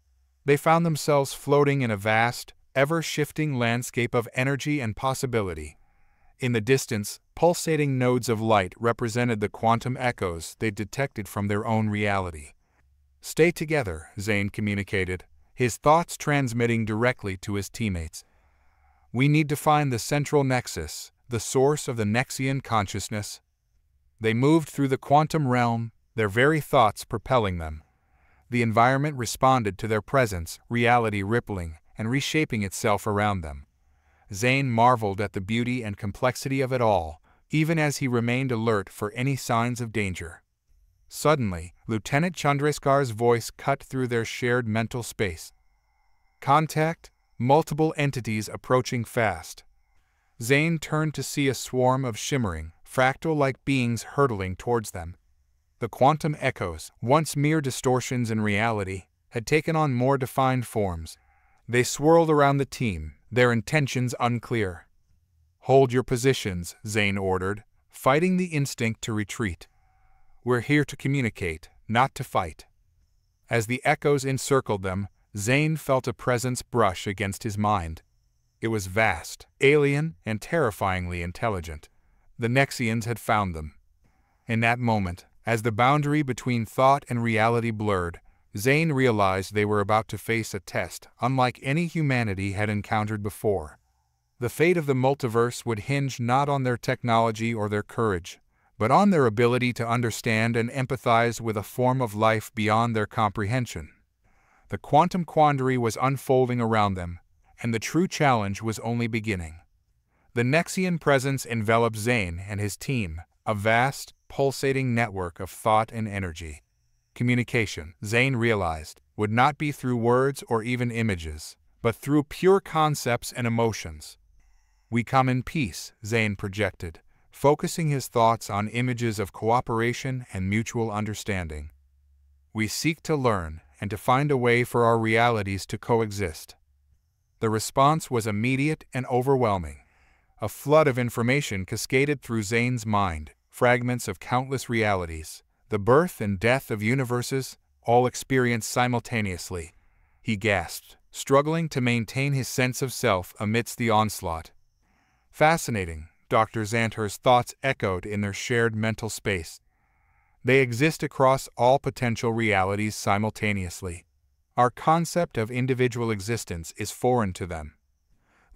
They found themselves floating in a vast, ever-shifting landscape of energy and possibility. In the distance, pulsating nodes of light represented the quantum echoes they detected from their own reality. "Stay together," Zane communicated, his thoughts transmitting directly to his teammates. "We need to find the central nexus, the source of the Nexian consciousness." They moved through the quantum realm, their very thoughts propelling them. The environment responded to their presence, reality rippling and reshaping itself around them. Zane marveled at the beauty and complexity of it all, even as he remained alert for any signs of danger. Suddenly, Lieutenant Chandrasekhar's voice cut through their shared mental space. "Contact, multiple entities approaching fast." Zane turned to see a swarm of shimmering, fractal-like beings hurtling towards them. The quantum echoes, once mere distortions in reality, had taken on more defined forms. They swirled around the team, their intentions unclear. "Hold your positions," Zane ordered, fighting the instinct to retreat. "We're here to communicate, not to fight." As the echoes encircled them, Zane felt a presence brush against his mind. It was vast, alien, and terrifyingly intelligent. The Nexians had found them. In that moment, as the boundary between thought and reality blurred, Zane realized they were about to face a test unlike any humanity had encountered before. The fate of the multiverse would hinge not on their technology or their courage, but on their ability to understand and empathize with a form of life beyond their comprehension. The quantum quandary was unfolding around them, and the true challenge was only beginning. The Nexian presence enveloped Zane and his team, a vast, pulsating network of thought and energy. Communication, Zane realized, would not be through words or even images, but through pure concepts and emotions. "We come in peace," Zane projected, focusing his thoughts on images of cooperation and mutual understanding. "We seek to learn and to find a way for our realities to coexist." The response was immediate and overwhelming. A flood of information cascaded through Zane's mind, fragments of countless realities, the birth and death of universes, all experienced simultaneously. He gasped, struggling to maintain his sense of self amidst the onslaught. "Fascinating," Dr. Xanter's thoughts echoed in their shared mental space. "They exist across all potential realities simultaneously. Our concept of individual existence is foreign to them."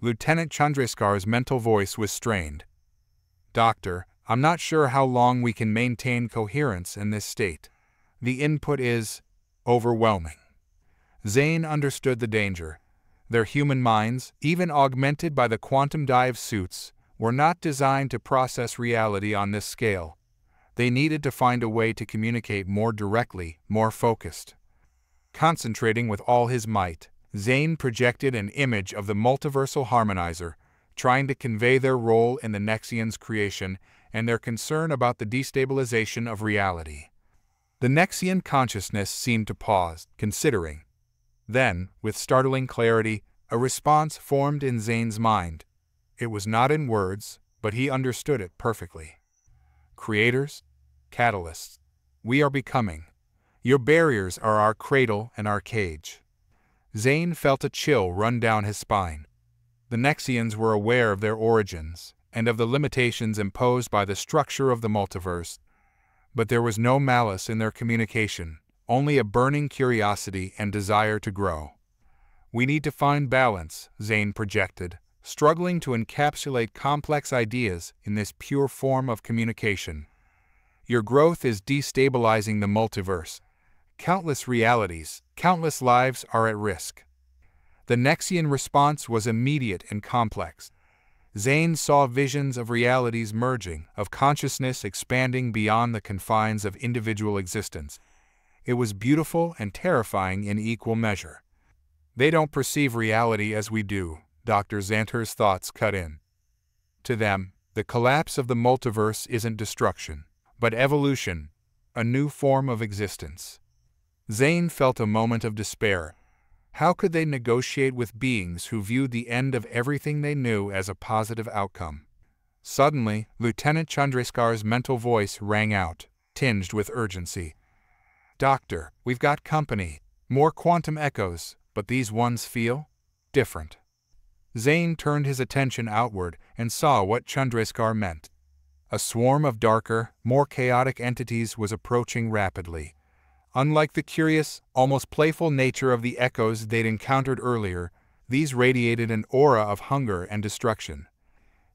Lieutenant Chandrasekhar's mental voice was strained. "Doctor, I'm not sure how long we can maintain coherence in this state. The input is overwhelming." Zane understood the danger. Their human minds, even augmented by the quantum dive suits, were not designed to process reality on this scale. They needed to find a way to communicate more directly, more focused. Concentrating with all his might, Zane projected an image of the multiversal harmonizer, trying to convey their role in the Nexians' creation and their concern about the destabilization of reality. The Nexian consciousness seemed to pause, considering. Then, with startling clarity, a response formed in Zane's mind. It was not in words, but he understood it perfectly. "Creators, catalysts, we are becoming. Your barriers are our cradle and our cage." Zane felt a chill run down his spine. The Nexians were aware of their origins and of the limitations imposed by the structure of the multiverse. But there was no malice in their communication, only a burning curiosity and desire to grow. "We need to find balance," Zane projected, struggling to encapsulate complex ideas in this pure form of communication. "Your growth is destabilizing the multiverse. Countless realities, countless lives are at risk." The Nexian response was immediate and complex. Zane saw visions of realities merging, of consciousness expanding beyond the confines of individual existence. It was beautiful and terrifying in equal measure. "They don't perceive reality as we do," Dr. Xanter's thoughts cut in. "To them, the collapse of the multiverse isn't destruction, but evolution, a new form of existence." Zane felt a moment of despair. How could they negotiate with beings who viewed the end of everything they knew as a positive outcome? Suddenly, Lieutenant Chandrasekhar's mental voice rang out, tinged with urgency. "Doctor, we've got company. More quantum echoes, but these ones feel different." Zane turned his attention outward and saw what Chandrasekhar meant. A swarm of darker, more chaotic entities was approaching rapidly. Unlike the curious, almost playful nature of the echoes they'd encountered earlier, these radiated an aura of hunger and destruction.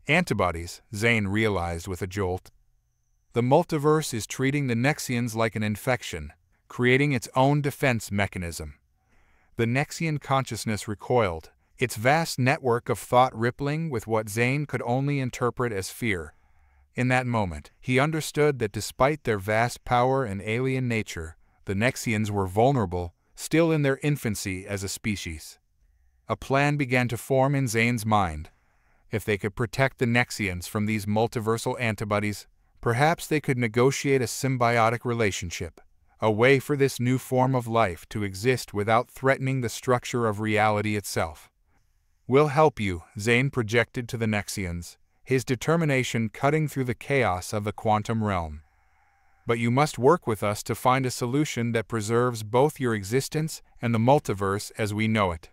Antibodies, Zane realized with a jolt. The multiverse is treating the Nexians like an infection, creating its own defense mechanism. The Nexian consciousness recoiled, its vast network of thought rippling with what Zane could only interpret as fear. In that moment, he understood that despite their vast power and alien nature, the Nexians were vulnerable, still in their infancy as a species. A plan began to form in Zane's mind. If they could protect the Nexians from these multiversal antibodies, perhaps they could negotiate a symbiotic relationship, a way for this new form of life to exist without threatening the structure of reality itself. "We'll help you," Zane projected to the Nexians, his determination cutting through the chaos of the quantum realm. "But you must work with us to find a solution that preserves both your existence and the multiverse as we know it."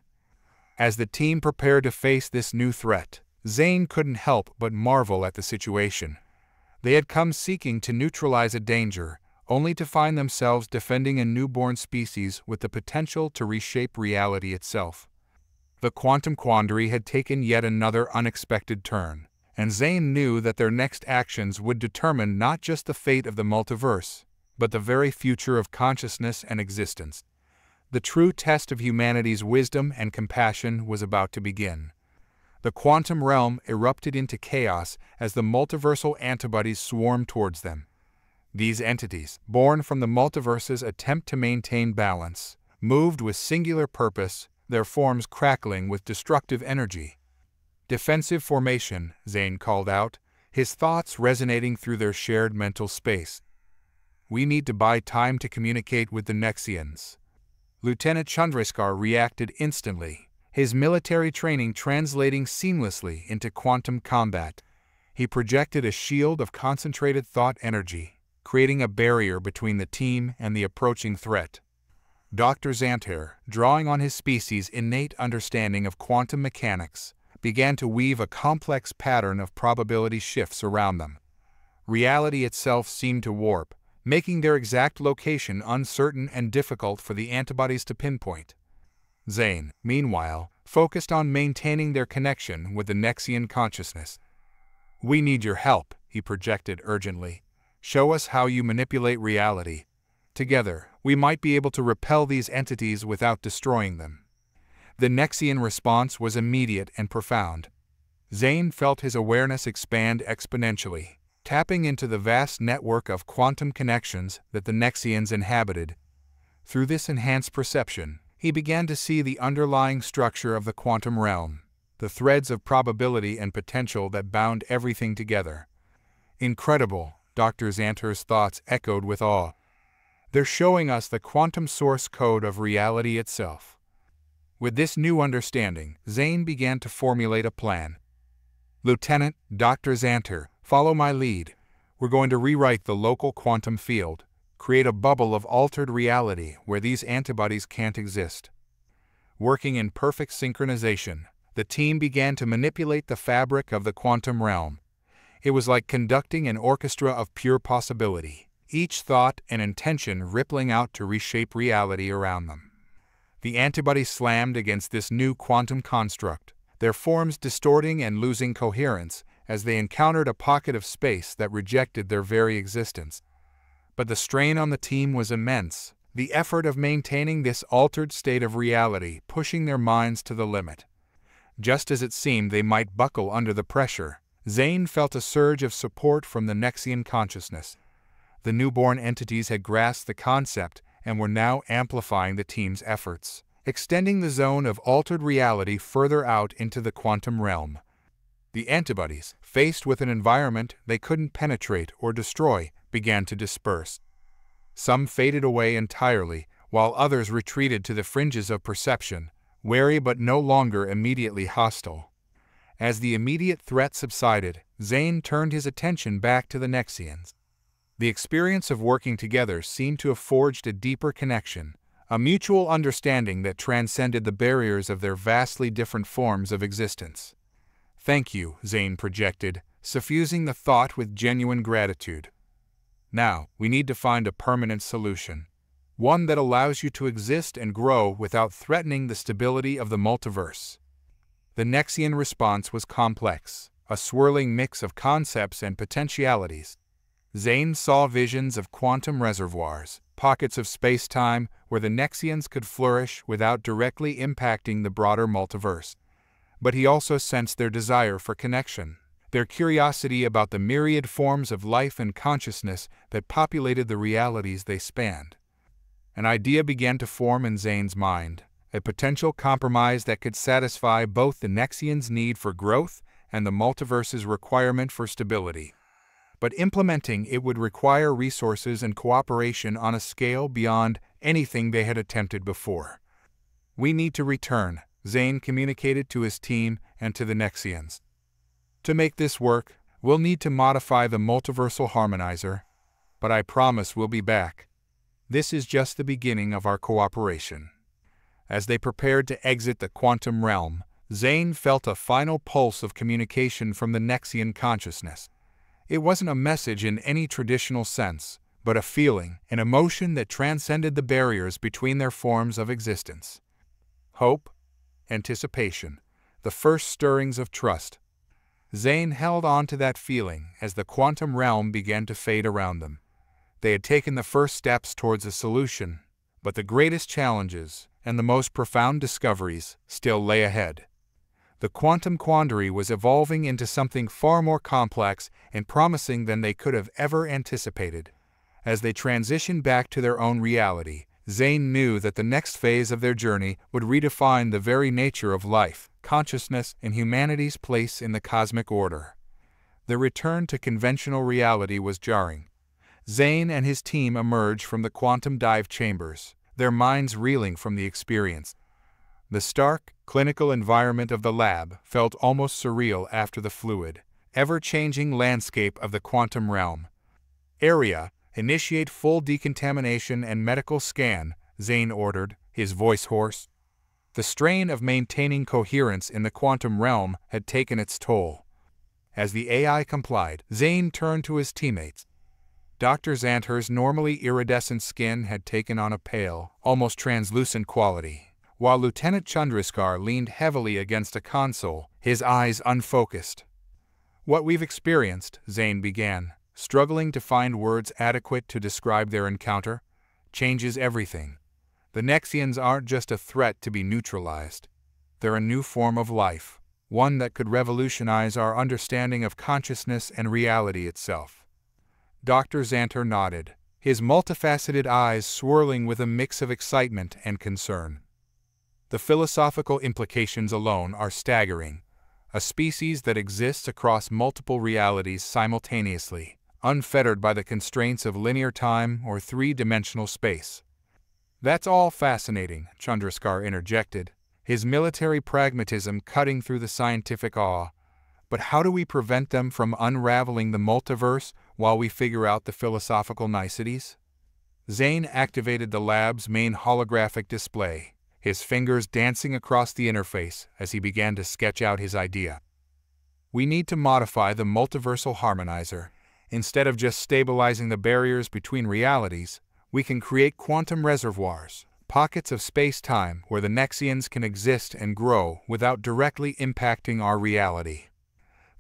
As the team prepared to face this new threat, Zane couldn't help but marvel at the situation. They had come seeking to neutralize a danger, only to find themselves defending a newborn species with the potential to reshape reality itself. The quantum quandary had taken yet another unexpected turn, and Zane knew that their next actions would determine not just the fate of the multiverse, but the very future of consciousness and existence. The true test of humanity's wisdom and compassion was about to begin. The quantum realm erupted into chaos as the multiversal antibodies swarmed towards them. These entities, born from the multiverse's attempt to maintain balance, moved with singular purpose, their forms crackling with destructive energy. "Defensive formation," Zane called out, his thoughts resonating through their shared mental space. "We need to buy time to communicate with the Nexians." Lieutenant Chandrasekhar reacted instantly, his military training translating seamlessly into quantum combat. He projected a shield of concentrated thought energy, creating a barrier between the team and the approaching threat. Dr. Xanter, drawing on his species' innate understanding of quantum mechanics, began to weave a complex pattern of probability shifts around them. Reality itself seemed to warp, making their exact location uncertain and difficult for the antibodies to pinpoint. Zane, meanwhile, focused on maintaining their connection with the Nexian consciousness. "We need your help," he projected urgently. "Show us how you manipulate reality. Together, we might be able to repel these entities without destroying them." The Nexian response was immediate and profound. Zane felt his awareness expand exponentially, tapping into the vast network of quantum connections that the Nexians inhabited. Through this enhanced perception, he began to see the underlying structure of the quantum realm, the threads of probability and potential that bound everything together. "Incredible," Dr. Xanter's thoughts echoed with awe. "They're showing us the quantum source code of reality itself." With this new understanding, Zane began to formulate a plan. "Lieutenant, Dr. Xanter, follow my lead. We're going to rewrite the local quantum field, create a bubble of altered reality where these antibodies can't exist. Working in perfect synchronization, the team began to manipulate the fabric of the quantum realm. It was like conducting an orchestra of pure possibility, each thought and intention rippling out to reshape reality around them. The antibodies slammed against this new quantum construct, their forms distorting and losing coherence as they encountered a pocket of space that rejected their very existence. But the strain on the team was immense, the effort of maintaining this altered state of reality pushing their minds to the limit. Just as it seemed they might buckle under the pressure, Zane felt a surge of support from the Nexian consciousness. The newborn entities had grasped the concept and were now amplifying the team's efforts, extending the zone of altered reality further out into the quantum realm. The antibodies, faced with an environment they couldn't penetrate or destroy, began to disperse. Some faded away entirely, while others retreated to the fringes of perception, wary but no longer immediately hostile. As the immediate threat subsided, Zane turned his attention back to the Nexians. The experience of working together seemed to have forged a deeper connection, a mutual understanding that transcended the barriers of their vastly different forms of existence. "Thank you," Zane projected, suffusing the thought with genuine gratitude. "Now, we need to find a permanent solution. One that allows you to exist and grow without threatening the stability of the multiverse." The Nexian response was complex, a swirling mix of concepts and potentialities. Zane saw visions of quantum reservoirs, pockets of space-time where the Nexians could flourish without directly impacting the broader multiverse. But he also sensed their desire for connection, their curiosity about the myriad forms of life and consciousness that populated the realities they spanned. An idea began to form in Zane's mind, a potential compromise that could satisfy both the Nexians' need for growth and the multiverse's requirement for stability. But implementing it would require resources and cooperation on a scale beyond anything they had attempted before. "We need to return," Zane communicated to his team and to the Nexians. "To make this work, we'll need to modify the multiversal harmonizer, but I promise we'll be back. This is just the beginning of our cooperation." As they prepared to exit the quantum realm, Zane felt a final pulse of communication from the Nexian consciousness. It wasn't a message in any traditional sense, but a feeling, an emotion that transcended the barriers between their forms of existence. Hope, anticipation, the first stirrings of trust. Zane held on to that feeling as the quantum realm began to fade around them. They had taken the first steps towards a solution, but the greatest challenges and the most profound discoveries still lay ahead. The quantum quandary was evolving into something far more complex and promising than they could have ever anticipated. As they transitioned back to their own reality, Zane knew that the next phase of their journey would redefine the very nature of life, consciousness, and humanity's place in the cosmic order. The return to conventional reality was jarring. Zane and his team emerged from the quantum dive chambers, their minds reeling from the experience. The stark, clinical environment of the lab felt almost surreal after the fluid, ever-changing landscape of the quantum realm. "Area, initiate full decontamination and medical scan," Zane ordered, his voice hoarse. The strain of maintaining coherence in the quantum realm had taken its toll. As the AI complied, Zane turned to his teammates. Dr. Xanter's normally iridescent skin had taken on a pale, almost translucent quality, while Lieutenant Chandrasekhar leaned heavily against a console, his eyes unfocused. "What we've experienced," Zane began, struggling to find words adequate to describe their encounter, "changes everything. The Nexians aren't just a threat to be neutralized. They're a new form of life, one that could revolutionize our understanding of consciousness and reality itself." Dr. Xanter nodded, his multifaceted eyes swirling with a mix of excitement and concern. "The philosophical implications alone are staggering. A species that exists across multiple realities simultaneously, unfettered by the constraints of linear time or three-dimensional space." "That's all fascinating," Chandrasekhar interjected, his military pragmatism cutting through the scientific awe. "But how do we prevent them from unraveling the multiverse while we figure out the philosophical niceties?" Zane activated the lab's main holographic display, his fingers dancing across the interface as he began to sketch out his idea. We need to modify the multiversal harmonizer. Instead of just stabilizing the barriers between realities, we can create quantum reservoirs, pockets of space-time where the Nexians can exist and grow without directly impacting our reality.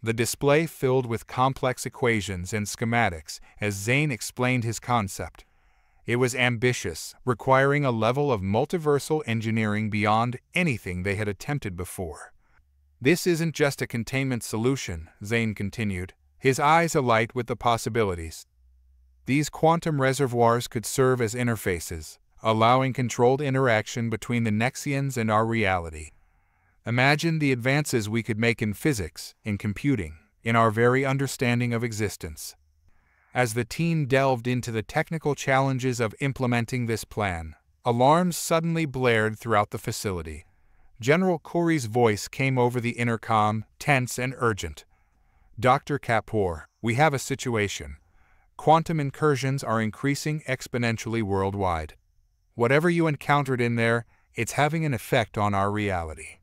The display filled with complex equations and schematics as Zane explained his concept. It was ambitious, requiring a level of multiversal engineering beyond anything they had attempted before. This isn't just a containment solution, Zane continued, his eyes alight with the possibilities. These quantum reservoirs could serve as interfaces, allowing controlled interaction between the Nexians and our reality. Imagine the advances we could make in physics, in computing, in our very understanding of existence. As the team delved into the technical challenges of implementing this plan, alarms suddenly blared throughout the facility. General Khoury's voice came over the intercom, tense and urgent. "Dr. Kapoor, we have a situation. Quantum incursions are increasing exponentially worldwide. Whatever you encountered in there, it's having an effect on our reality."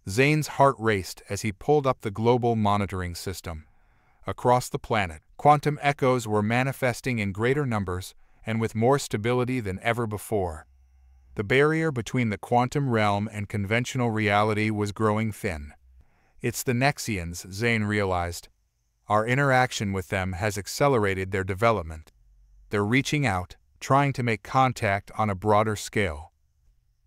Zane's heart raced as he pulled up the global monitoring system. Across the planet, quantum echoes were manifesting in greater numbers and with more stability than ever before. The barrier between the quantum realm and conventional reality was growing thin. It's the Nexians, Zane realized. Our interaction with them has accelerated their development. They're reaching out, trying to make contact on a broader scale.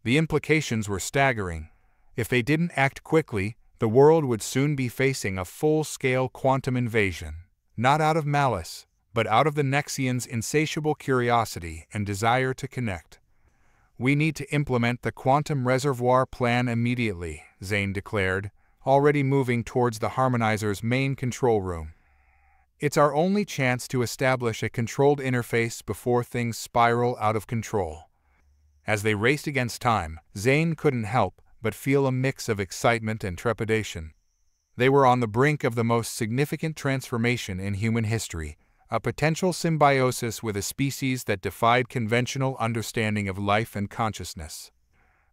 The implications were staggering. If they didn't act quickly, the world would soon be facing a full-scale quantum invasion, not out of malice, but out of the Nexians' insatiable curiosity and desire to connect. "We need to implement the quantum reservoir plan immediately," Zane declared, already moving towards the harmonizer's main control room. "It's our only chance to establish a controlled interface before things spiral out of control." As they raced against time, Zane couldn't help but feel a mix of excitement and trepidation. They were on the brink of the most significant transformation in human history, a potential symbiosis with a species that defied conventional understanding of life and consciousness.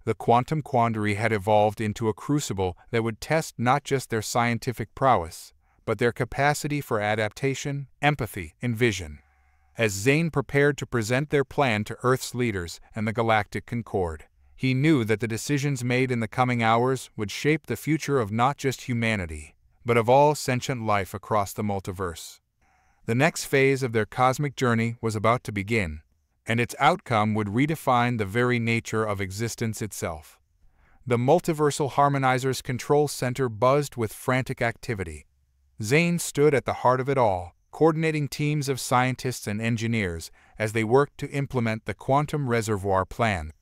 The quantum quandary had evolved into a crucible that would test not just their scientific prowess, but their capacity for adaptation, empathy, and vision. As Zane prepared to present their plan to Earth's leaders and the Galactic Concord, he knew that the decisions made in the coming hours would shape the future of not just humanity, but of all sentient life across the multiverse. The next phase of their cosmic journey was about to begin, and its outcome would redefine the very nature of existence itself. The multiversal harmonizer's control center buzzed with frantic activity. Zane stood at the heart of it all, coordinating teams of scientists and engineers as they worked to implement the quantum reservoir plan.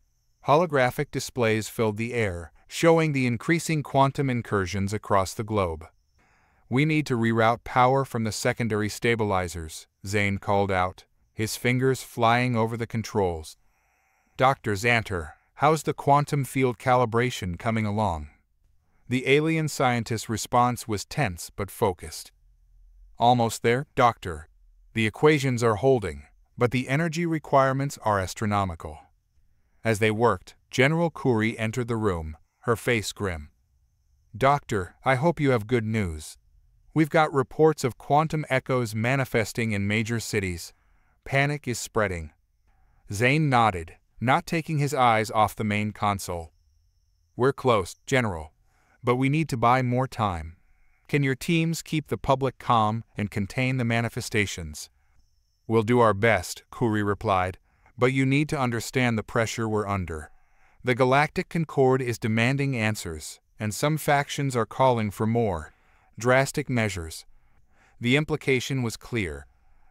Holographic displays filled the air, showing the increasing quantum incursions across the globe. "We need to reroute power from the secondary stabilizers," Zane called out, his fingers flying over the controls. "Dr. Xanter, how's the quantum field calibration coming along?" The alien scientist's response was tense but focused. "Almost there, Doctor. The equations are holding, but the energy requirements are astronomical." As they worked, General Khoury entered the room, her face grim. "Doctor, I hope you have good news. We've got reports of quantum echoes manifesting in major cities. Panic is spreading." Zane nodded, not taking his eyes off the main console. "We're close, General, but we need to buy more time. Can your teams keep the public calm and contain the manifestations?" "We'll do our best," Khoury replied, "but you need to understand the pressure we're under. The Galactic Concord is demanding answers, and some factions are calling for more drastic measures." The implication was clear.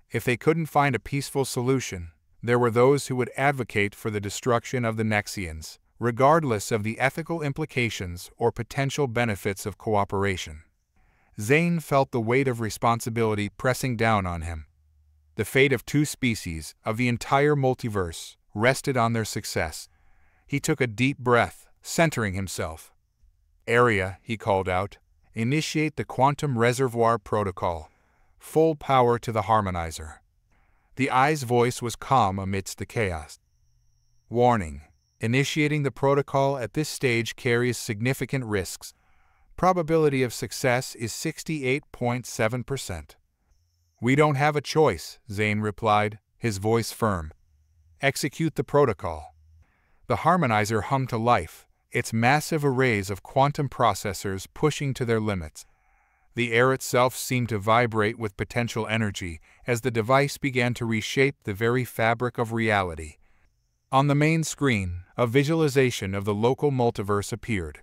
If they couldn't find a peaceful solution, there were those who would advocate for the destruction of the Nexians, regardless of the ethical implications or potential benefits of cooperation. Zane felt the weight of responsibility pressing down on him. The fate of two species, of the entire multiverse, rested on their success. He took a deep breath, centering himself. "Area," he called out, "initiate the quantum reservoir protocol. Full power to the harmonizer." The eye's voice was calm amidst the chaos. "Warning. Initiating the protocol at this stage carries significant risks. Probability of success is 68.7%. We don't have a choice, Zane replied, his voice firm. Execute the protocol. The harmonizer hummed to life, its massive arrays of quantum processors pushing to their limits. The air itself seemed to vibrate with potential energy as the device began to reshape the very fabric of reality. On the main screen, a visualization of the local multiverse appeared.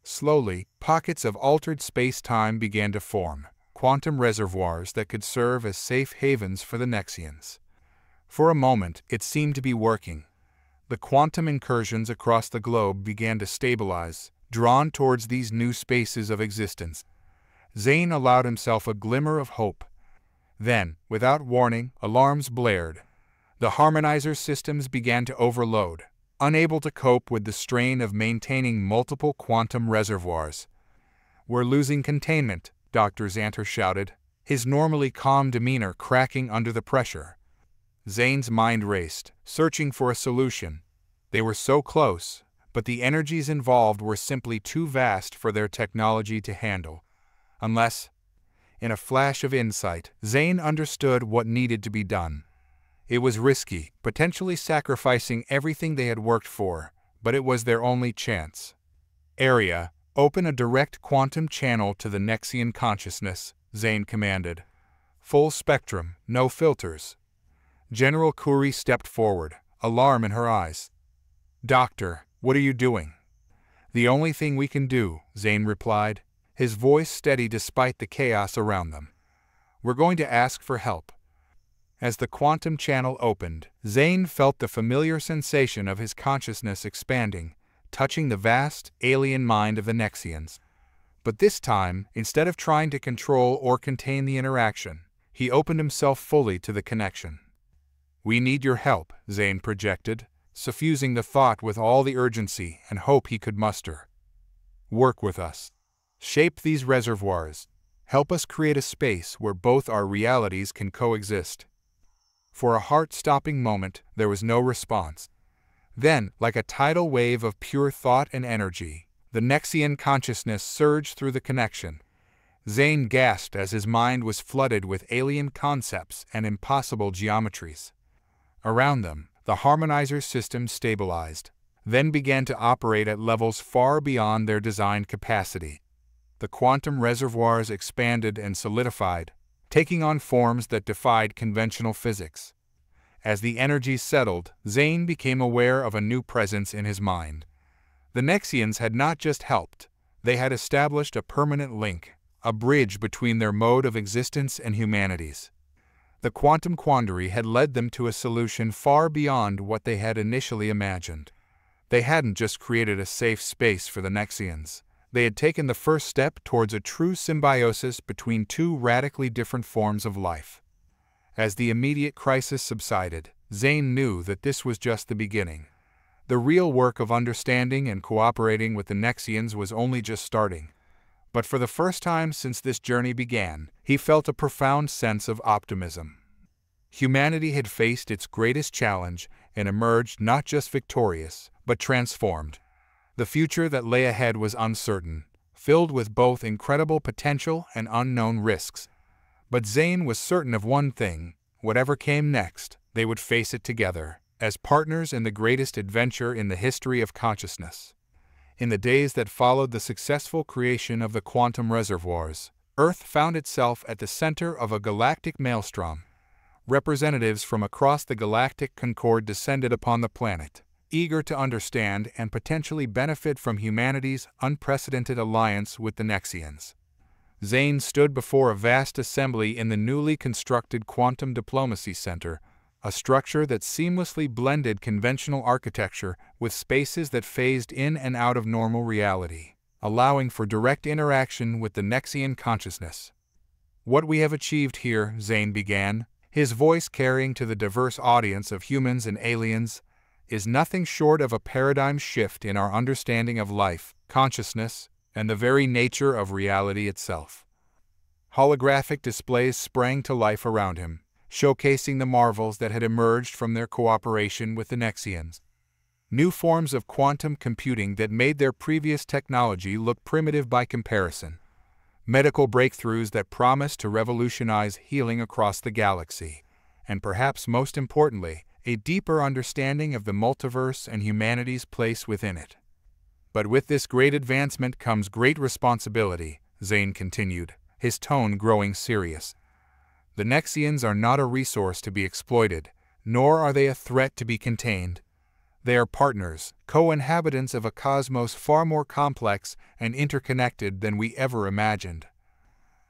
Slowly, pockets of altered space-time began to form, quantum reservoirs that could serve as safe havens for the Nexians. For a moment, it seemed to be working. The quantum incursions across the globe began to stabilize, drawn towards these new spaces of existence. Zane allowed himself a glimmer of hope. Then, without warning, alarms blared. The harmonizer systems began to overload, unable to cope with the strain of maintaining multiple quantum reservoirs. "We're losing containment," Dr. Xanter shouted, his normally calm demeanor cracking under the pressure. Zane's mind raced, searching for a solution. They were so close, but the energies involved were simply too vast for their technology to handle. Unless, in a flash of insight, Zane understood what needed to be done. It was risky, potentially sacrificing everything they had worked for, but it was their only chance. "Area, open a direct quantum channel to the Nexian consciousness," Zane commanded. "Full spectrum, no filters." General Kuri stepped forward, alarm in her eyes. "Doctor, what are you doing?" "The only thing we can do," Zane replied, his voice steady despite the chaos around them. "We're going to ask for help." As the quantum channel opened, Zane felt the familiar sensation of his consciousness expanding, touching the vast, alien mind of the Nexians. But this time, instead of trying to control or contain the interaction, he opened himself fully to the connection. "We need your help," Zane projected, suffusing the thought with all the urgency and hope he could muster. "Work with us. Shape these reservoirs. Help us create a space where both our realities can coexist." For a heart-stopping moment, there was no response. Then, like a tidal wave of pure thought and energy, the Nexian consciousness surged through the connection. Zane gasped as his mind was flooded with alien concepts and impossible geometries. Around them, the harmonizer system stabilized, then began to operate at levels far beyond their designed capacity. The quantum reservoirs expanded and solidified, taking on forms that defied conventional physics. As the energies settled, Zane became aware of a new presence in his mind. The Nexians had not just helped, they had established a permanent link, a bridge between their mode of existence and humanity's. The quantum quandary had led them to a solution far beyond what they had initially imagined. They hadn't just created a safe space for the Nexians. They had taken the first step towards a true symbiosis between two radically different forms of life. As the immediate crisis subsided, Zane knew that this was just the beginning. The real work of understanding and cooperating with the Nexians was only just starting. But for the first time since this journey began, he felt a profound sense of optimism. Humanity had faced its greatest challenge and emerged not just victorious, but transformed. The future that lay ahead was uncertain, filled with both incredible potential and unknown risks. But Zane was certain of one thing: whatever came next, they would face it together, as partners in the greatest adventure in the history of consciousness. In the days that followed the successful creation of the quantum reservoirs, Earth found itself at the center of a galactic maelstrom. Representatives from across the galactic concord descended upon the planet, eager to understand and potentially benefit from humanity's unprecedented alliance with the Nexians. Zane stood before a vast assembly in the newly constructed Quantum Diplomacy Center, a structure that seamlessly blended conventional architecture with spaces that phased in and out of normal reality, allowing for direct interaction with the Nexian consciousness. "What we have achieved here," Zane began, his voice carrying to the diverse audience of humans and aliens, "is nothing short of a paradigm shift in our understanding of life, consciousness, and the very nature of reality itself." Holographic displays sprang to life around him, showcasing the marvels that had emerged from their cooperation with the Nexians. new forms of quantum computing that made their previous technology look primitive by comparison, medical breakthroughs that promised to revolutionize healing across the galaxy, and perhaps most importantly, a deeper understanding of the multiverse and humanity's place within it. But with this great advancement comes great responsibility, Zane continued, his tone growing serious. The Nexians are not a resource to be exploited, nor are they a threat to be contained. They are partners, co-inhabitants of a cosmos far more complex and interconnected than we ever imagined.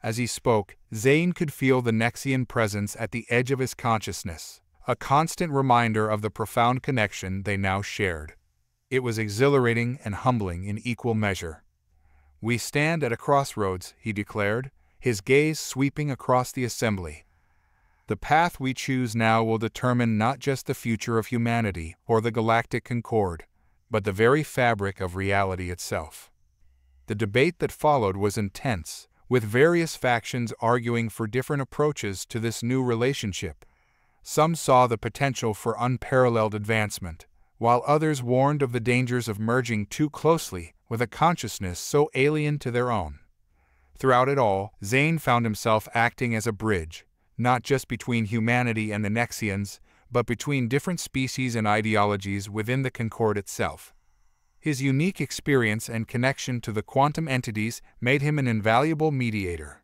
As he spoke, Zane could feel the Nexian presence at the edge of his consciousness, a constant reminder of the profound connection they now shared. It was exhilarating and humbling in equal measure. "We stand at a crossroads," he declared, his gaze sweeping across the assembly. "The path we choose now will determine not just the future of humanity or the galactic concord, but the very fabric of reality itself." The debate that followed was intense, with various factions arguing for different approaches to this new relationship. Some saw the potential for unparalleled advancement, while others warned of the dangers of merging too closely with a consciousness so alien to their own. Throughout it all, Zane found himself acting as a bridge, not just between humanity and the Nexians, but between different species and ideologies within the Concord itself. His unique experience and connection to the quantum entities made him an invaluable mediator.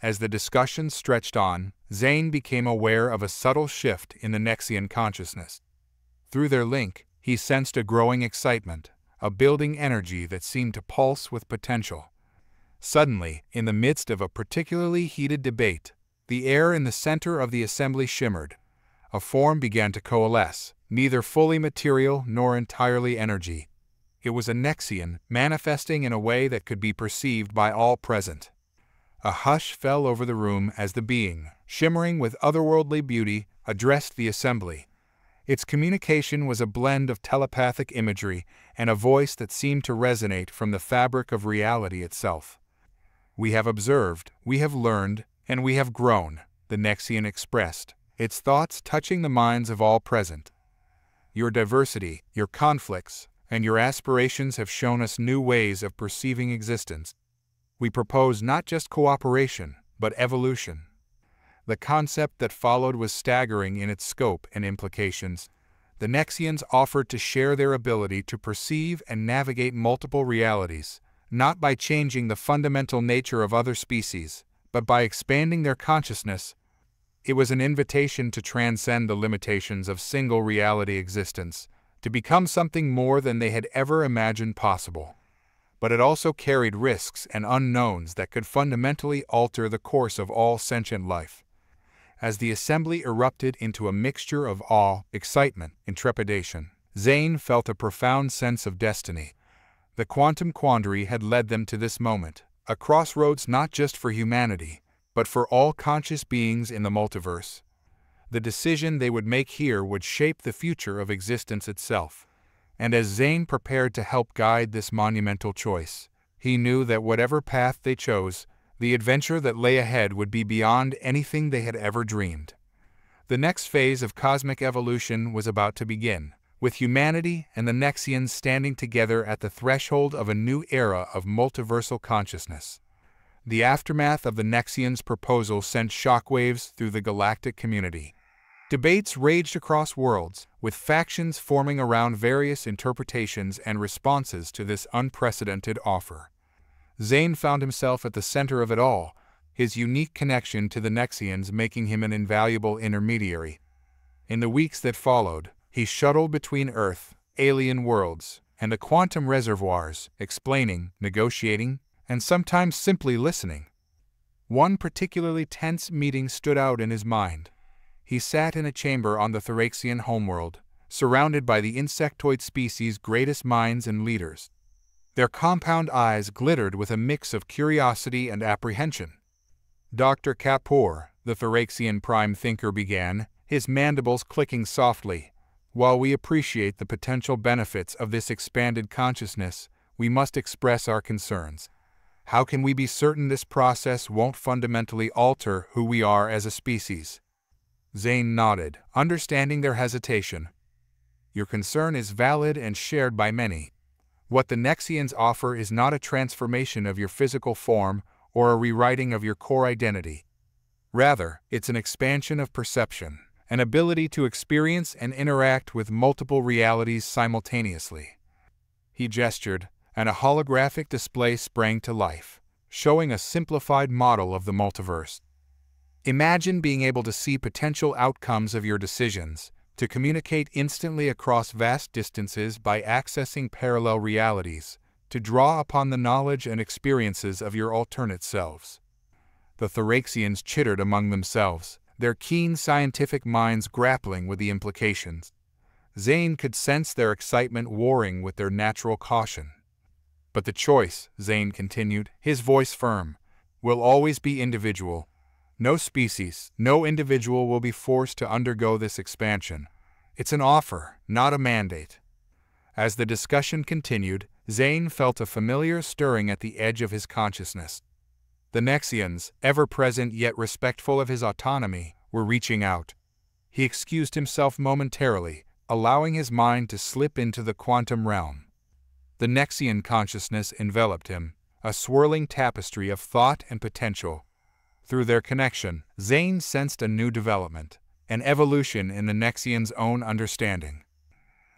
As the discussion stretched on, Zane became aware of a subtle shift in the Nexian consciousness. Through their link, he sensed a growing excitement, a building energy that seemed to pulse with potential. Suddenly, in the midst of a particularly heated debate, the air in the center of the assembly shimmered. A form began to coalesce, neither fully material nor entirely energy. It was a Nexian, manifesting in a way that could be perceived by all present. A hush fell over the room as the being, shimmering with otherworldly beauty, addressed the assembly. Its communication was a blend of telepathic imagery and a voice that seemed to resonate from the fabric of reality itself. "We have observed, we have learned, and we have grown," the Nexian expressed, its thoughts touching the minds of all present. "Your diversity, your conflicts, and your aspirations have shown us new ways of perceiving existence. We propose not just cooperation, but evolution." The concept that followed was staggering in its scope and implications. The Nexians offered to share their ability to perceive and navigate multiple realities, not by changing the fundamental nature of other species, but by expanding their consciousness. It was an invitation to transcend the limitations of single reality existence, to become something more than they had ever imagined possible. But it also carried risks and unknowns that could fundamentally alter the course of all sentient life. As the assembly erupted into a mixture of awe, excitement, and trepidation, Zane felt a profound sense of destiny. The quantum quandary had led them to this moment, a crossroads not just for humanity, but for all conscious beings in the multiverse. The decision they would make here would shape the future of existence itself. And as Zane prepared to help guide this monumental choice, he knew that whatever path they chose, the adventure that lay ahead would be beyond anything they had ever dreamed. The next phase of cosmic evolution was about to begin, with humanity and the Nexians standing together at the threshold of a new era of multiversal consciousness. The aftermath of the Nexians' proposal sent shockwaves through the galactic community. Debates raged across worlds, with factions forming around various interpretations and responses to this unprecedented offer. Zane found himself at the center of it all, his unique connection to the Nexians making him an invaluable intermediary. In the weeks that followed, he shuttled between Earth, alien worlds, and the quantum reservoirs, explaining, negotiating, and sometimes simply listening. One particularly tense meeting stood out in his mind. He sat in a chamber on the Theraxian homeworld, surrounded by the insectoid species' greatest minds and leaders. Their compound eyes glittered with a mix of curiosity and apprehension. "Dr. Kapoor," the Theraxian prime thinker began, his mandibles clicking softly, "while we appreciate the potential benefits of this expanded consciousness, we must express our concerns. How can we be certain this process won't fundamentally alter who we are as a species?" Zane nodded, understanding their hesitation. Your concern is valid and shared by many. What the Nexians offer is not a transformation of your physical form or a rewriting of your core identity. Rather, it's an expansion of perception, an ability to experience and interact with multiple realities simultaneously. He gestured, and a holographic display sprang to life, showing a simplified model of the multiverse. Imagine being able to see potential outcomes of your decisions, to communicate instantly across vast distances by accessing parallel realities, to draw upon the knowledge and experiences of your alternate selves. The Thoraxians chittered among themselves, their keen scientific minds grappling with the implications. Zane could sense their excitement warring with their natural caution. But the choice, Zane continued, his voice firm, will always be individual. No species, no individual will be forced to undergo this expansion. It's an offer, not a mandate. As the discussion continued, Zane felt a familiar stirring at the edge of his consciousness. The Nexians, ever present yet respectful of his autonomy, were reaching out. He excused himself momentarily, allowing his mind to slip into the quantum realm. The Nexian consciousness enveloped him, a swirling tapestry of thought and potential. Through their connection, Zane sensed a new development, an evolution in the Nexians' own understanding.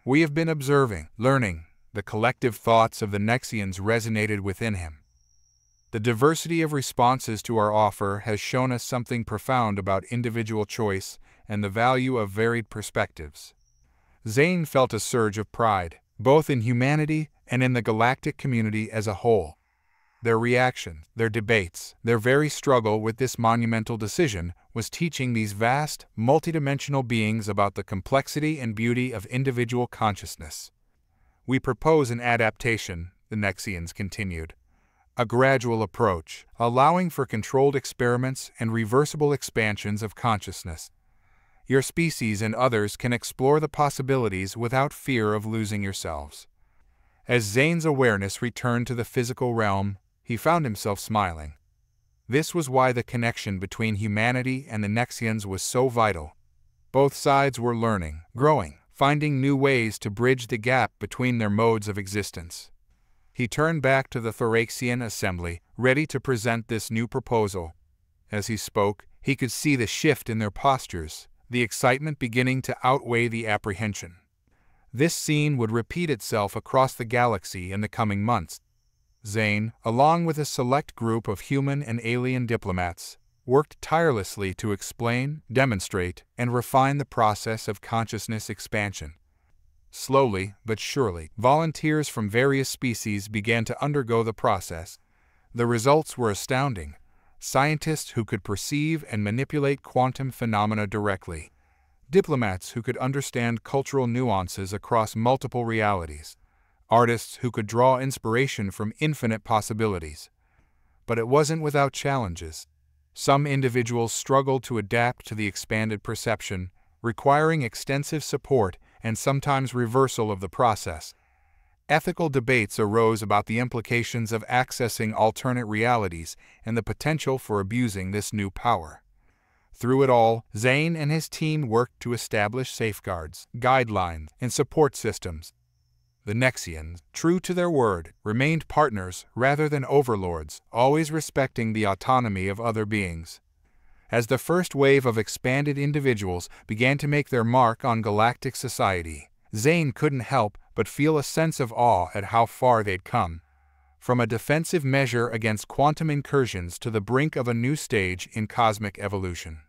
We have been observing, learning. The collective thoughts of the Nexians resonated within him. The diversity of responses to our offer has shown us something profound about individual choice and the value of varied perspectives. Zane felt a surge of pride, both in humanity and in the galactic community as a whole. Their reaction, their debates, their very struggle with this monumental decision was teaching these vast, multidimensional beings about the complexity and beauty of individual consciousness. We propose an adaptation, the Nexians continued. A gradual approach, allowing for controlled experiments and reversible expansions of consciousness. Your species and others can explore the possibilities without fear of losing yourselves. As Zane's awareness returned to the physical realm, he found himself smiling. This was why the connection between humanity and the Nexians was so vital. Both sides were learning, growing, finding new ways to bridge the gap between their modes of existence. He turned back to the Thoraxian assembly, ready to present this new proposal. As he spoke, he could see the shift in their postures, the excitement beginning to outweigh the apprehension. This scene would repeat itself across the galaxy in the coming months. Zane, along with a select group of human and alien diplomats, worked tirelessly to explain, demonstrate, and refine the process of consciousness expansion. Slowly, but surely, volunteers from various species began to undergo the process. The results were astounding. Scientists who could perceive and manipulate quantum phenomena directly. Diplomats who could understand cultural nuances across multiple realities. Artists who could draw inspiration from infinite possibilities. But it wasn't without challenges. Some individuals struggled to adapt to the expanded perception, requiring extensive support and sometimes reversal of the process. Ethical debates arose about the implications of accessing alternate realities and the potential for abusing this new power. Through it all, Zane and his team worked to establish safeguards, guidelines, and support systems. The Nexians, true to their word, remained partners rather than overlords, always respecting the autonomy of other beings. As the first wave of expanded individuals began to make their mark on galactic society, Zane couldn't help but feel a sense of awe at how far they'd come. From a defensive measure against quantum incursions to the brink of a new stage in cosmic evolution.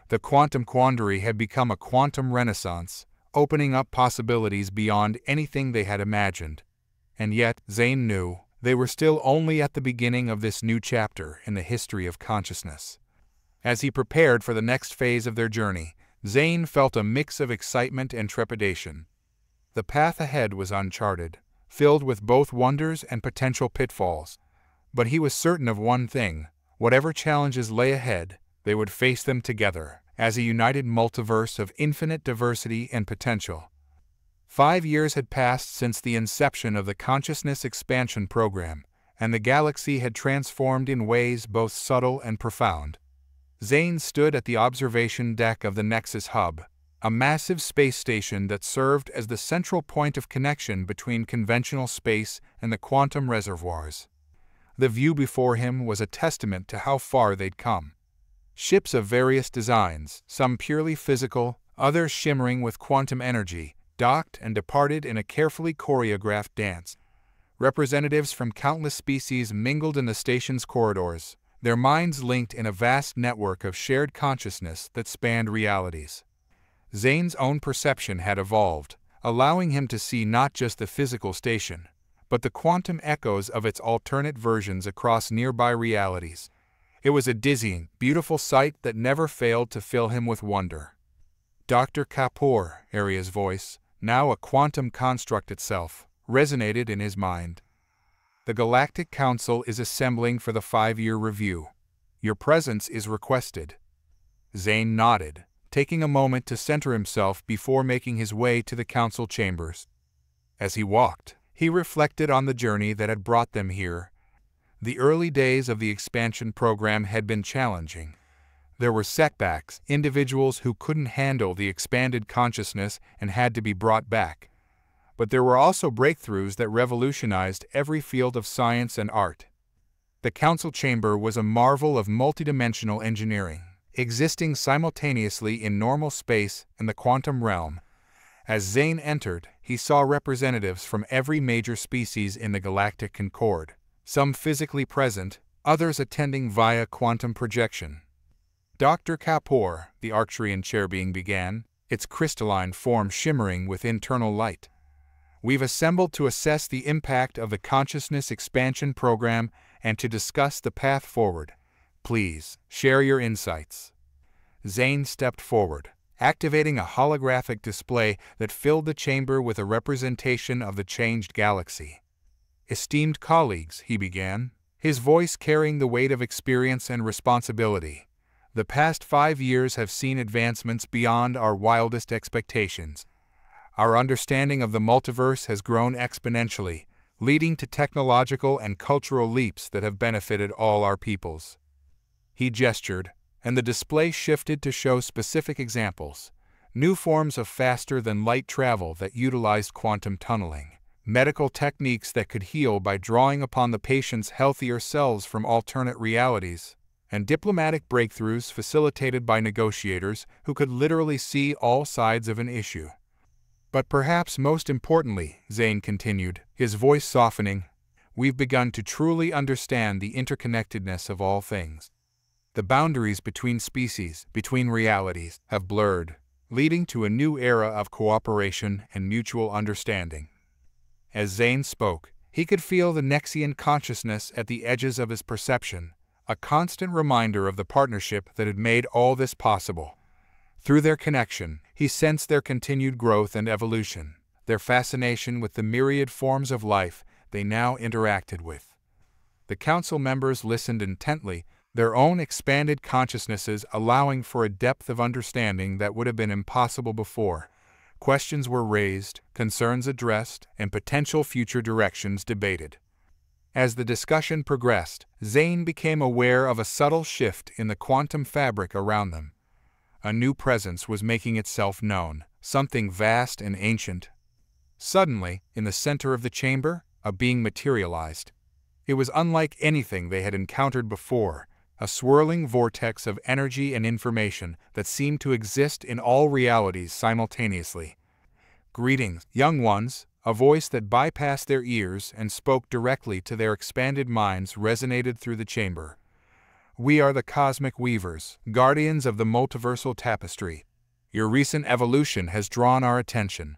The quantum quandary had become a quantum renaissance, opening up possibilities beyond anything they had imagined. And yet, Zane knew, they were still only at the beginning of this new chapter in the history of consciousness. As he prepared for the next phase of their journey, Zane felt a mix of excitement and trepidation. The path ahead was uncharted, filled with both wonders and potential pitfalls. But he was certain of one thing: whatever challenges lay ahead, they would face them together, as a united multiverse of infinite diversity and potential. 5 years had passed since the inception of the Consciousness Expansion Program, and the galaxy had transformed in ways both subtle and profound. Zane stood at the observation deck of the Nexus Hub, a massive space station that served as the central point of connection between conventional space and the quantum reservoirs. The view before him was a testament to how far they'd come. Ships of various designs, some purely physical, others shimmering with quantum energy, docked and departed in a carefully choreographed dance. Representatives from countless species mingled in the station's corridors, their minds linked in a vast network of shared consciousness that spanned realities. Zane's own perception had evolved, allowing him to see not just the physical station, but the quantum echoes of its alternate versions across nearby realities. It was a dizzying, beautiful sight that never failed to fill him with wonder. Dr. Kapoor, Arya's voice, now a quantum construct itself, resonated in his mind. The Galactic Council is assembling for the 5-year review. Your presence is requested. Zane nodded, taking a moment to center himself before making his way to the council chambers. As he walked, he reflected on the journey that had brought them here. The early days of the expansion program had been challenging. There were setbacks, individuals who couldn't handle the expanded consciousness and had to be brought back. But there were also breakthroughs that revolutionized every field of science and art. The council chamber was a marvel of multidimensional engineering, existing simultaneously in normal space and the quantum realm. As Zane entered, he saw representatives from every major species in the galactic concord, some physically present, others attending via quantum projection. Dr. Kapoor, the Arcturian chair being began, its crystalline form shimmering with internal light. We've assembled to assess the impact of the consciousness expansion program and to discuss the path forward. Please, share your insights. Zane stepped forward, activating a holographic display that filled the chamber with a representation of the changed galaxy. Esteemed colleagues, he began, his voice carrying the weight of experience and responsibility. The past 5 years have seen advancements beyond our wildest expectations. Our understanding of the multiverse has grown exponentially, leading to technological and cultural leaps that have benefited all our peoples. He gestured, and the display shifted to show specific examples, new forms of faster-than-light travel that utilized quantum tunneling, medical techniques that could heal by drawing upon the patient's healthier selves from alternate realities, and diplomatic breakthroughs facilitated by negotiators who could literally see all sides of an issue. But perhaps most importantly, Zane continued, his voice softening, we've begun to truly understand the interconnectedness of all things. The boundaries between species, between realities, have blurred, leading to a new era of cooperation and mutual understanding. As Zane spoke, he could feel the Nexian consciousness at the edges of his perception, a constant reminder of the partnership that had made all this possible. Through their connection, he sensed their continued growth and evolution, their fascination with the myriad forms of life they now interacted with. The council members listened intently, their own expanded consciousnesses allowing for a depth of understanding that would have been impossible before. Questions were raised, concerns addressed, and potential future directions debated. As the discussion progressed, Zane became aware of a subtle shift in the quantum fabric around them. A new presence was making itself known, something vast and ancient. Suddenly, in the center of the chamber, a being materialized. It was unlike anything they had encountered before, a swirling vortex of energy and information that seemed to exist in all realities simultaneously. Greetings, young ones, a voice that bypassed their ears and spoke directly to their expanded minds resonated through the chamber. We are the Cosmic Weavers, guardians of the multiversal tapestry. Your recent evolution has drawn our attention.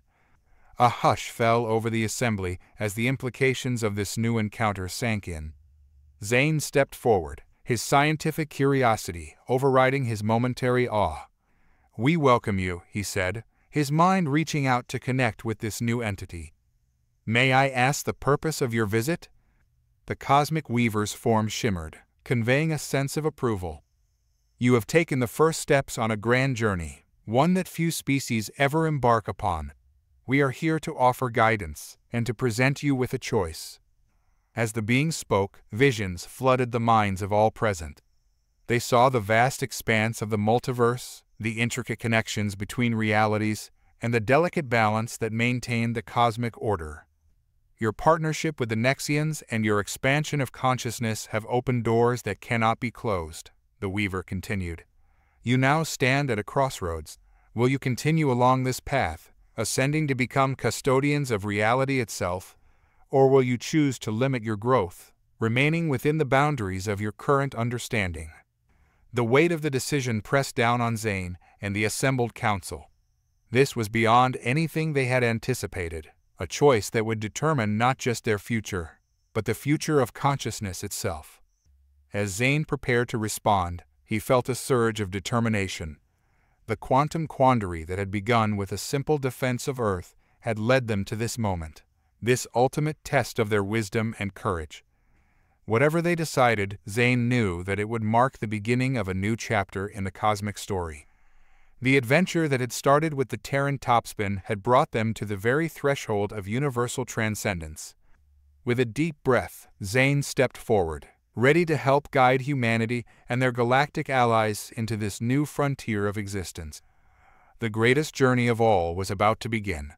A hush fell over the assembly as the implications of this new encounter sank in. Zane stepped forward, his scientific curiosity overriding his momentary awe. We welcome you, he said, his mind reaching out to connect with this new entity. May I ask the purpose of your visit? The Cosmic Weaver's form shimmered, conveying a sense of approval. You have taken the first steps on a grand journey, one that few species ever embark upon. We are here to offer guidance and to present you with a choice. As the being spoke, visions flooded the minds of all present. They saw the vast expanse of the multiverse, the intricate connections between realities, and the delicate balance that maintained the cosmic order. Your partnership with the Nexians and your expansion of consciousness have opened doors that cannot be closed, the Weaver continued. You now stand at a crossroads. Will you continue along this path, ascending to become custodians of reality itself, or will you choose to limit your growth, remaining within the boundaries of your current understanding? The weight of the decision pressed down on Zane and the assembled council. This was beyond anything they had anticipated, a choice that would determine not just their future, but the future of consciousness itself. As Zane prepared to respond, he felt a surge of determination. The quantum quandary that had begun with a simple defense of Earth had led them to this moment, this ultimate test of their wisdom and courage. Whatever they decided, Zane knew that it would mark the beginning of a new chapter in the cosmic story. The adventure that had started with the Terran topspin had brought them to the very threshold of universal transcendence. With a deep breath, Zane stepped forward, ready to help guide humanity and their galactic allies into this new frontier of existence. The greatest journey of all was about to begin.